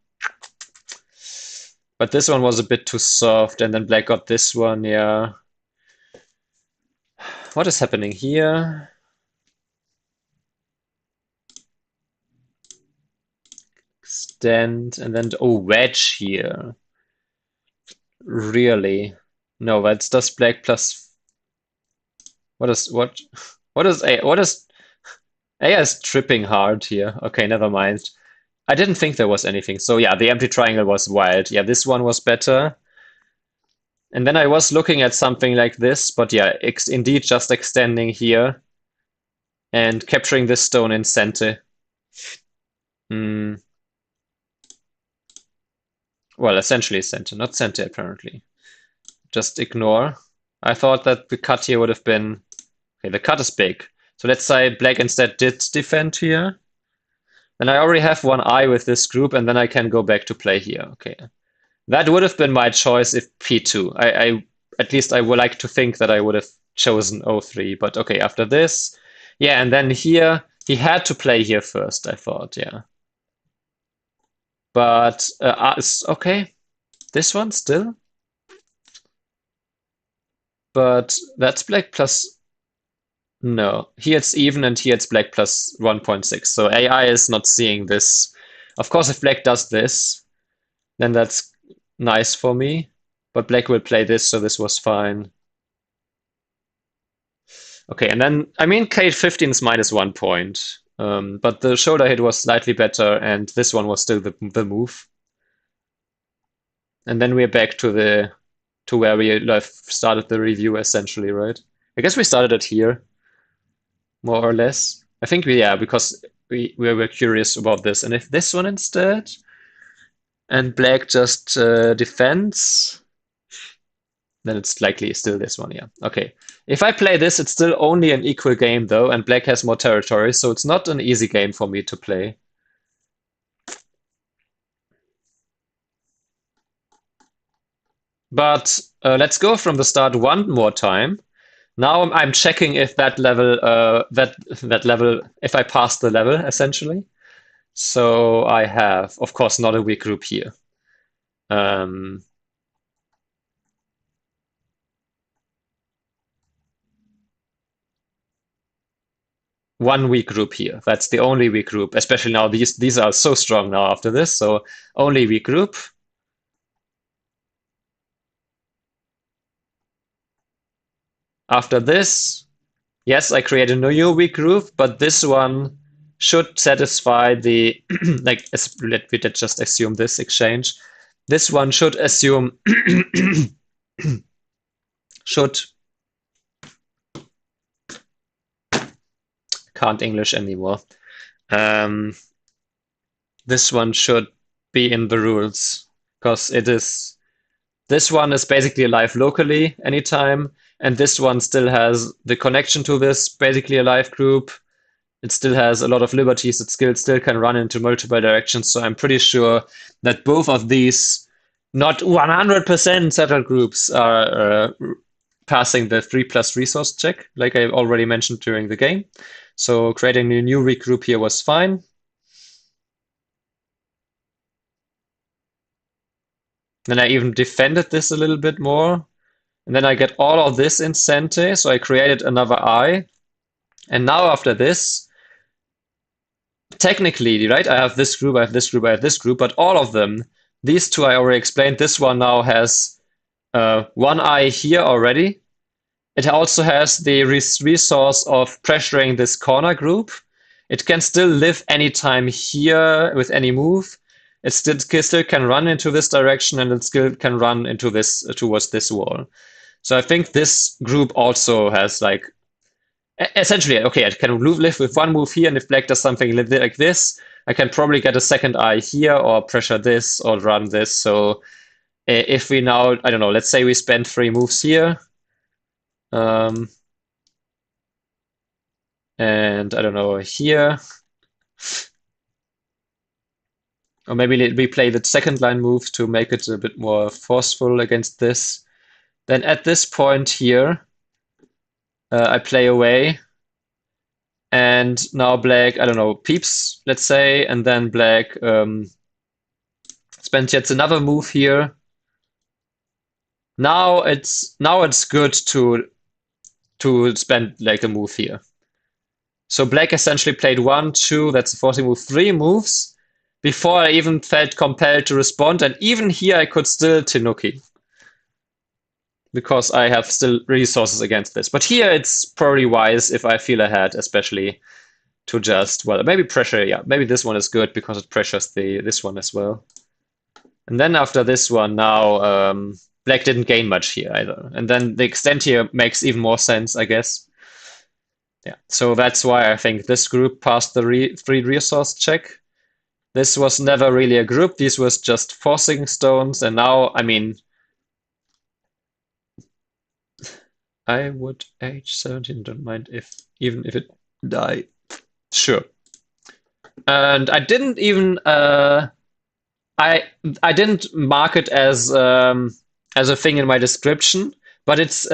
But this one was a bit too soft, and then black got this one, yeah. What is happening here? Extend, and then, oh, wedge here. Really? No, that's just black plus. What is A is tripping hard here. Okay, never mind. I didn't think there was anything. So yeah, the empty triangle was wild. Yeah, this one was better. And then I was looking at something like this, but yeah, indeed just extending here and capturing this stone in center. Hmm. Well, essentially center, not center apparently. Just ignore. I thought that the cut here would have been... Okay, the cut is big. So let's say black instead did defend here. Then I already have one eye with this group, and then I can go back to play here. Okay. That would have been my choice if P2. At least I would like to think that I would have chosen O3, but okay, after this. Yeah, and then here, he had to play here first, I thought, yeah. But, okay. this one still, but that's black plus, no. Here it's even and here it's black plus 1.6. So AI is not seeing this. Of course, if black does this, then that's nice for me. But black will play this, so this was fine. Okay, and then, I mean, K15 is minus 1 point. But the shoulder hit was slightly better, and this one was still the move. And then we're back to where we started the review, essentially, right? I guess we started it here, more or less. I think yeah, because we were curious about this. And if this one instead, and black just defends, then it's likely still this one, yeah. Okay. If I play this, it's still only an equal game, though, and black has more territory, so it's not an easy game for me to play. But let's go from the start one more time. Now I'm checking if that level, that level, if I pass the level, essentially. So I have, of course, not a weak group here. Um, One weak group here. That's the only weak group, especially now these are so strong now after this, so only weak group. After this, yes, I create a new weak group, but this one should satisfy the like let me just assume this exchange. This one should assume should can't English anymore. Um, this one should be in the rules because it is. This one is basically alive locally anytime, and this one still has the connection to this basically alive group. It still has a lot of liberties. It still can run into multiple directions. So I'm pretty sure that both of these, not 100% settled groups, are passing the 3+ resource check, like I already mentioned during the game. So creating a new regroup here was fine. Then I even defended this a little bit more. And then I get all of this in Sente, so I created another eye. And now after this, technically, right, I have this group, I have this group, I have this group, but all of them, these two I already explained, this one now has one eye here already. It also has the resource of pressuring this corner group. It can still live anytime here with any move. It still can run into this direction, and it still can run into this towards this wall. So I think this group also has like essentially okay. I can live with one move here, and if black does something like this, I can probably get a second eye here or pressure this or run this. So if we now, I don't know, let's say we spend 3 moves here. And I don't know, here. Or maybe we play the second line move to make it a bit more forceful against this. Then at this point here, I play away. And now black, I don't know, peeps, let's say, and then black spends yet another move here. Now it's good to spend like a move here. So black essentially played 1, 2, that's a 40 move, 3 moves before I even felt compelled to respond. And even here I could still Tenuki because I have still resources against this. But here it's probably wise if I feel ahead, especially to just, well, maybe pressure, yeah, maybe this one is good because it pressures this one as well. And then after this one, now black didn't gain much here either. And then the extent here makes even more sense, I guess. Yeah, so that's why I think this group passed the free resource check. This was never really a group. These was just forcing stones. And now, I mean, I would H17, don't mind even if it die. Sure. And I didn't even I didn't mark it as a thing in my description, but it's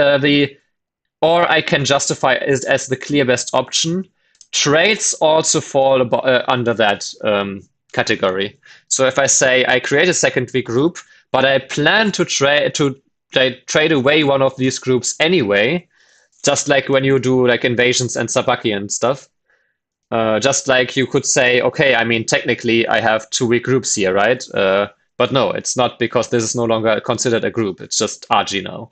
or I can justify it as the clear best option. Traits also fall under that category. So if I say I create a secondary group, but I plan to trade away one of these groups anyway, just like when you do like invasions and sabaki and stuff. Just like you could say, okay, I mean, technically I have two weak groups here, right? But no, it's not because this is no longer considered a group. It's just RG now.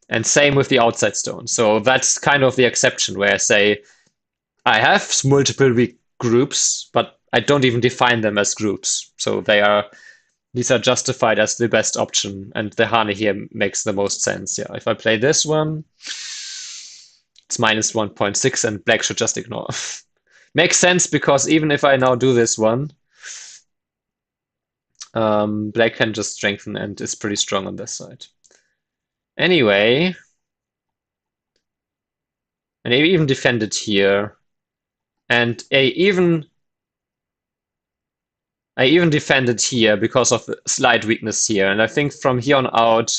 And same with the outside stone. So that's kind of the exception where I say I have multiple weak groups, but I don't even define them as groups. So these are justified as the best option, and the Hane here makes the most sense. Yeah, if I play this one, it's minus 1.6, and black should just ignore. Makes sense because even if I now do this one, black can just strengthen and is pretty strong on this side. Anyway, and I even defended here, and I even defended here because of the slight weakness here, and I think from here on out,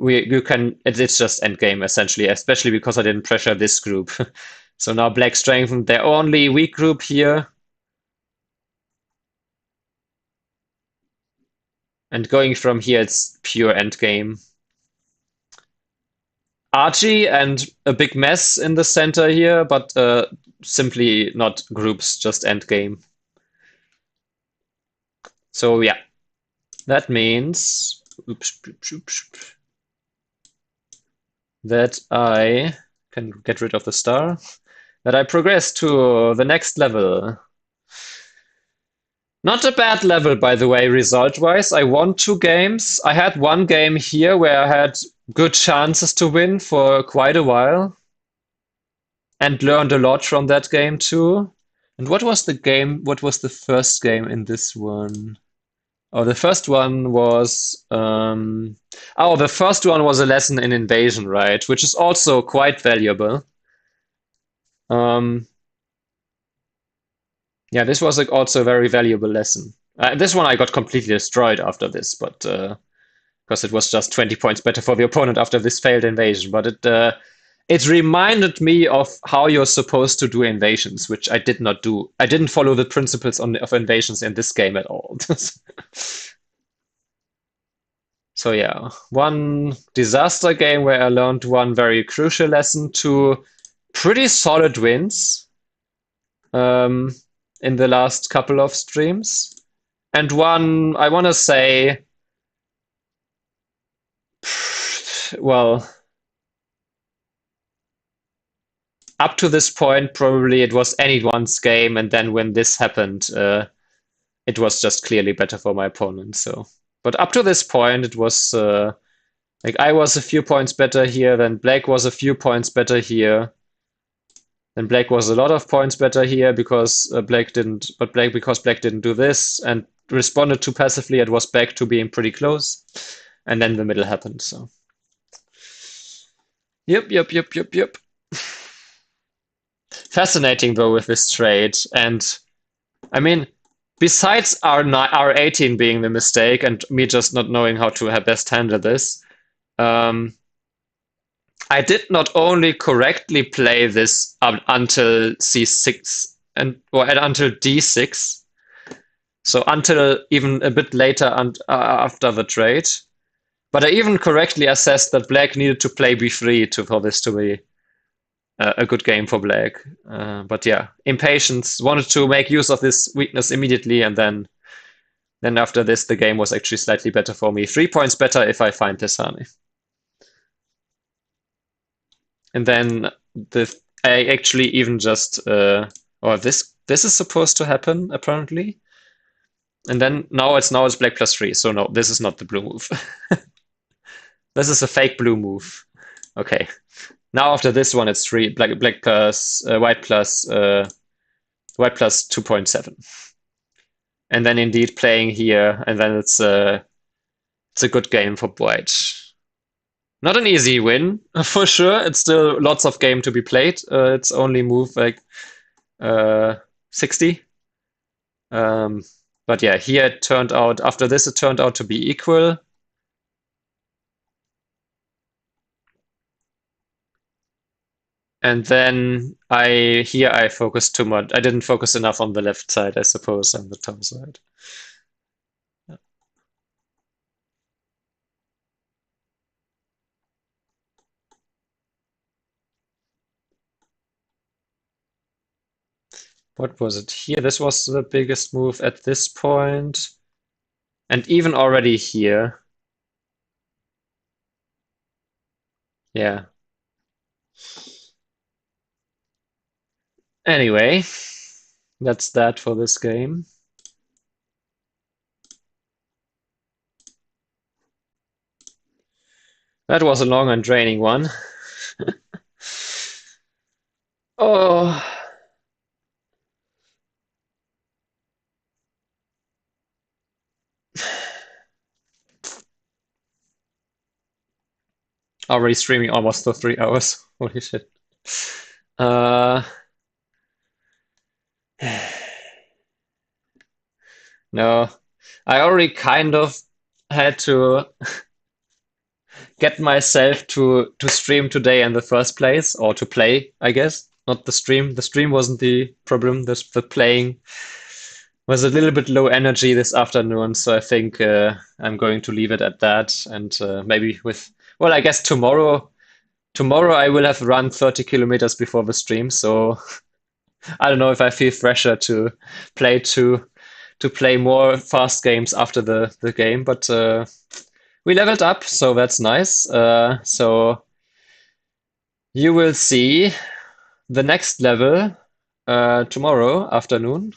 it's just endgame essentially, especially because I didn't pressure this group. So now black strengthened their only weak group here. And going from here, it's pure endgame. Archie and a big mess in the center here, but simply not groups, just endgame. So yeah, that means that I can get rid of the star, that I progress to the next level. Not a bad level, by the way, result-wise. I won 2 games. I had one game here where I had good chances to win for quite a while and learned a lot from that game too. And what was the game? What was the first game in this one? Oh, the first one was the first one was a lesson in invasion, right? Which is also quite valuable. Um, yeah, this was like also a very valuable lesson. This one I got completely destroyed after this, but because it was just 20 points better for the opponent after this failed invasion. But it reminded me of how you're supposed to do invasions, which I did not do. I didn't follow the principles of invasions in this game at all. So yeah, one disaster game where I learned one very crucial lesson, two pretty solid wins um, in the last couple of streams, and one I want to say, well, up to this point, probably it was anyone's game, and then when this happened, it was just clearly better for my opponent. So, but up to this point, it was like I was a few points better here, then Black was a few points better here, then Black was a lot of points better here because Black didn't, because Black didn't do this and responded too passively. It was back to being pretty close, and then the middle happened. So, yep. Fascinating though with this trade, and I mean, besides R18 being the mistake and me just not knowing how to best handle this, um, I did not only correctly play this until C6 or until D6, so until even a bit later and after the trade, but I even correctly assessed that Black needed to play B3 for this to be a good game for Black. But yeah, impatience, wanted to make use of this weakness immediately, and then after this, the game was actually slightly better for me. 3 points better if I find this Hane. And then I actually even just this is supposed to happen apparently. And then now it's Black +3. So no, this is not the blue move. This is a fake blue move. Okay. Now after this one, it's black plus white plus 2.7. And then indeed playing here, and then it's a good game for white. Not an easy win for sure. It's still lots of game to be played. It's only move like 60. But yeah, here it turned out, after this, it turned out to be equal. And then I focused too much. I didn't focus enough on the left side, I suppose, and the top side. What was it here? This was the biggest move at this point. And even already here. Yeah. Anyway, that's that for this game. That was a long and draining one. Oh, already streaming almost for 3 hours. Holy shit. Uh, no, I already kind of had to get myself to stream today in the first place, or to play, I guess. Not the stream. The stream wasn't the problem. The playing was a little bit low energy this afternoon, so I think I'm going to leave it at that. And maybe with, well, I guess tomorrow I will have run 30 kilometers before the stream, so I don't know if I feel fresher to play to play more fast games after the game, but we leveled up, so that's nice. So you will see the next level tomorrow afternoon,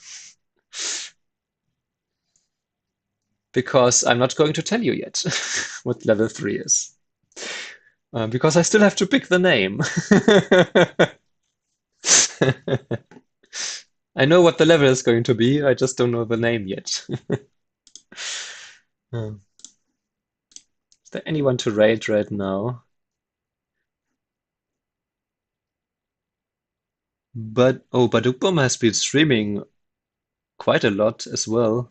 because I'm not going to tell you yet what level 3 is. Because I still have to pick the name. I know what the level is going to be, I just don't know the name yet. Hmm. Is there anyone to raid right now? But oh, Badukbom has been streaming quite a lot as well.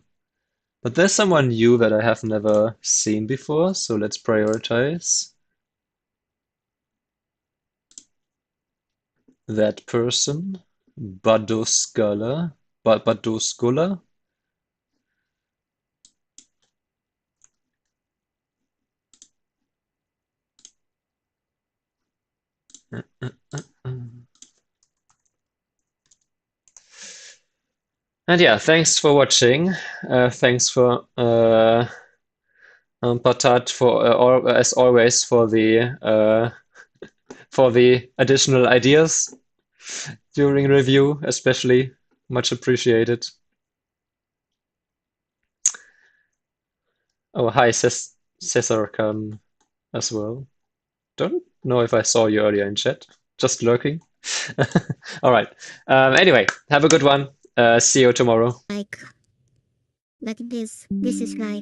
But there's someone new that I have never seen before, so let's prioritize that person. Badoskala. Badoskula. And yeah, thanks for watching. Thanks for Patat for as always for the additional ideas during review, especially much appreciated. Oh, hi, Cesar Khan as well. Don't know if I saw you earlier in chat. Just lurking. All right. Anyway, have a good one. See you tomorrow. Like this is like